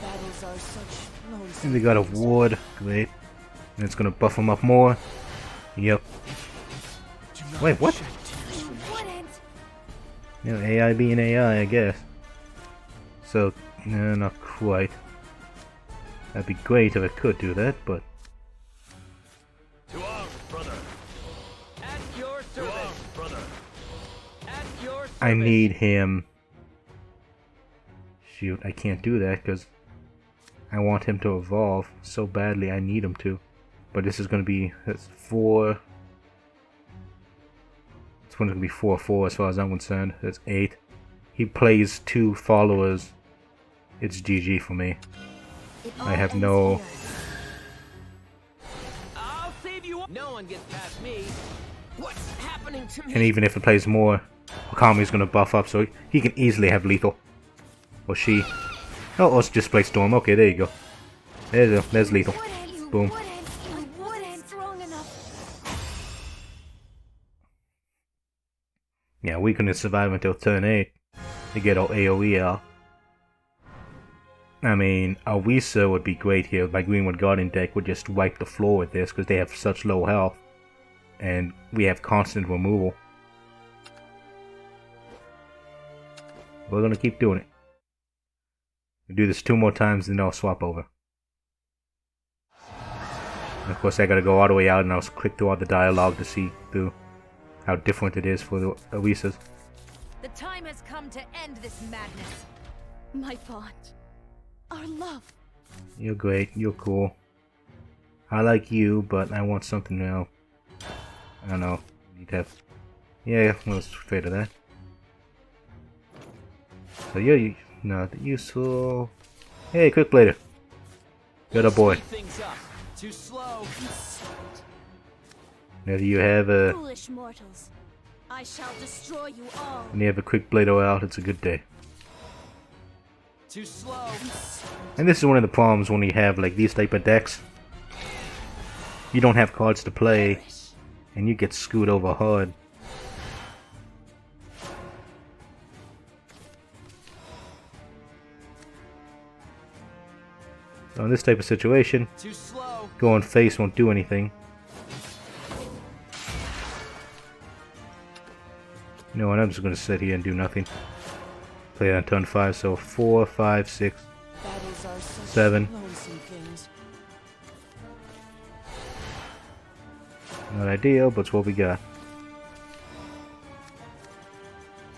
Battles are such lonesome. And they got a ward. Great. And it's gonna buff them up more. Yep. Wait, what? You know, AI being AI, I guess. So, no, not quite. That'd be great if I could do that, but... To arms, brother. At your To service. arms, brother. At your service. I need him... Shoot, I can't do that because I want him to evolve so badly. I need him to. But this is going to be... That's 4... It's going to be 4/4 as far as I'm concerned. That's 8. He plays 2 followers. It's GG for me. I have no... No one gets past me. What's happening to me? And even if it plays more, Wakami's gonna buff up, so he can easily have lethal. Or she. Oh, let's just play Storm. Okay, there you go. There you go. There's lethal. Boom. Yeah, we couldn't survive until turn 8 to get our AoE out. I mean, Awisa would be great here. My Greenwood Guardian deck would just wipe the floor with this because they have such low health. And we have constant removal. We're gonna keep doing it. We do this 2 more times, then I'll swap over. And of course, I gotta go all the way out and I'll click through all the dialogue to see through how different it is for the Awisas. The time has come to end this madness. My bond. Our love. You're great. You're cool. I like you, but I want something else. I don't know. Need to have. Yeah, well, let's fade to that. So you're not useful. Hey, quick later. Good a boy. Too slow. Whenever you have a. Foolish mortals. I shall destroy you all. When you have a quick Blado out, it's a good day. Too slow. And this is one of the problems when you have like these type of decks. You don't have cards to play, and you get screwed over hard. So in this type of situation, going face won't do anything. You know what, I'm just going to sit here and do nothing. Play on turn 5, so 4, 5, 6, 7. Not ideal, but it's what we got.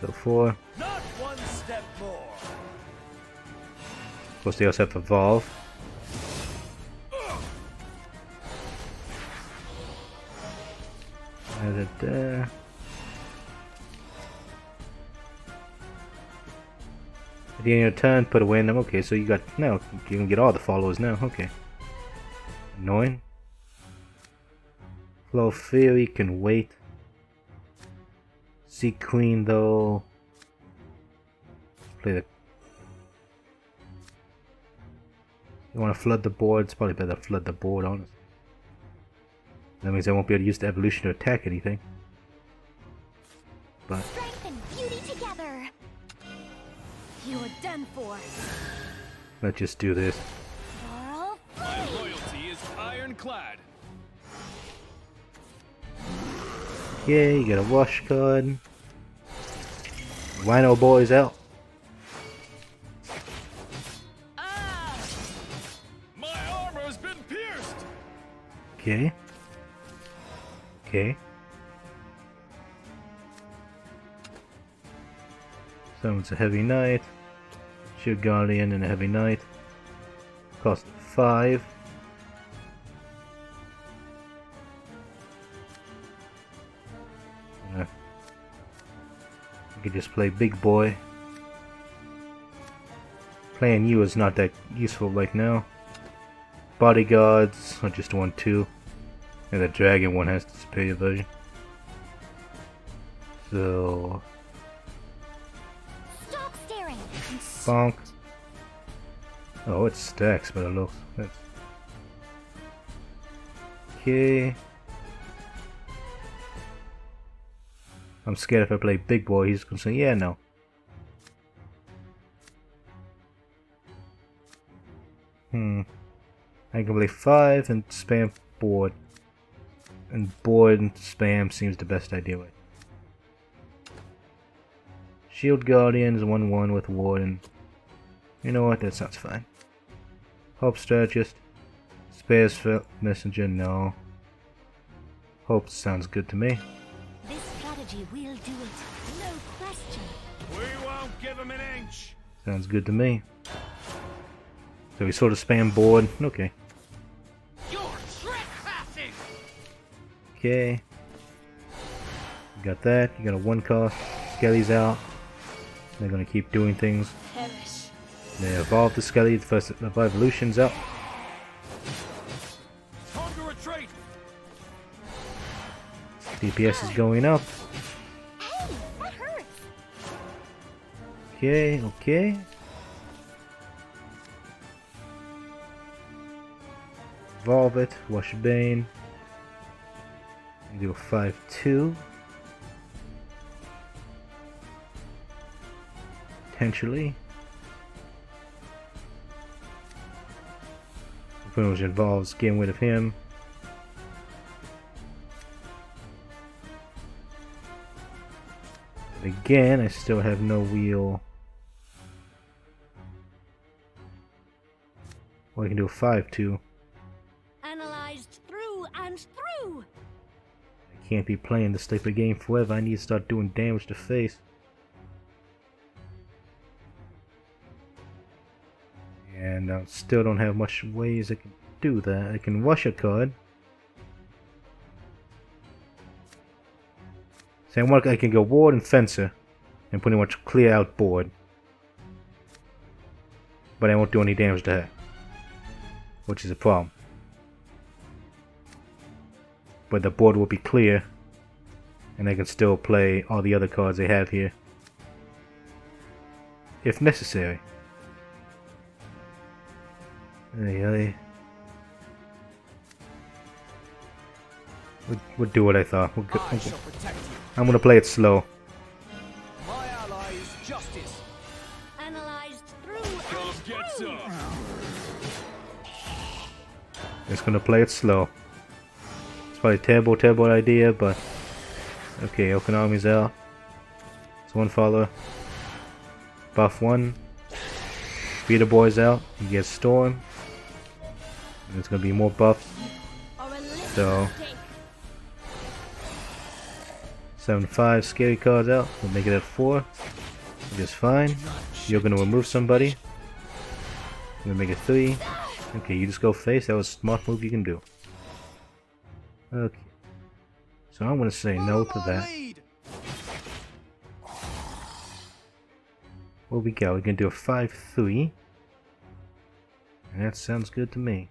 So 4. Not one step more. Of course, they also have Evolve. Add it there. At the end of your turn, put away them. Okay, so you got now you can get all the followers now. Okay. Annoying. Flow Fury can wait. Sea Queen though. Play the. You want to flood the board? It's probably better to flood the board, honestly. That means I won't be able to use the evolution to attack anything. But. Strength and beauty together. You're done for. Let's just do this. My loyalty is ironclad. Okay, you got a wash card. Wino boy's out. My armor's been pierced. Okay. Okay. Summons a Heavy Knight. Shield Guardian and a Heavy Knight. Cost 5. You can just play Big Boy. Playing you is not that useful right now. Bodyguards are just 1-2. And the dragon one has the superior version. So Stop staring. bonk. Oh, it stacks, but it looks. Okay. I'm scared if I play Big Boy, he's gonna say, yeah, no. I can play 5 and spam board. And board and spam seems the best idea. Right? Shield Guardians 1-1 with Ward, and you know what? That sounds fine. Hope Strategist. Spares for Messenger, no. Hope sounds good to me. This strategy will do it. No question. We won't give him an inch. Sounds good to me. So we sort of spam board. Okay. You're trespassing. Okay. You got that. You got a 1 cost. Skelly's out. They're gonna keep doing things. Perish. They evolved the Skelly. The first evolution's out. Time to retreat. DPS is going up. Hey, that hurts. Okay, okay. Evolve it, Wash Bane. Do a 5-2. Potentially. Pretty much involves getting rid of him. But again, I still have no wheel. Well, I can do a 5-2. Analyzed through and through. I can't be playing this type of game forever. I need to start doing damage to face. And I still don't have much ways I can do that. I can rush a card. So I can go Ward and Fencer and pretty much clear out board. But I won't do any damage to her, which is a problem. But the board will be clear, and I can still play all the other cards I have here, if necessary. We'll do what I thought. I'm gonna play it slow. My ally is justice. Analyzed through and through. Just gonna play it slow. It's probably a terrible idea, but okay. Okonami's out. It's one follower. Buff 1. Beater Boy's out. He gets Storm. And there's gonna be more buffs. So 7-5 scary cards out. We'll make it at 4. Which is fine. You're gonna remove somebody. We'll make it 3. Okay, you just go face. That was a smart move you can do. Okay. So I'm gonna say no to that. What we got? We can do a 5-3. And that sounds good to me.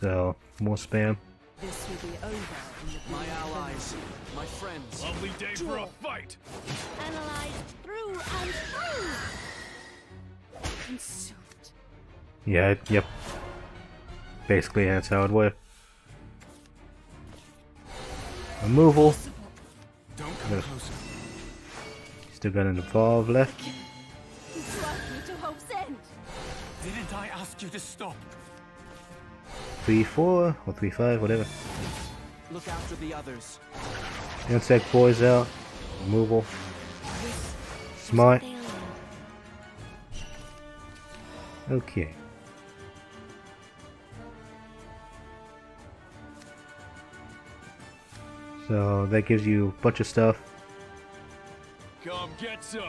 So, more spam. This will be over. My allies, my friends. Lovely day for a fight. Analyzed through and through. Consumed. Yeah, yep. Basically, that's how it works. Removal. Don't come closer. Still got an evolve left. You drove me to Hope's End. Didn't I ask you to stop? 3-4 or 3-5, whatever. Look after the others. Insect boys out. Removal. Smart. Okay. So that gives you a bunch of stuff. Come get some.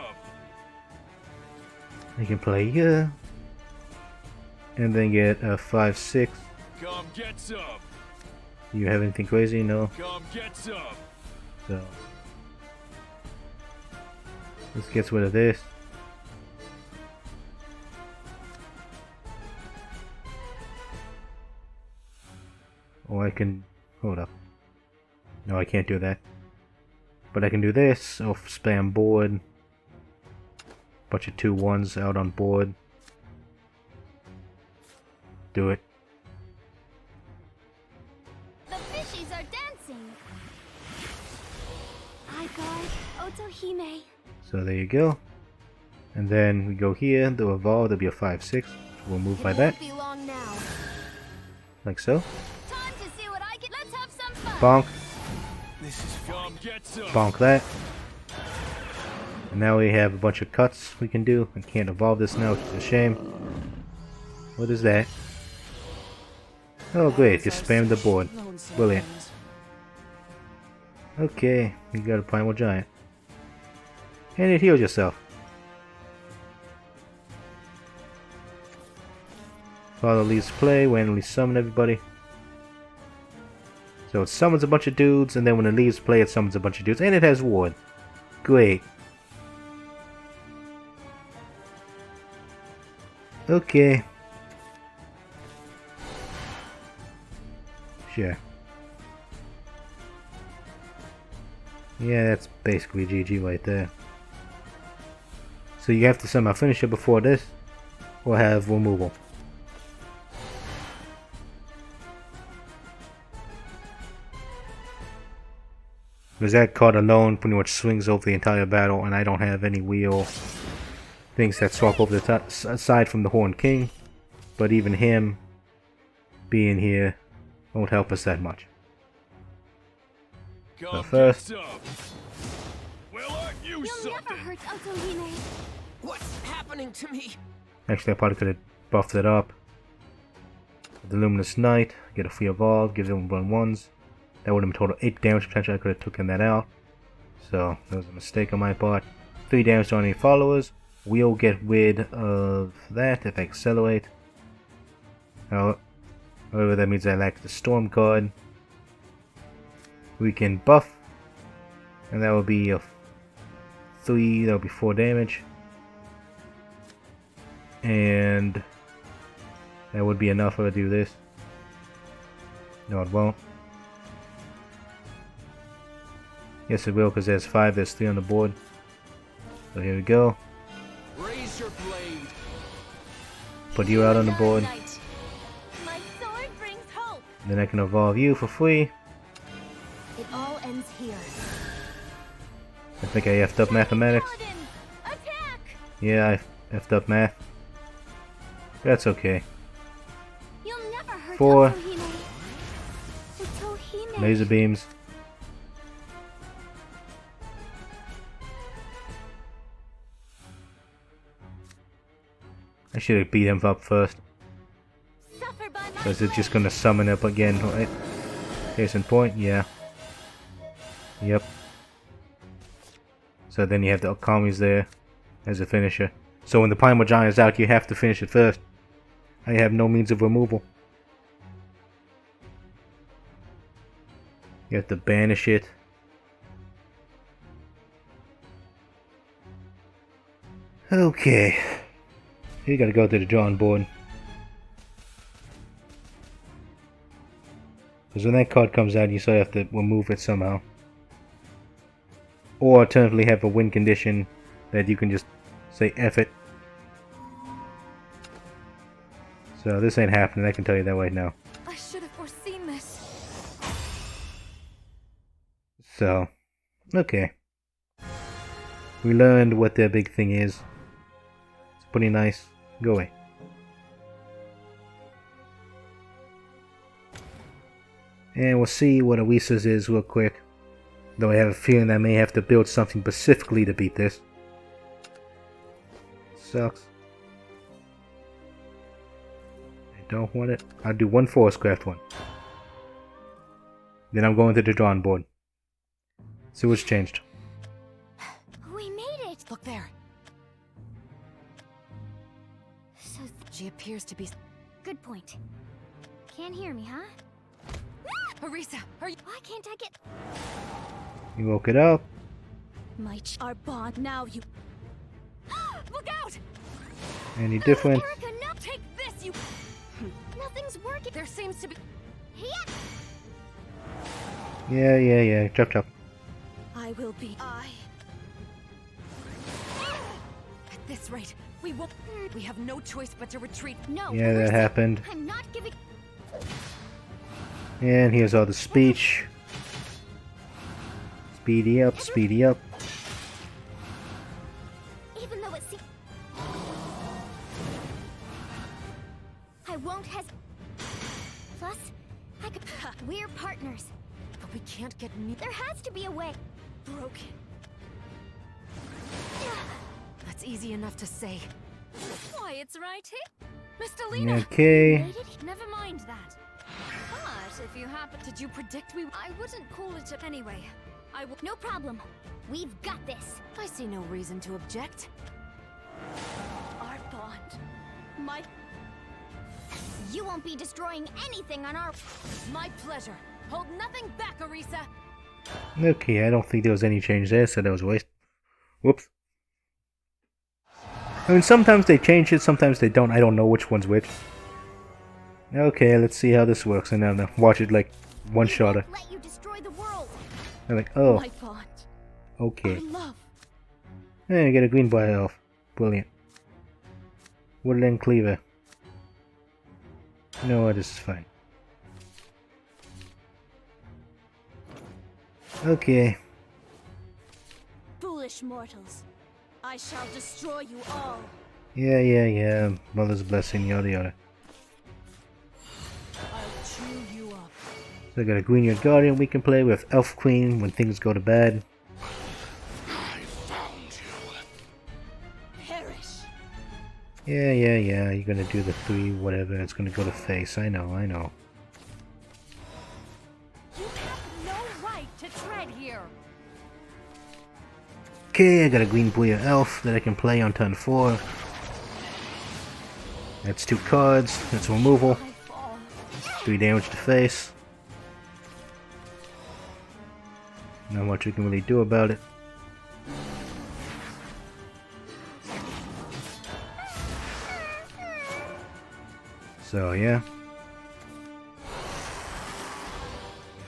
You can play here. And then get a 5-6. Come get some. You have anything crazy? No. Come get some. So let's get rid of this. Or I can hold up. No, I can't do that. But I can do this. I'll spam board. Bunch of 2-1s out on board. Do it. The fishies are dancing. Hi, guard. Otohime. So there you go. And then we go here. The evolve. There'll be a 5-6. We'll move by that. Be long now. Like so. Time to see what I can. Let's have some fun. Bonk. This is come get some. Bonk that. And now we have a bunch of cuts we can do. I can't evolve this now, which is a shame. What is that? Oh great, just spam the board. Brilliant. Okay, you got a primal giant. And it heals yourself. Father leaves play, randomly summon everybody. So it summons a bunch of dudes, and then when it leaves play, it summons a bunch of dudes, and it has ward. Great. Okay. Sure. Yeah, that's basically GG right there. So you have to somehow finish it before this, or have removal. Because that card alone pretty much swings over the entire battle, and I don't have any real things that swap over the top, aside from the Horned King. But even him being here won't help us that much. So first, Well, aren't you something? What's happening to me? actually I probably could have buffed it up. The Luminous Knight, get a free evolve, gives him 1/1s. That would have been total 8 damage potential. I could have taken that out. So that was a mistake on my part. 3 damage to any followers. We'll get rid of that if I accelerate. However, that means I lack the Storm card. We can buff, and that will be a 3. That will be 4 damage, and that would be enough if I do this. No, it won't. Yes, it will, because there's 5. There's 3 on the board. So here we go. Raise your blade. Put you out on the board. Then I can evolve you for free. It all ends here. I think I effed up mathematics. Yeah, I effed up math. That's okay. 4 laser beams. I should have beat him up first. Because it's just gonna summon up again, right? Case in point, yeah. Yep. So then you have the Okamis there as a finisher. So when the Primal Giant is out, you have to finish it first. I have no means of removal. You have to banish it. Okay. You gotta go to the drawing board. Because when that card comes out, you still have to remove it somehow. Or alternatively have a win condition that you can just say F it. So this ain't happening, I can tell you that right now. I should have foreseen this. So, okay. We learned what their big thing is. It's pretty nice. Go away. And we'll see what Arisa's is real quick. Though I have a feeling I may have to build something specifically to beat this. Sucks. I don't want it. I'll do 1 Forestcraft one. Then I'm going to the drawing board. See what's changed. We made it! Look there. So she appears to be... Good point. Can't hear me, huh? Arisa, are you... Why can't I get... You woke it up. Our bond, now you... Look out! Any different? Erica, no! Take this, you... Nothing's working. There seems to be... Yeah. Chop. I will be... At this rate, we won't... We have no choice but to retreat. No. Yeah, that happened. I'm not giving... And here's all the speech. Speedy up, speedy up. Even though it seems... I won't hesitate. Plus, I could... We're partners. But we can't get... There has to be a way. Broken. That's easy enough to say. Why, it's right here. Mr. Lena. Okay. Never mind that. But if you happen... Did you predict we... I wouldn't call it a... Anyway, I will... No problem. We've got this. I see no reason to object. Our bond. My... You won't be destroying anything on our... My pleasure. Hold nothing back, Arisa. Okay, I don't think there was any change there, so that was a waste. Whoops. I mean, sometimes they change it, sometimes they don't. I don't know which one's which. Okay, let's see how this works. And then watch it like one-shotter. Let you destroy the world. I'm like, oh. My bond. Okay. Hey, I get a green boy elf. Brilliant. Woodland cleaver. You know what, this is fine. Okay. Foolish mortals. I shall destroy you all. Yeah. Mother's blessing, yada yada. I'll chew you up. So I got a Greenyard Guardian we can play with Elf Queen when things go to bad. Perish. Yeah. You're gonna do the 3, whatever. It's gonna go to face. I know. You have no right to tread here. Okay, I got a Green Booyah Elf that I can play on turn 4. That's 2 cards. That's removal. 3 damage to face. Not much we can really do about it. So yeah.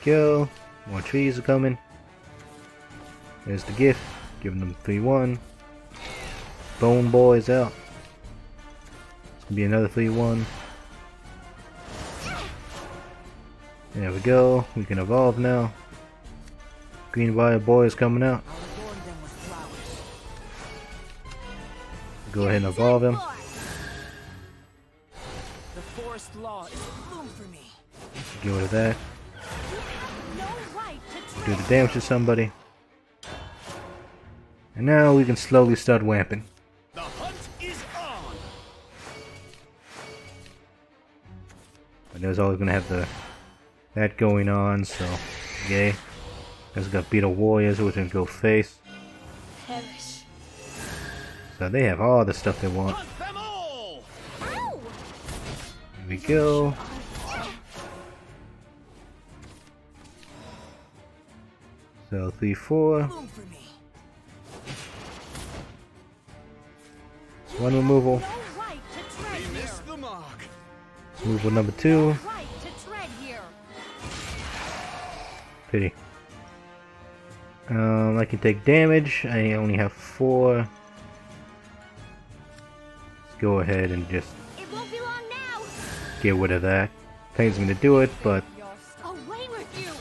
Kill. More trees are coming. There's the gift. Giving them 3-1. Bone Boy's out. It's gonna be another 3-1. There we go. We can evolve now. Greenbrier Boy is coming out. Go ahead and evolve him. The forest law is bloom for me. Get rid of that. Do the damage to somebody. And now we can slowly start wamping. The hunt is on. But there's always gonna have that going on, so yay. Guys got Beetle Warriors, which can go face. Perish. So they have all the stuff they want. Here we go. So 3-4. 1 removal. Removal number 2. Pity. I can take damage. I only have 4. Let's go ahead and just get rid of that. Pain's gonna do it, but Away with you.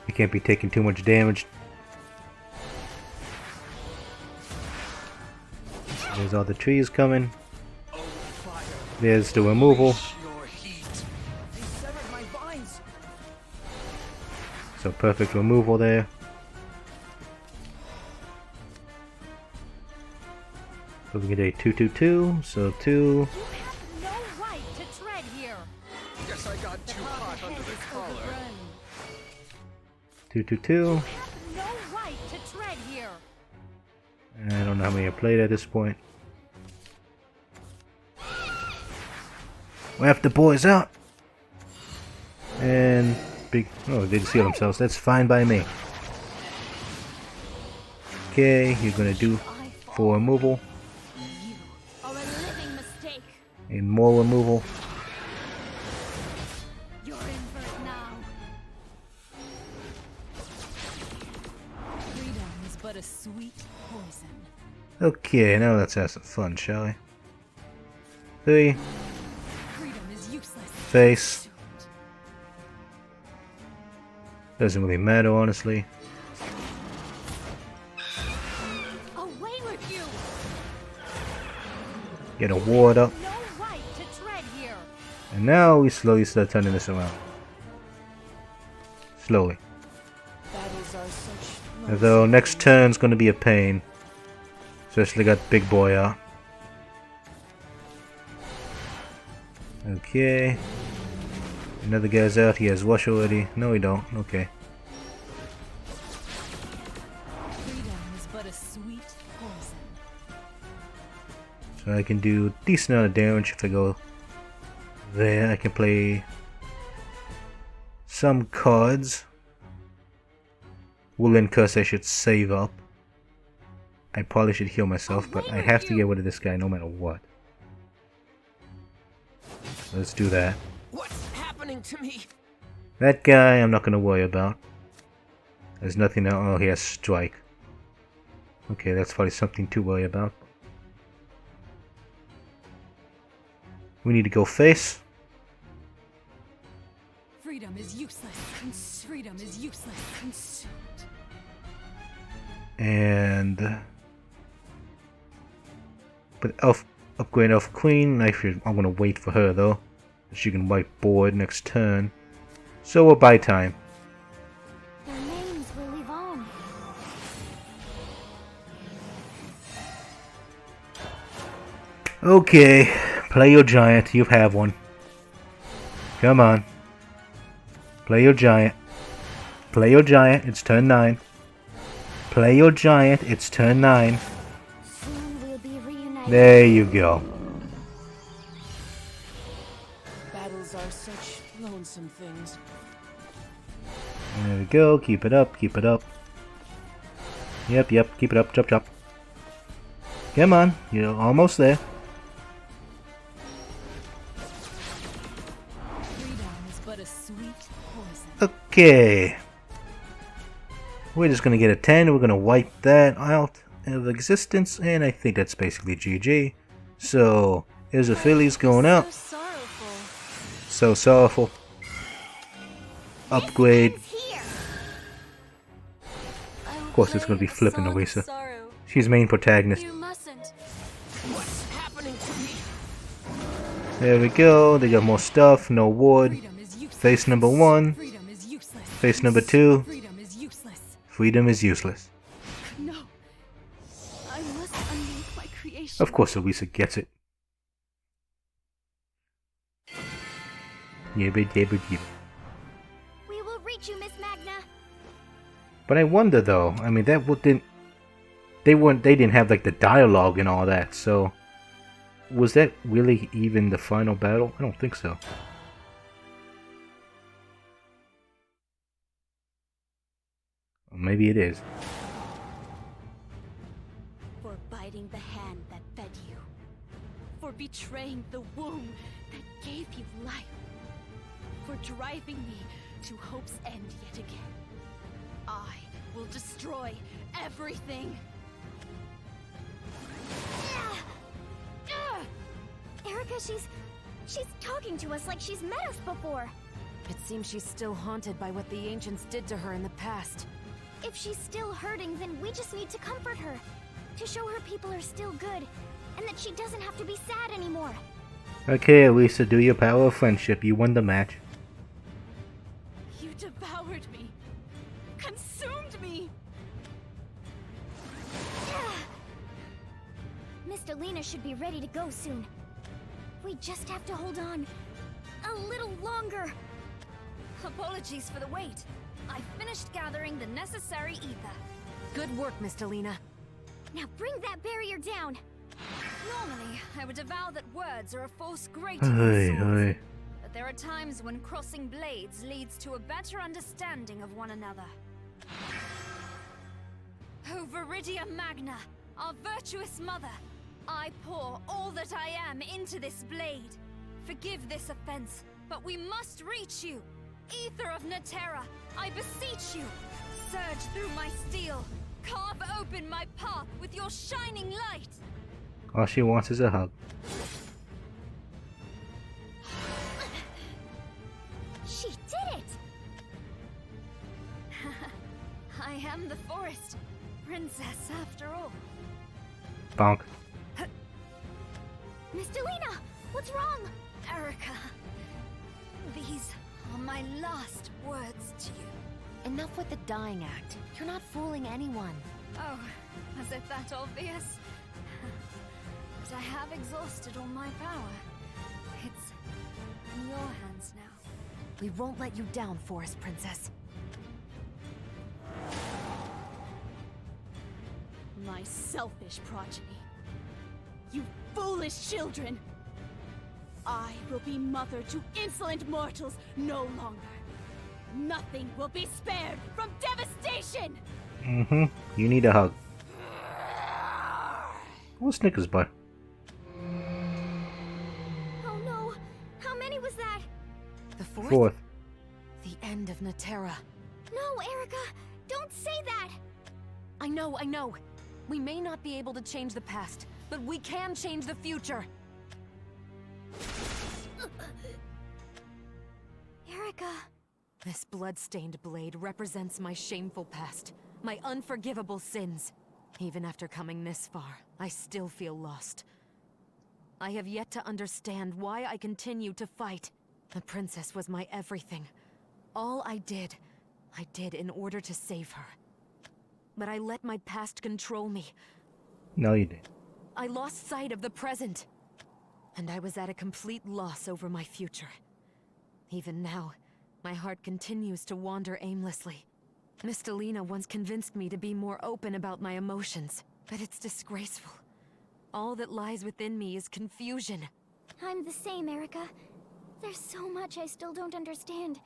you can't be taking too much damage. There's all the trees coming. There's the removal. So perfect removal there. So we get a 2/2/2. So 2. No right to tread here. Guess I got too hot under the collar. 2/2/2. No right to tread here. I don't know how many I played at this point. Wrap the boys out. And big. Oh, they didn't seal themselves. That's fine by me. Okay, you're gonna do 4 removal. Are a living mistake. And more removal. You're in for it now. Freedom is but a sweet poison. Okay, now let's have some fun, shall we? 3. Freedom is useless. Face. Doesn't really matter, honestly. Away with you. Get a ward up. No right to tread here. And now we slowly start turning this around. Slowly. Battles are such Although next turn's gonna be a pain. Especially got Big Boy out. Okay. Another guy's out. He has Rush already. No, he don't. Okay. freedom is but a sweet poison. So I can do a decent amount of damage if I go there. I can play some cards. Woolen Curse I should save up. I probably should heal myself, but I have to get rid of this guy no matter what. Let's do that. What's happening to me? That guy I'm not going to worry about. There's nothing else. Oh, he has strike. Okay, that's probably something to worry about. We need to go face. Freedom is useless. Freedom is useless. Consumed. And but upgrade Elf Queen. I'm gonna wait for her though. She can wipe board next turn. So we'll buy time. Their names will live on. Okay, play your giant. You have one. Come on. Play your giant. Play your giant. It's turn 9. Play your giant. It's turn 9. Soon we'll be reunited. There you go. Battles are such lonesome things. There we go. Keep it up. Keep it up. Yep. Keep it up. Chop. Come on. You're almost there. Freedom is but a sweet poison. Okay. We're just gonna get a 10. We're gonna wipe that out of existence, and I think that's basically GG. So here's the Phillies going out. So sorrowful. Upgrade. Of course, it's gonna be flipping Orisa. She's main protagonist. What's happening to me? There we go. They got more stuff. No wood. Face number 1. Face number 2. Freedom is useless. No. I must unmake my creation. Of course, Orisa gets it. Yibba. We will reach you, Miss Magna. But I wonder though. I mean, that didn't. They didn't have like the dialogue and all that. So, was that really even the final battle? I don't think so. Or maybe it is. For biting the hand that fed you. For betraying the womb that gave you life. For driving me to hope's end yet again. I will destroy everything. Erica, she's talking to us like she's met us before. It seems she's still haunted by what the ancients did to her in the past. If she's still hurting, then we just need to comfort her. To show her people are still good, and that she doesn't have to be sad anymore. Okay, Orisa, do your power of friendship. You won the match. You devoured me. Consumed me. Miss Delina should be ready to go soon. We just have to hold on a little longer. Apologies for the wait. I finished gathering the necessary ether. Good work, Miss Delina. Now bring that barrier down. Normally, I would avow that words are a force greater Aye, than swords. aye. But there are times when crossing blades leads to a better understanding of one another. O Viridia Magna, our virtuous mother, I pour all that I am into this blade. Forgive this offense, but we must reach you. Ether of Naterra, I beseech you. Surge through my steel. Carve open my path with your shining light. All she wants is a hug. She did it! I am the forest princess after all. Bonk. Miss Delina, what's wrong? Erica, these are my last words to you. Enough with the dying act. You're not fooling anyone. Oh, as if that obvious. But I have exhausted all my power. It's in your hands now. We won't let you down, Forest Princess. My selfish progeny. You foolish children! I will be mother to insolent mortals no longer. Nothing will be spared from devastation! Mm-hmm. You need a hug. What's Snickers bar? Oh no! How many was that? The fourth? Fourth. The end of Naterra. No, Erica! Don't say that! I know. We may not be able to change the past, but we can change the future. Erica. This blood-stained blade represents my shameful past, my unforgivable sins. Even after coming this far, I still feel lost. I have yet to understand why I continue to fight. The princess was my everything. All I did in order to save her. But I let my past control me. No, you didn't. I lost sight of the present. And I was at a complete loss over my future. Even now, my heart continues to wander aimlessly. Miss Delina once convinced me to be more open about my emotions, but it's disgraceful. All that lies within me is confusion. I'm the same, Erica. There's so much I still don't understand.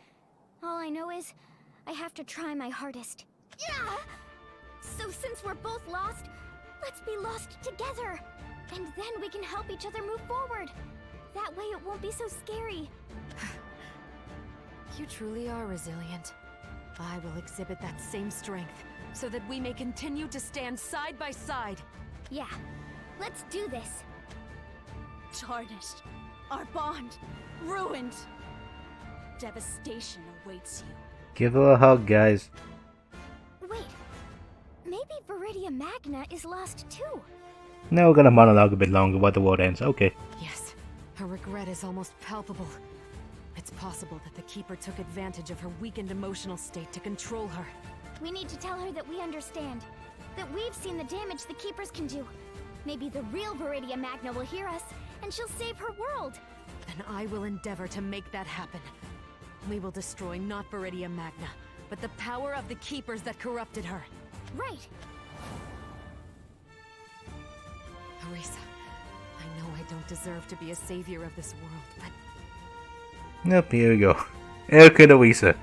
All I know is, I have to try my hardest. Yeah! So since we're both lost, let's be lost together! And then we can help each other move forward. That way it won't be so scary. You truly are resilient. I will exhibit that same strength, so that we may continue to stand side by side. Yeah, let's do this. Tarnished. Our bond. Ruined. Devastation awaits you. Give her a hug, guys. Wait. Maybe Viridia Magna is lost too. Now we're gonna monologue a bit longer while the world ends. Okay. Yes, her regret is almost palpable. It's possible that the Keeper took advantage of her weakened emotional state to control her. We need to tell her that we understand. That we've seen the damage the Keepers can do. Maybe the real Viridia Magna will hear us, and she'll save her world. Then I will endeavor to make that happen. We will destroy not Viridia Magna, but the power of the Keepers that corrupted her. Right. Arisa, I know I don't deserve to be a savior of this world, but... Yep, here we go. Erica and Arisa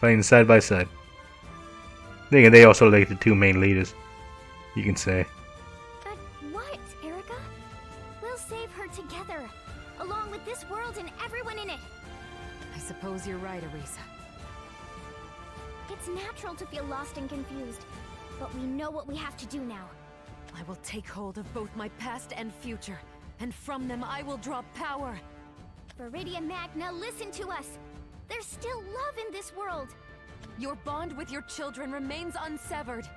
fighting side by side. They also like the two main leaders, you can say. But what, Erica? We'll save her together, along with this world and everyone in it. I suppose you're right, Arisa. It's natural to feel lost and confused, but we know what we have to do now. I will take hold of both my past and future, and from them I will draw power. Viridia Magna, listen to us! There's still love in this world! Your bond with your children remains unsevered.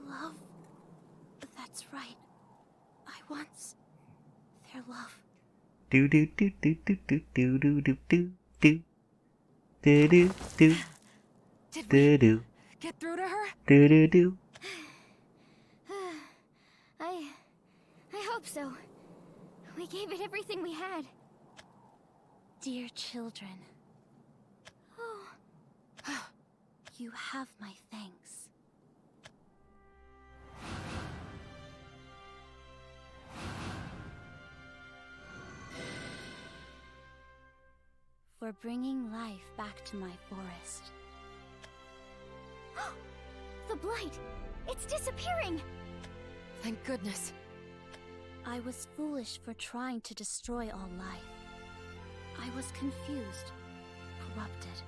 Love. That's right. I once... their love. Do do do do do do do do do do do do do do. Did we get through to her? Do do do. I hope so. We gave it everything we had. Dear children. Oh. You have my thanks. For bringing life back to my forest. The blight! It's disappearing! Thank goodness. I was foolish for trying to destroy all life. I was confused, corrupted.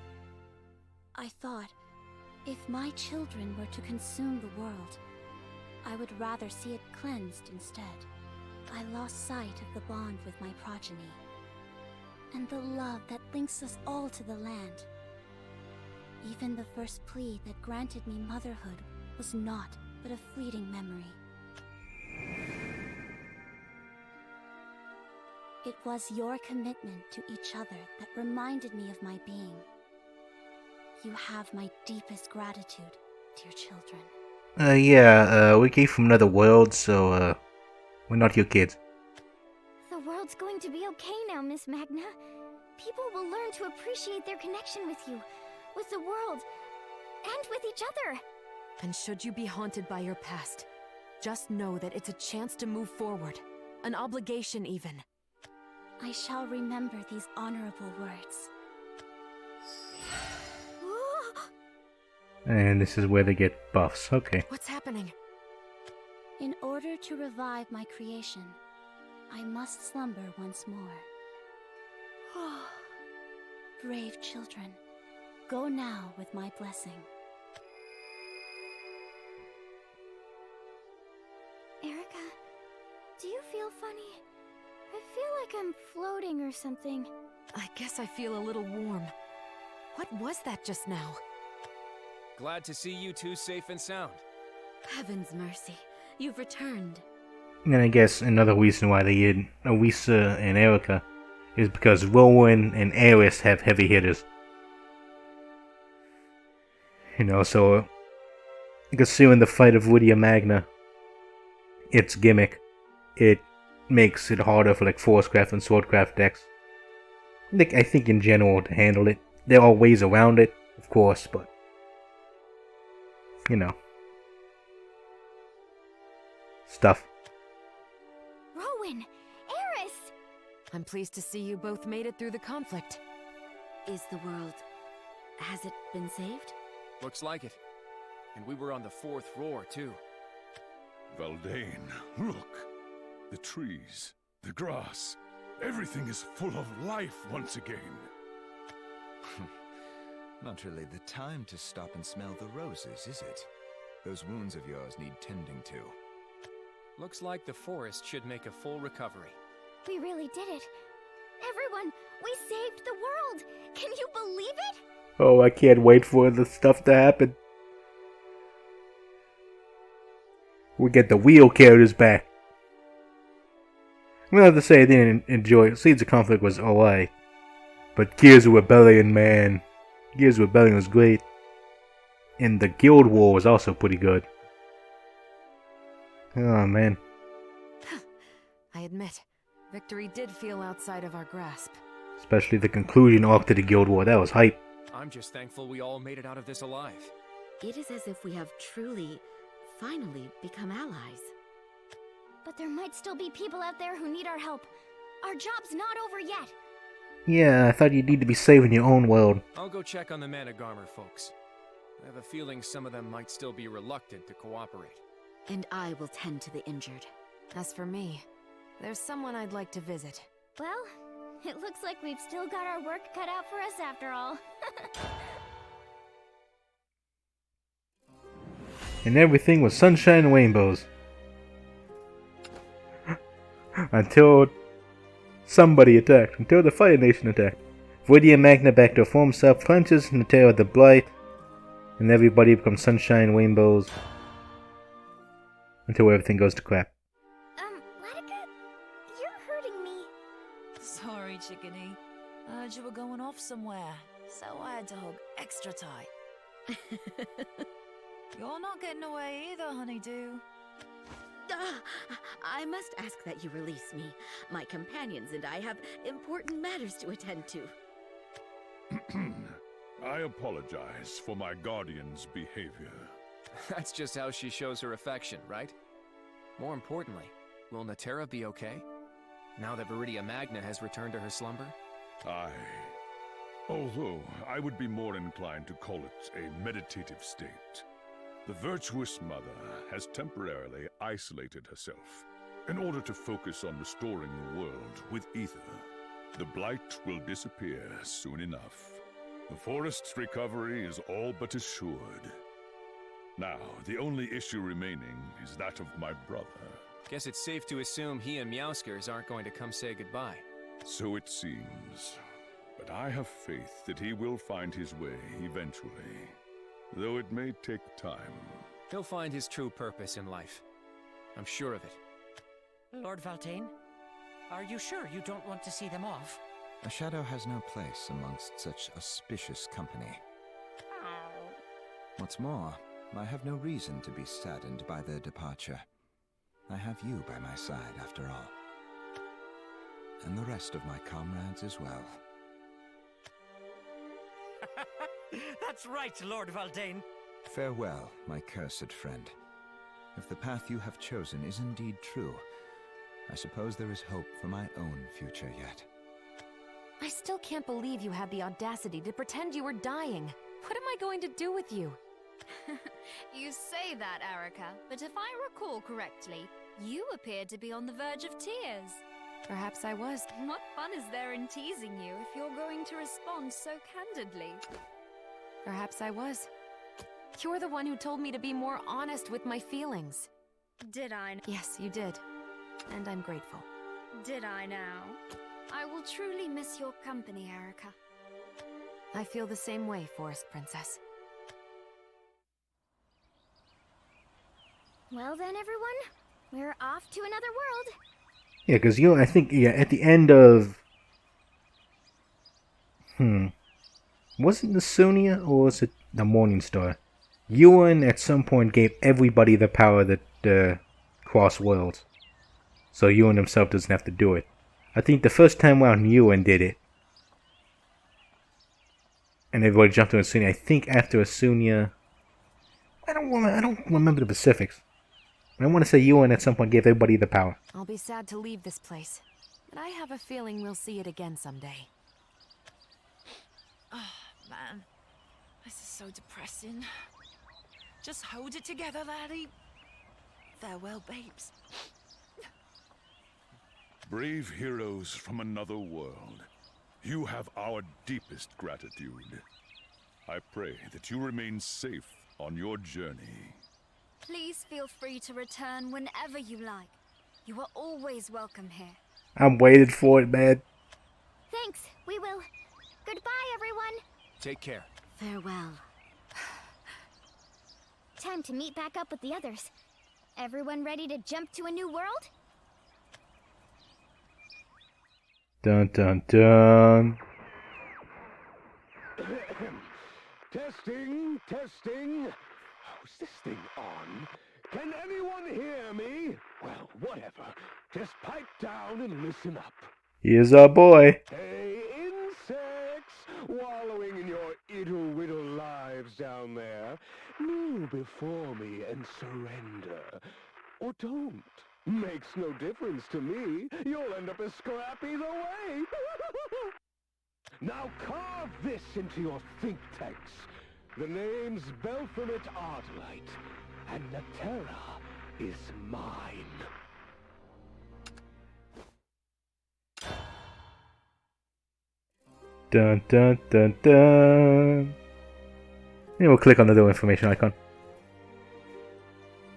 I thought, if my children were to consume the world, I would rather see it cleansed instead. I lost sight of the bond with my progeny, and the love that links us all to the land. Even the first plea that granted me motherhood was naught but a fleeting memory. It was your commitment to each other that reminded me of my being. You have my deepest gratitude, dear children. We came from another world, so, we're not your kids. The world's going to be okay now, Miss Magna. People will learn to appreciate their connection with you, with the world, and with each other. And should you be haunted by your past, just know that it's a chance to move forward. An obligation, even. I shall remember these honorable words. And this is where they get buffs, okay. What's happening? In order to revive my creation, I must slumber once more. Brave children, go now with my blessing. Erica, do you feel funny? I feel like I'm floating or something. I guess I feel a little warm. What was that just now? Glad to see you two safe and sound. Heaven's mercy, you've returned. And I guess another reason why they did Arisa and Erica is because Rowan and Aerith have heavy hitters. You know, so considering the fight of Lydia Magna, its gimmick, it makes it harder for like Forcecraft and Swordcraft decks. I think in general to handle it. There are ways around it, of course, but you know. Stuff. Rowan! Eris! I'm pleased to see you both made it through the conflict. Is the world... has it been saved? Looks like it. And we were on the fourth roar, too. Valdane, look! The trees, the grass, everything is full of life once again. Not really the time to stop and smell the roses, is it? Those wounds of yours need tending to. Looks like the forest should make a full recovery. We really did it. Everyone, we saved the world! Can you believe it? Oh, I can't wait for the stuff to happen. We get the wheel characters back. I'm gonna have to say I didn't enjoy it. Seeds of Conflict was alright. But Gears of Rebellion, man. Gears of Rebellion was great. And the Guild War was also pretty good. Oh, man. I admit, victory did feel outside of our grasp. Especially the conclusion arc to the Guild War. That was hype. I'm just thankful we all made it out of this alive. It is as if we have truly, finally become allies. But there might still be people out there who need our help. Our job's not over yet. Yeah, I thought you'd need to be saving your own world. I'll go check on the Managarmer folks. I have a feeling some of them might still be reluctant to cooperate. And I will tend to the injured. As for me, there's someone I'd like to visit. Well, it looks like we've still got our work cut out for us after all. And everything was sunshine and rainbows. Until somebody attacked. Until the Fire Nation attacked. Lydia Magna back to her former self, punches Natera the Blight, and everybody becomes sunshine and rainbows. Until everything goes to crap. Latika, you're hurting me. Sorry, chickadee. I heard you were going off somewhere, so I had to hug extra tight. You're not getting away either, honeydew. I must ask that you release me. My companions and I have important matters to attend to. I apologize for my guardian's behavior. That's just how she shows her affection, right? More importantly, will Natera be okay? Now that Viridia Magna has returned to her slumber? Aye. Although, I would be more inclined to call it a meditative state. The virtuous mother has temporarily isolated herself in order to focus on restoring the world with ether. The blight will disappear soon enough. The forest's recovery is all but assured. Now, the only issue remaining is that of my brother. Guess it's safe to assume he and Meowskers aren't going to come say goodbye. So it seems. But I have faith that he will find his way eventually. Though it may take time. He'll find his true purpose in life. I'm sure of it. Lord Valtane, are you sure you don't want to see them off? A shadow has no place amongst such auspicious company. What's more, I have no reason to be saddened by their departure. I have you by my side, after all. And the rest of my comrades as well. That's right, Lord Valdane. Farewell, my cursed friend. If the path you have chosen is indeed true, I suppose there is hope for my own future yet. I still can't believe you had the audacity to pretend you were dying. What am I going to do with you? You say that, Erica, but if I recall correctly, you appeared to be on the verge of tears. Perhaps I was. What fun is there in teasing you if you're going to respond so candidly? Perhaps I was. You're the one who told me to be more honest with my feelings. Did I? Yes, you did. And I'm grateful. Did I now? I will truly miss your company, Erica. I feel the same way, Forest Princess. Well then, everyone, we're off to another world. Yeah, because I think, at the end of... Was it Nasunia or was it the Morning Star? Ewan at some point gave everybody the power that cross worlds. So Ewan himself doesn't have to do it. I think the first time around Ewan did it. And everybody jumped to Asunia. I think after Asunia... I don't remember the specifics. I want to say Ewan at some point gave everybody the power. I'll be sad to leave this place, but I have a feeling we'll see it again someday. Oh, man. This is so depressing. Just hold it together, laddie. Farewell, babes. Brave heroes from another world, you have our deepest gratitude. I pray that you remain safe on your journey. Please feel free to return whenever you like. You are always welcome here. I'm waiting for it, man. Thanks, we will. Goodbye, everyone. Take care. Farewell. Time to meet back up with the others. Everyone ready to jump to a new world? Dun dun dun. Testing, testing. Is this thing on? Can anyone hear me? Well, whatever. Just pipe down and listen up. Here's our boy. Hey, insects, wallowing in your iddle-widdle lives down there. Kneel before me and surrender. Or don't. Makes no difference to me. You'll end up as scrap either way. Now carve this into your think tanks. The name's Belphamit Ardlight, and Natera is mine. Dun dun dun dun. And we'll click on the little information icon.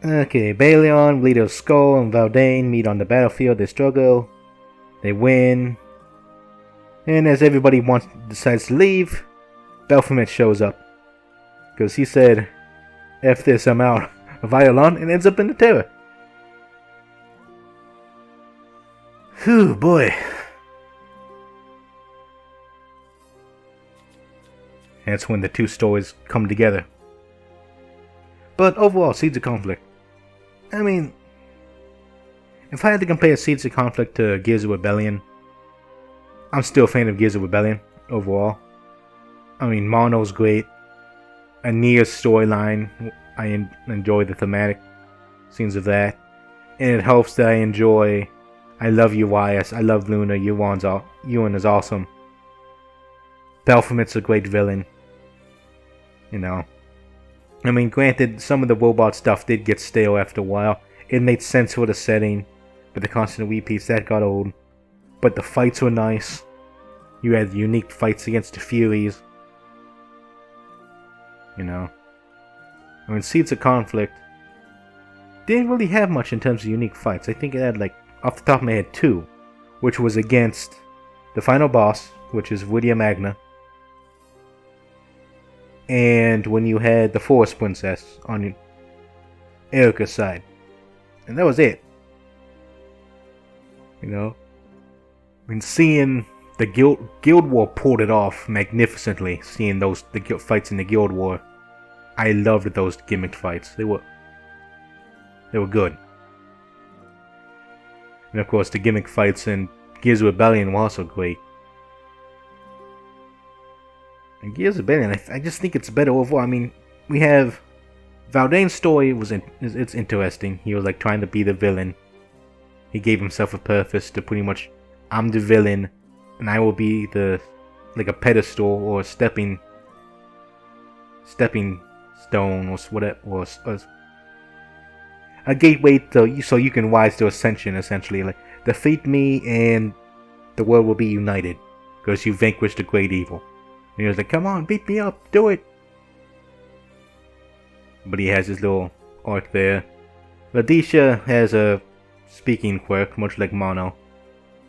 Okay, Balion, Bleeder of Skull, and Valdane meet on the battlefield. They struggle. They win. And as everybody decides to leave, Belphamit shows up. Because he said, F this, I'm out of Violon, and ends up in the Terror. Whew, boy. That's when the two stories come together. But overall, Seeds of Conflict. I mean, if I had to compare Seeds of Conflict to Gears of Rebellion, I'm still a fan of Gears of Rebellion overall. I mean, Mono's great. Annia's storyline, I enjoy the thematic scenes of that. And it helps that I love Urias, I love Luna, Ewan is awesome. Belphamit's a great villain. You know. I mean, granted, some of the robot stuff did get stale after a while. It made sense for the setting, but the constant repeats, that got old. But the fights were nice. You had unique fights against the Furies. You know. I mean, Seeds of Conflict didn't really have much in terms of unique fights. I think it had, like, off the top of my head, 2. Which was against the final boss, which is Rydia Magna. And when you had the Forest Princess on Erica's side. And that was it. You know? I mean, seeing the Guild War pulled it off magnificently. Seeing the fights in the Guild War. I loved those gimmicked fights. They were good. And of course, the gimmick fights in Gears of Rebellion were also great. And Gears of Rebellion, I just think it's better overall. I mean, we have Valdane's story it's interesting. He was like trying to be the villain. He gave himself a purpose to pretty much, I'm the villain, and I will be like a pedestal or a stepping stone or whatever, or a gateway so you can rise to ascension. Essentially, like defeat me and the world will be united because you vanquished the great evil. And he was like, come on, beat me up, do it. But he has his little arc there. Ladisha has a speaking quirk, much like Mono.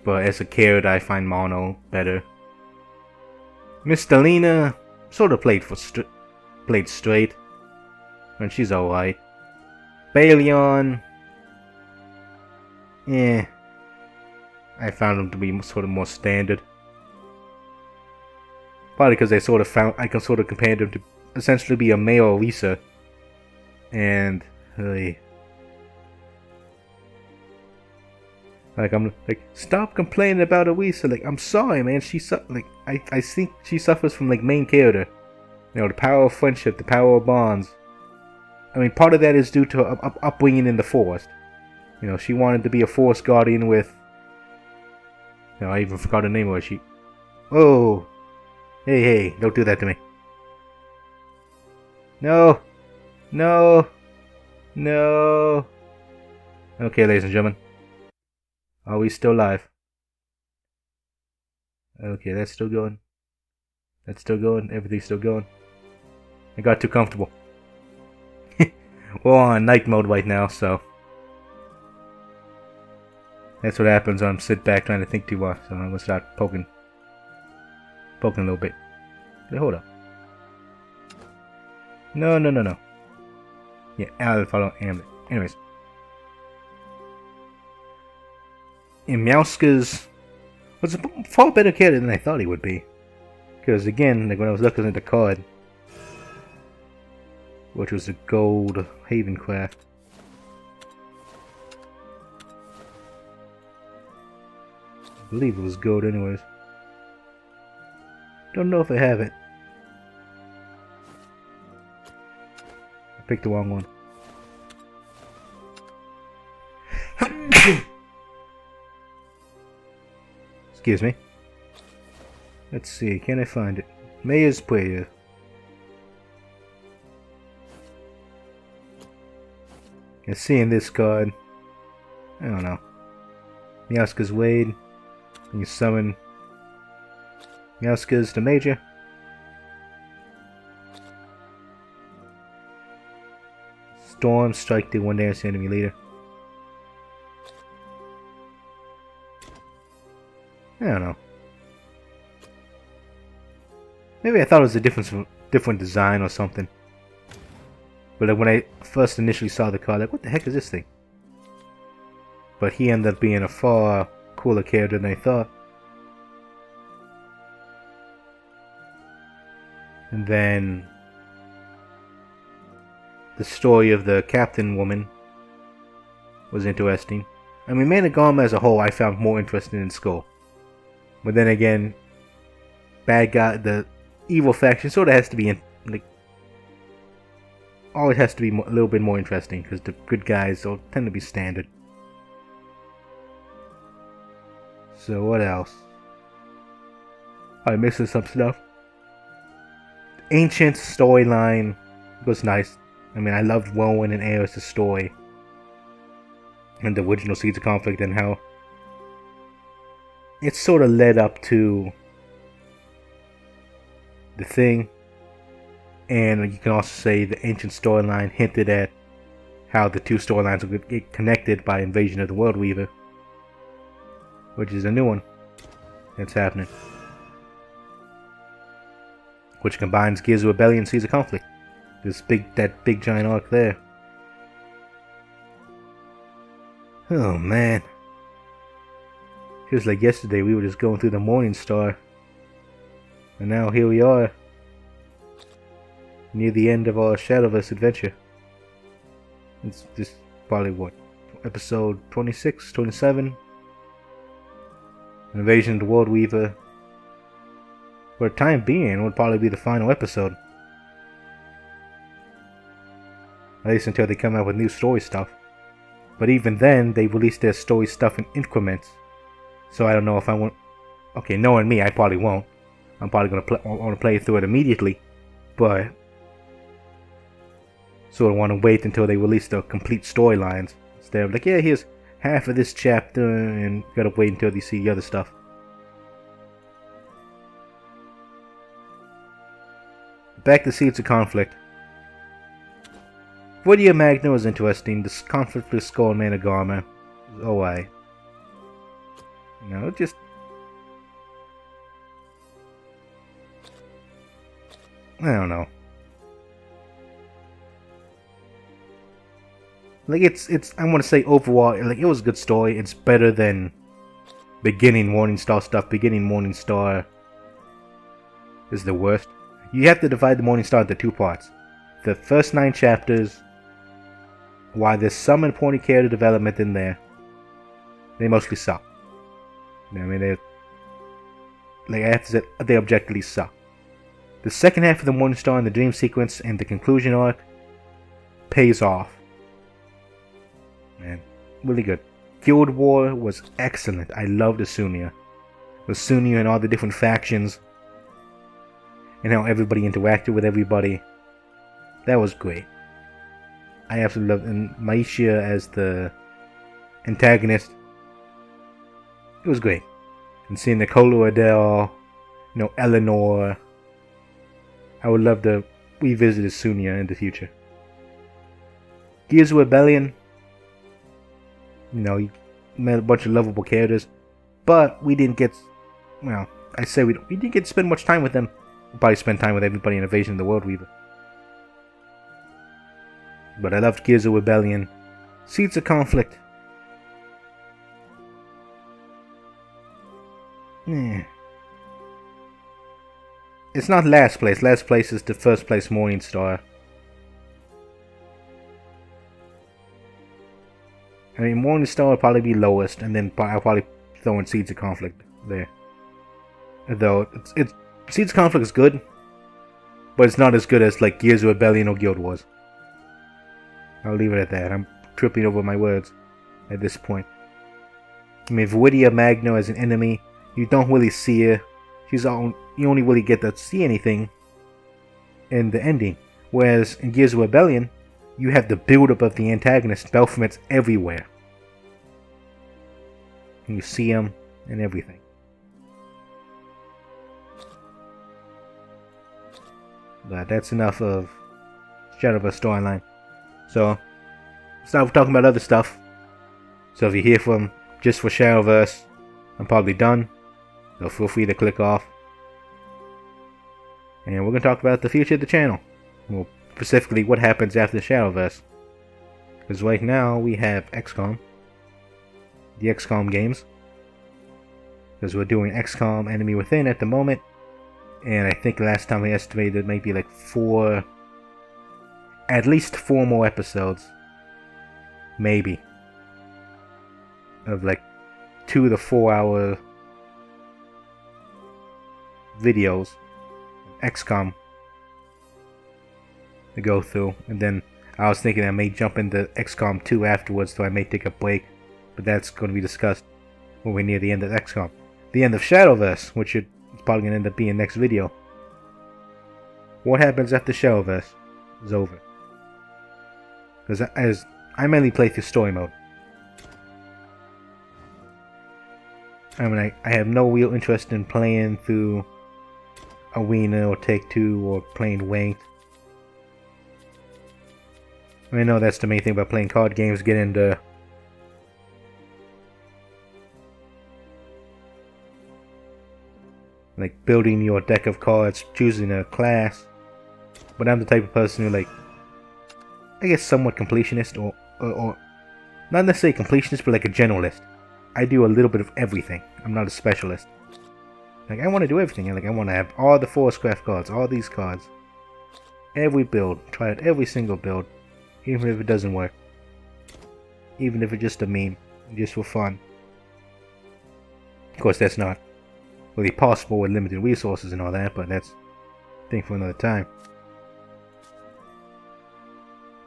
But as a character, I find Mono better. Miss Delina sort of played straight. And she's alright. Balion. I found him to be sort of more standard. Probably because I can sort of compare him to essentially be a male Lisa. And like I'm like, stop complaining about Elisa. Like, I'm sorry, man. I think she suffers from like main character. You know, the power of friendship, the power of bonds. I mean, part of that is due to her upbringing in the forest. You know, she wanted to be a forest guardian with. You know, I even forgot her name. Was she? Oh, hey, don't do that to me. No. Okay, ladies and gentlemen. Are we still live? Okay, that's still going. Everything's still going. I got too comfortable. We're on night mode right now, so. That's what happens when I'm sit back trying to think too much. So I'm gonna start poking a little bit. Hey, hold up. No. Yeah, I'll follow Ambit. Anyways. And Meowsca's was a far better character than I thought he would be. Because again, like when I was looking at the card, which was a gold Havencraft. I believe it was gold anyways. Don't know if I have it. I picked the wrong one. Excuse me. Let's see, can I find it? Mayor's Prayer. And seeing this card, I don't know. Meowsca's Wade. You summon Meowsca's the Major. Storm, strike the one dance enemy leader. I don't know. Maybe I thought it was a different design or something. But like when I first initially saw the card, like, what the heck is this thing? But he ended up being a far cooler character than I thought. And then the story of the captain woman was interesting. I mean, Managama as a whole I found more interesting than Skull. But then again, bad guy, the evil faction sort of has to be always has to be a little bit more interesting because the good guys all tend to be standard. So what else? I'm missing some stuff. Ancient storyline was nice. I mean, I loved Rowan and Aerys' story and the original Seeds of Conflict and how it sort of led up to the thing. And you can also say the ancient storyline hinted at how the two storylines would get connected by Invasion of the World Weaver, which is a new one that's happening, which combines Gears of Rebellion and Seeds of Conflict. That big giant arc there. Oh man, feels like yesterday we were just going through the Morning Star, and now here we are, near the end of our Shadowverse adventure. It's just probably what, episode 26, 27? Invasion of the World Weaver. For the time being, would probably be the final episode. At least until they come out with new story stuff. But even then, they release their story stuff in increments. So I don't know if I want... Okay, knowing me, I probably won't. I'm probably going to play through it immediately. But sort of want to wait until they release the complete storylines. Instead of like, yeah, here's half of this chapter and gotta wait until you see the other stuff. Back to Seeds of Conflict. Voidia Magna was interesting. This conflict with Skull and Managama. Oh, you know, just... I don't know. Like, it's, I want to say overall, like, it was a good story. It's better than beginning Morningstar stuff. Beginning Morningstar is the worst. You have to divide the Morningstar into two parts. The first 9 chapters, while there's some important character development in there, they mostly suck. You know what I mean? Like, I have to say, they objectively suck. The second half of the Morningstar and the dream sequence and the conclusion arc pays off. Man, really good. Guild War was excellent. I loved Asunia. Asunia and all the different factions. And how everybody interacted with everybody. That was great. I absolutely loved, and Maisha as the antagonist. It was great. And seeing Nicola Adele, you know, Eleanor. I would love to revisit Asunia in the future. Gears of Rebellion. You know, you met a bunch of lovable characters, but we didn't get, well, I say we didn't get to spend much time with them. We'll probably spend time with everybody in Invasion of the World Weaver. But I loved Gears of Rebellion. Seeds of Conflict. It's not last place. Last place is the first place Morningstar. I mean, Morningstar will probably be lowest, and then I'll probably throw in Seeds of Conflict there. Though, Seeds of Conflict is good, but it's not as good as, like, Gears of Rebellion or Guild Wars. I'll leave it at that. I'm tripping over my words at this point. I mean, Voidia Magna as an enemy, you don't really see her. You only really get to see anything in the ending. Whereas in Gears of Rebellion, you have the build-up of the antagonist, Belphegor's everywhere. And you see him and everything. But that's enough of Shadowverse storyline. So, start talking about other stuff. So if you hear from just for Shadowverse, I'm probably done. So feel free to click off. And we're going to talk about the future of the channel. Well, specifically what happens after the Shadowverse. Because right now we have XCOM. The XCOM games. Because we're doing XCOM Enemy Within at the moment. And I think last time I estimated maybe like at least 4 more episodes. Maybe. Of like 2 to 4 hour videos. XCOM. To go through. And then I was thinking I may jump into XCOM 2 afterwards, so I may take a break. But that's going to be discussed when we're near the end of XCOM. The end of Shadowverse, which is probably going to end up being next video. What happens after Shadowverse is over? Because as I mainly play through story mode. I mean, I have no real interest in playing through Arena or Take-Two or playing Ranked. I know that's the main thing about playing card games, get into like building your deck of cards, choosing a class. But I'm the type of person who, like, I guess somewhat completionist or not necessarily completionist, but like a generalist. I do a little bit of everything. I'm not a specialist. Like, I want to do everything. Like, I want to have all the Forestcraft cards, all these cards. Every build. Try out every single build. Even if it doesn't work. Even if it's just a meme. Just for fun. Of course, that's not really possible with limited resources and all that, but that's a thing for another time.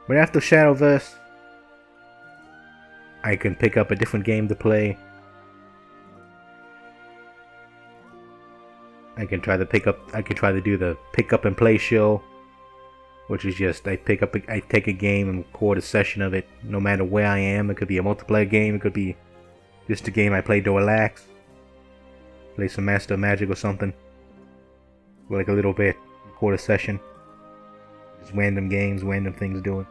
But after Shadowverse, I can pick up a different game to play. I can try to do the pick up and play show. which is just I take a game and record a session of it, no matter where I am. It could be a multiplayer game, it could be just a game I play to relax, play some Master Magic or something, for like a little bit, record a session, just random games, random things doing.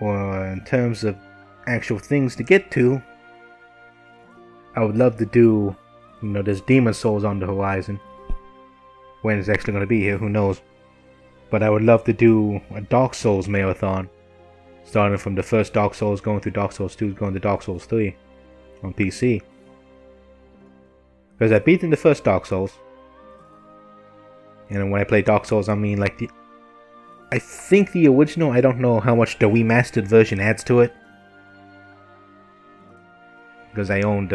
Or in terms of actual things to get to, I would love to do, there's Demon Souls on the horizon. When it's actually going to be here, who knows. But I would love to do a Dark Souls marathon. Starting from the first Dark Souls, going through Dark Souls 2, going to Dark Souls 3 on PC. Because I've beaten the first Dark Souls. And when I play Dark Souls, I mean like I think the original, I don't know how much the remastered version adds to it. Because I owned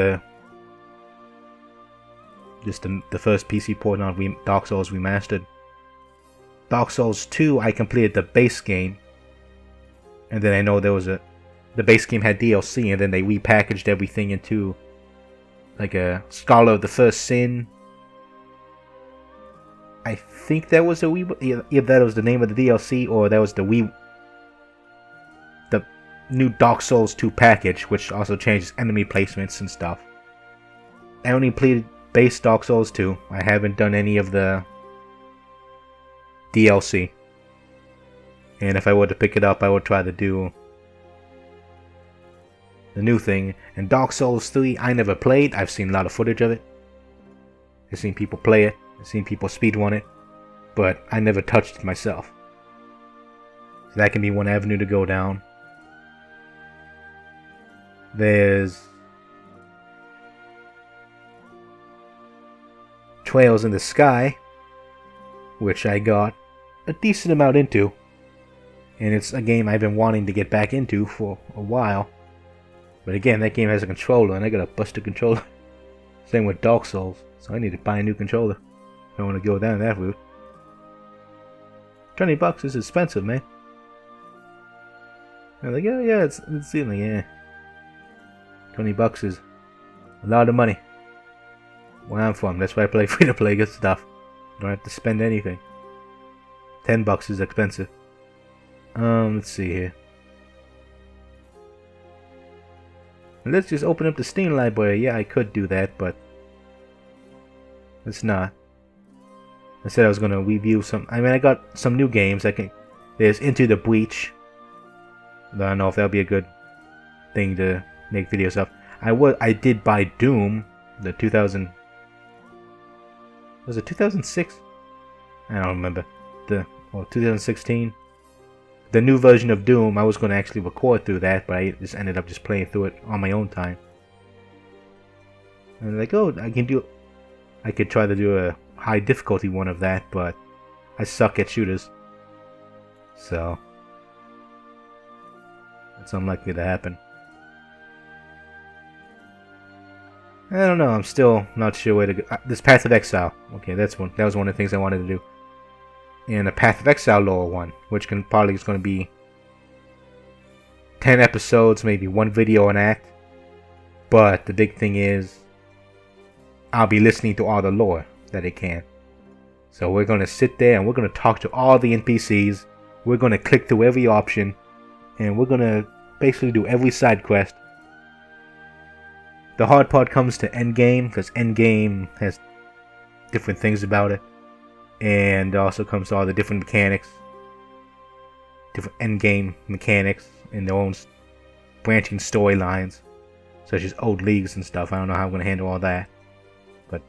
just the first PC port on Dark Souls Remastered. Dark Souls 2, I completed the base game. And then I know the base game had DLC, and then they repackaged everything into like a Scholar of the First Sin. I think that was either that was the name of the DLC, or that was the new Dark Souls 2 package, which also changes enemy placements and stuff. I only played base Dark Souls 2. I haven't done any of the DLC. And if I were to pick it up, I would try to do the new thing. And Dark Souls 3, I never played. I've seen a lot of footage of it. I've seen people play it. I've seen people speedrun it. But I never touched it myself. So that can be one avenue to go down. There's Trails in the Sky, which I got a decent amount into. And it's a game I've been wanting to get back into for a while. But again, that game has a controller, and I got a busted controller. Same with Dark Souls, so I need to buy a new controller if I want to go down that route. $20 is expensive, man. I'm like, yeah, it's like, yeah. $20 is a lot of money. Where I'm from, that's why I play free-to-play good stuff. Don't have to spend anything. $10 is expensive. Let's see here. Let's just open up the Steam library. Yeah, I could do that, but let's not. I said I was gonna review some. I mean, I got some new games. There's Into the Breach. I don't know if that'll be a good thing to make videos of. I did buy Doom, the 2000. Was it 2006? I don't remember. 2016. The new version of Doom. I was going to actually record through that, but I just ended up just playing through it on my own time. And like, oh, I could try to do a high difficulty one of that, but I suck at shooters, so it's unlikely to happen. I don't know. I'm still not sure where to go. This Path of Exile. Okay, that was one of the things I wanted to do. And a Path of Exile lore one, which probably is going to be 10 episodes, maybe one video an act. But the big thing is, I'll be listening to all the lore that it can. So we're going to sit there and we're going to talk to all the NPCs. We're going to click through every option. And we're going to basically do every side quest. The hard part comes to Endgame, because Endgame has different things about it. And also comes to all the different mechanics. Different endgame mechanics in their own branching storylines. Such as old leagues and stuff. I don't know how I'm going to handle all that. But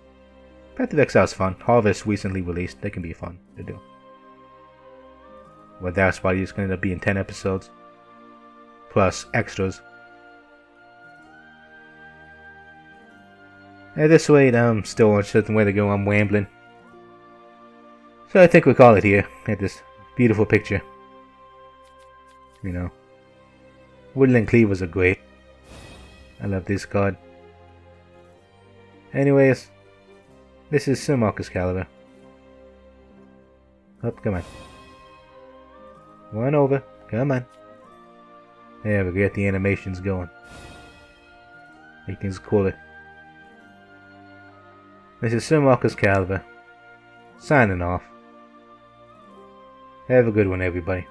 Path of Exile is fun. Harvest recently released. They can be fun to do. But that's why it's going to end up being 10 episodes. Plus extras. At this rate, I'm still on a certain way to go. I'm rambling. So I think we'll call it here. At this beautiful picture. You know. Woodland Cleavers are great. I love this card. Anyways. This is Sir Marcus Caliber. Up, come on. One over. Come on. There we get the animations going. Make things cooler. This is Sir Marcus Caliber. signing off. Have a good one, everybody.